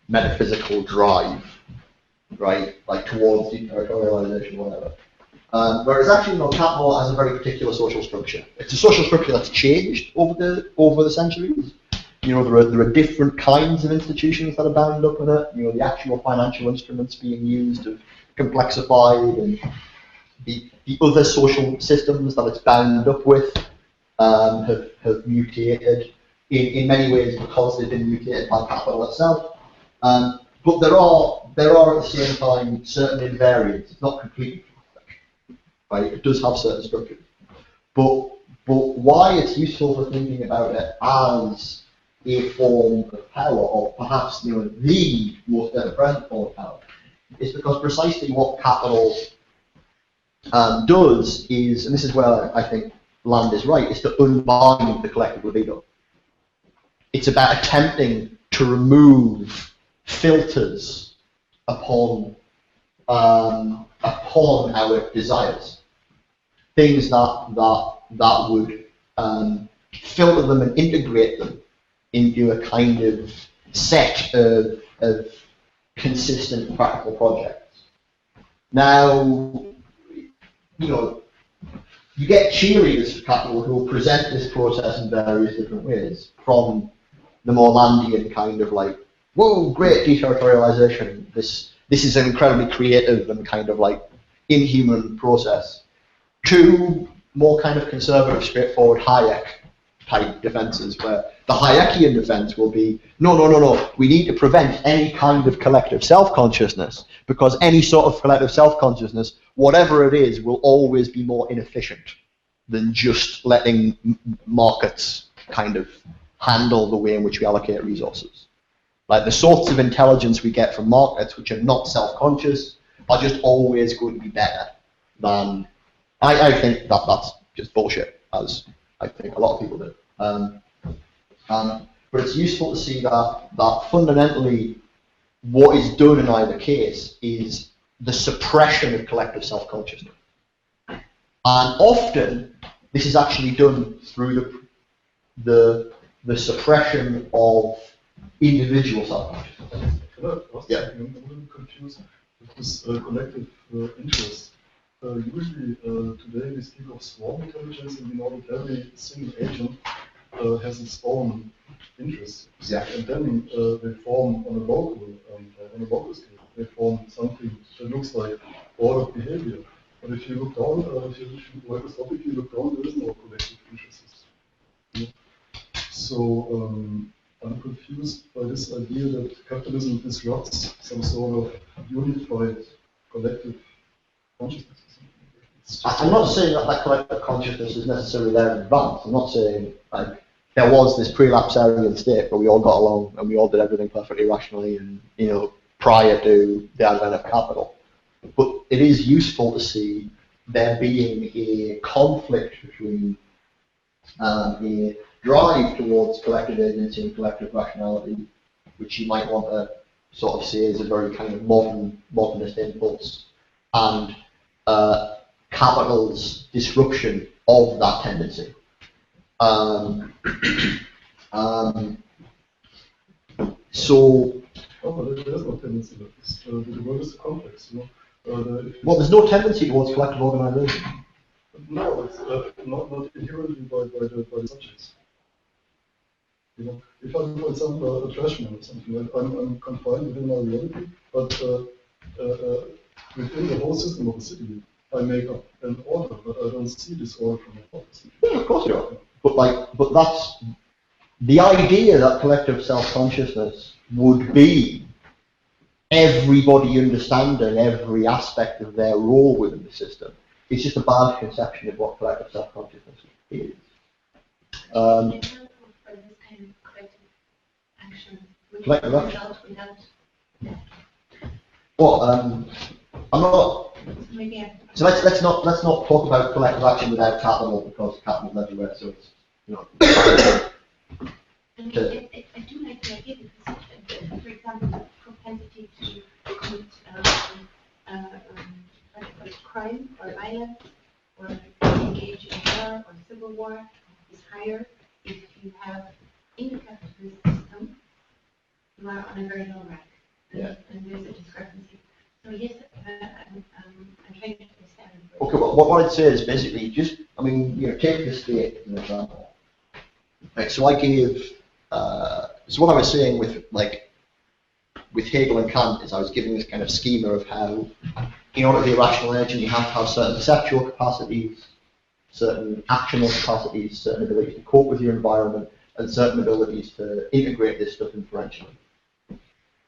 metaphysical drive, right, like towards deterritorialization, whatever. Whereas actually, capital has a very particular social structure. It's a social structure that's changed over the centuries. There are different kinds of institutions that are bound up in it. The actual financial instruments being used have complexified, and the other social systems that it's bound up with have mutated in many ways because they've been mutated by capital itself. But there are at the same time certain invariants. It's not completely plastic, right? It does have certain structures. But why it's useful for thinking about it as a form of power, or perhaps the most ever-present form of power, is because precisely what capital does is, and this is where I think Land is right, is to unbind the collective libido. It's about attempting to remove filters upon our desires, things that would filter them and integrate them into a kind of set of consistent practical projects. Now, you get cheerleaders for capital who will present this process in various different ways, from the more Landian kind of like, whoa, great deterritorialization, this is an incredibly creative and kind of like inhuman process, to more kind of conservative, straightforward Hayek type defenses, where the Hayekian defense will be, no, we need to prevent any kind of collective self-consciousness, because any sort of collective self-consciousness, whatever it is, will always be more inefficient than just letting markets kind of handle the way in which we allocate resources. Like the sorts of intelligence we get from markets, which are not self-conscious, are just always going to be better than, I think that's just bullshit, as I think a lot of people do. But it's useful to see that fundamentally what is done in either case is the suppression of collective self-consciousness. And often this is actually done through the suppression of individual self-consciousness. Yeah. I'm a little confused with this collective interest. Usually today we speak of swarm intelligence, and we know that every single agent has its own interests. Yeah. And then they form on a local scale. They form something that looks like order of behavior. But if you look down, if you microscopically look down, there is no collective interests. Yeah. So I'm confused by this idea that capitalism disrupts some sort of unified collective consciousness. I'm not saying that collective consciousness is necessarily there in advance. I'm not saying like there was this pre-lapsarian state where we all got along and we all did everything perfectly rationally and prior to the advent of capital. But it is useful to see there being a conflict between a drive towards collective agency and collective rationality, which you might want to sort of see as a very kind of modernist impulse, and capital's disruption of that tendency. So. Oh, there's no tendency like this. The world is complex, Well, there's no tendency towards collective organization. No, it's not inherently by the subjects. If I do, for example, a trash man or something, I'm confined within my reality, but within the whole system of the city, I make up an order, but I don't see this order from the office. Yeah, of course you are. But that's the idea that collective self-consciousness would be everybody understanding every aspect of their role within the system. It's just a bad conception of what collective self-consciousness is. For this kind of collective action, collective action. Without Well, I'm not. maybe So let's not talk about collective action without capital, because capital is everywhere. So it's I do like the idea because, for example, the propensity to commit crime or violence or engage in war or civil war is higher if you have in the capitalist system you are on a very low rank. Yeah. And there's a discrepancy. So yes, I'm trying to understand. Okay, what I'd say is basically just, take the state as an example. Like, so I gave, so what I was saying with Hegel and Kant is I was giving this kind of schema of how, in order to be a rational agent, you have to have certain perceptual capacities, certain actional capacities, certain abilities to cope with your environment, and certain abilities to integrate this stuff inferentially.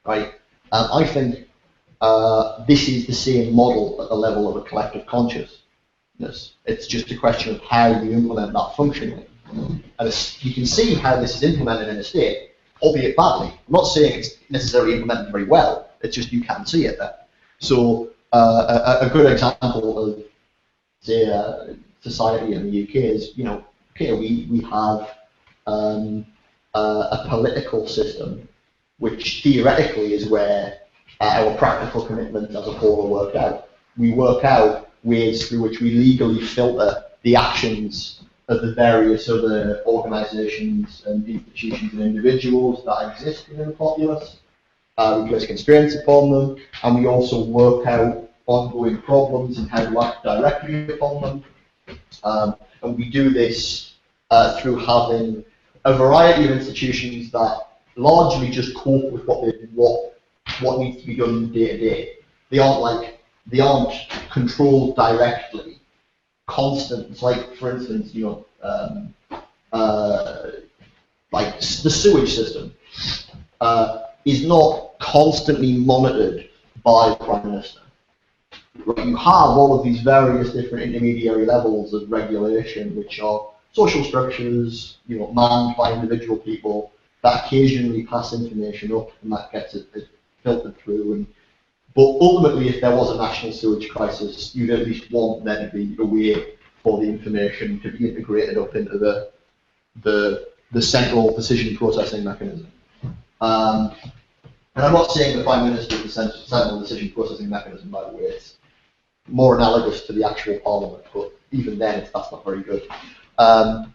Right? I think this is the same model at the level of a collective consciousness. It's just a question of how you implement that functionally. And you can see how this is implemented in a state, albeit badly. I'm not saying it's necessarily implemented very well, it's just you can see it there. So a good example of, say, society in the UK is, okay, we have a political system which theoretically is where our practical commitments as a whole are worked out. We work out ways through which we legally filter the actions of the various other organisations and institutions and individuals that exist within the populace. We place constraints upon them, and we also work out ongoing problems and how to act directly upon them. And we do this through having a variety of institutions that largely just cope with what needs to be done day to day. They aren't controlled directly, constant. It's like, for instance, like the sewage system, is not constantly monitored by the Prime Minister. Right? You have all of these various different intermediary levels of regulation, which are social structures, manned by individual people that occasionally pass information up, and that gets it filtered through. But ultimately, if there was a national sewage crisis, you'd at least want there to be a way for the information to be integrated up into the central decision processing mechanism. And I'm not saying the Prime Minister is the central decision processing mechanism, by the way. It's more analogous to the actual Parliament, but even then, that's not very good. But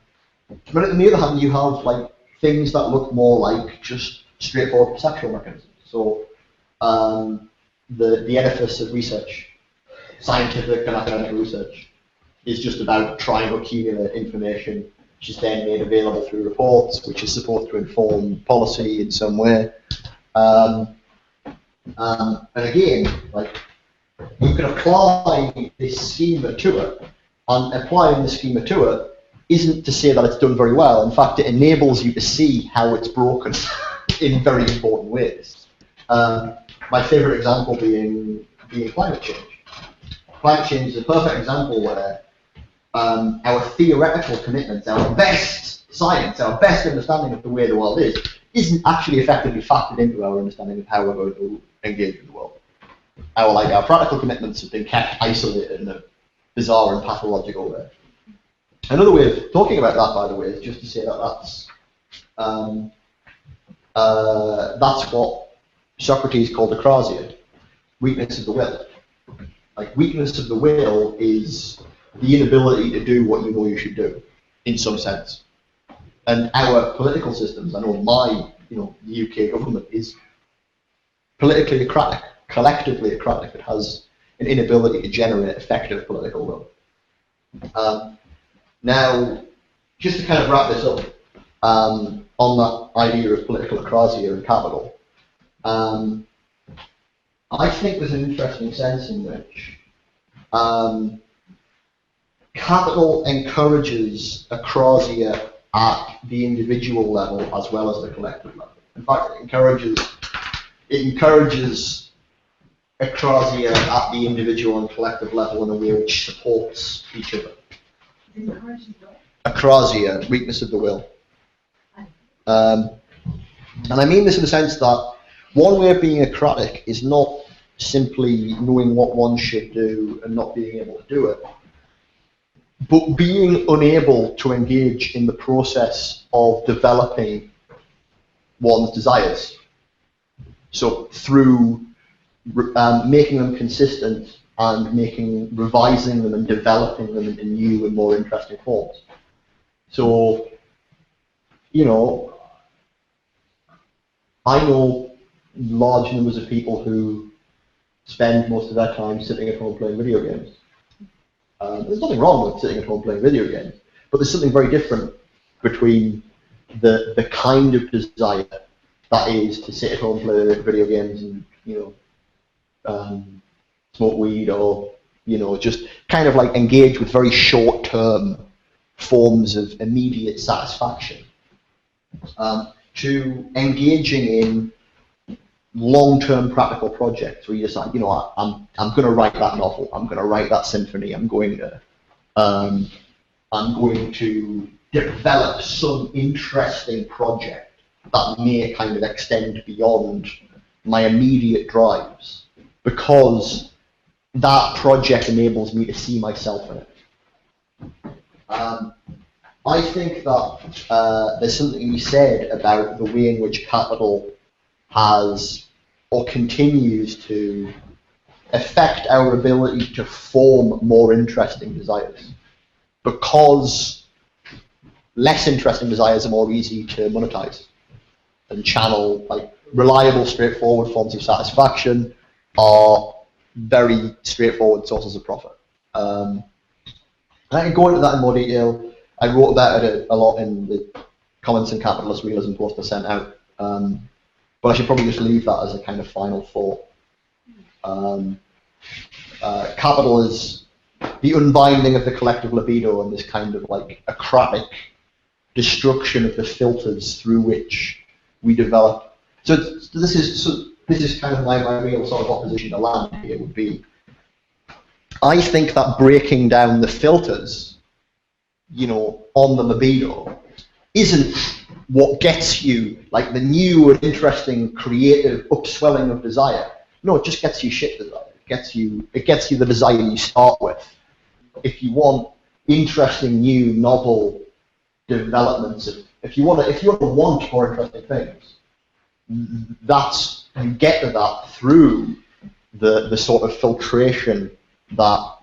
on the other hand, you have like things that look more like just straightforward perceptual mechanisms. So the edifice of research, scientific and academic research, is just about trying to accumulate information, which is then made available through reports, which is supposed to inform policy in some way. And again, like, you can apply this schema to it, and applying the schema to it isn't to say that it's done very well. In fact, it enables you to see how it's broken in very important ways. My favourite example being climate change. Climate change is a perfect example where our theoretical commitments, our best science, our best understanding of the way the world is, isn't actually effectively factored into our understanding of how we're going to engage with the world. Our practical commitments have been kept isolated in a bizarre and pathological way. Another way of talking about that, by the way, is just to say that that's what Socrates called akrasia, weakness of the will. Like, weakness of the will is the inability to do what you know you should do, in some sense. And our political systems, I know the UK government is politically acratic, collectively acratic. It has an inability to generate effective political will. Now, just to kind of wrap this up, on that idea of political akrasia and capital, I think there's an interesting sense in which capital encourages akrasia at the individual level as well as the collective level. In fact, it encourages akrasia at the individual and collective level in a way which supports each other. Akrasia, weakness of the will. And I mean this in the sense that one way of being acratic is not simply knowing what one should do and not being able to do it, but being unable to engage in the process of developing one's desires. So through making them consistent and revising them and developing them into new and more interesting forms. So, I know large numbers of people who spend most of their time sitting at home playing video games. There's nothing wrong with sitting at home playing video games, but there's something very different between the kind of desire that is to sit at home play video games and smoke weed, or just kind of like engage with very short-term forms of immediate satisfaction, to engaging in long-term practical projects where you decide, I'm going to write that novel, I'm going to write that symphony, I'm going to develop some interesting project that may kind of extend beyond my immediate drives, because that project enables me to see myself in it. I think that there's something to be said about the way in which capital has or continues to affect our ability to form more interesting desires, because less interesting desires are more easy to monetize and channel. Like, reliable, straightforward forms of satisfaction are very straightforward sources of profit. And I can go into that in more detail. I wrote about it a lot in the Comments on Capitalist Realism post I sent out, but I should probably just leave that as a kind of final thought. Capital is the unbinding of the collective libido and this kind of like acratic destruction of the filters through which we develop. So this is kind of my real sort of opposition to land here would be, I think that breaking down the filters, you know, on the libido isn't what gets you like the new and interesting creative upswelling of desire. No, it just gets you shit desire. It gets you the desire you start with. If you want interesting, new, novel developments, if you want to want more interesting things, you get to that through the sort of filtration that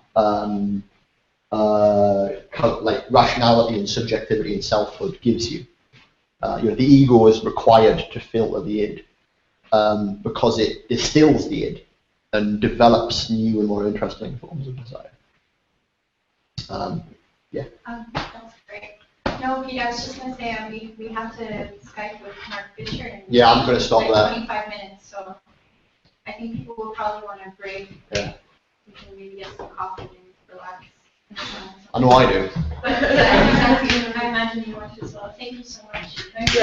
like rationality and subjectivity and selfhood gives you. You know, the ego is required to filter the id because it distills the id and develops new and more interesting forms of desire. Yeah. That's great. No, Peter, I was just going to say we have to Skype with Mark Fisher in yeah, I'm going to stop like there. 25 minutes, so I think people will probably want a break. Yeah. We can maybe get some coffee and relax. I know I do. But yeah, I imagine you want to as well. Thank you so much. Thank you.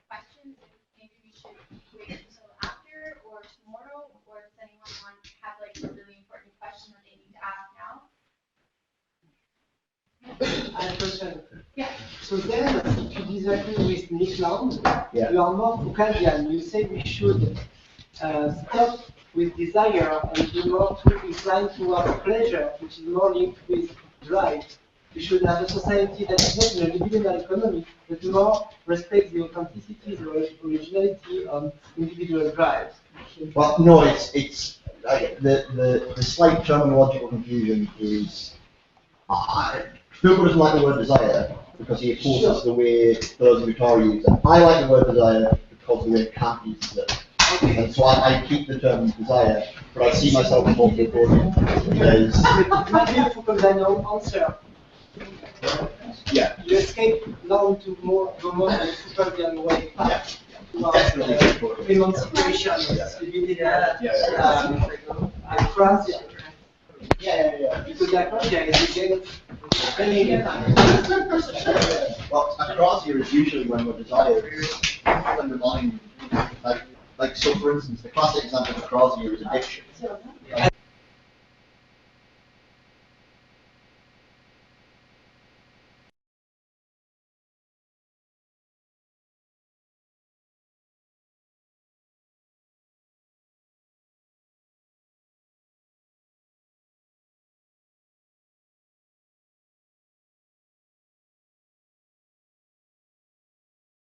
Questions, maybe we should wait until after or tomorrow, or does anyone want to have like a really important question that they need to ask now? I have a question. Yeah. So then, if you disagree with Nick Land, Yeah. you are more Foucauldian. You say we should stop with desire and be more inclined towards pleasure, which is more linked with drive. We should have a society that is not in a libidinal economy, but more respects the authenticity, the originality of individual drives. Well, no, it's the slight terminological confusion is Foucault doesn't like the word desire because he opposes the way those who Vittori use it. I like the word desire because the way Kant uses it. And so I keep the term desire, but I see myself as both Foucauldian. Because Maybe a Foucauldian answer. yeah. You escape now to go more in a Foucauldian way. Yeah. Towards emancipation, Francia. Yeah. Because Francia is against well, acrosia is usually when we're desire is undermined. Like so for instance, the classic example of acrosia is addiction.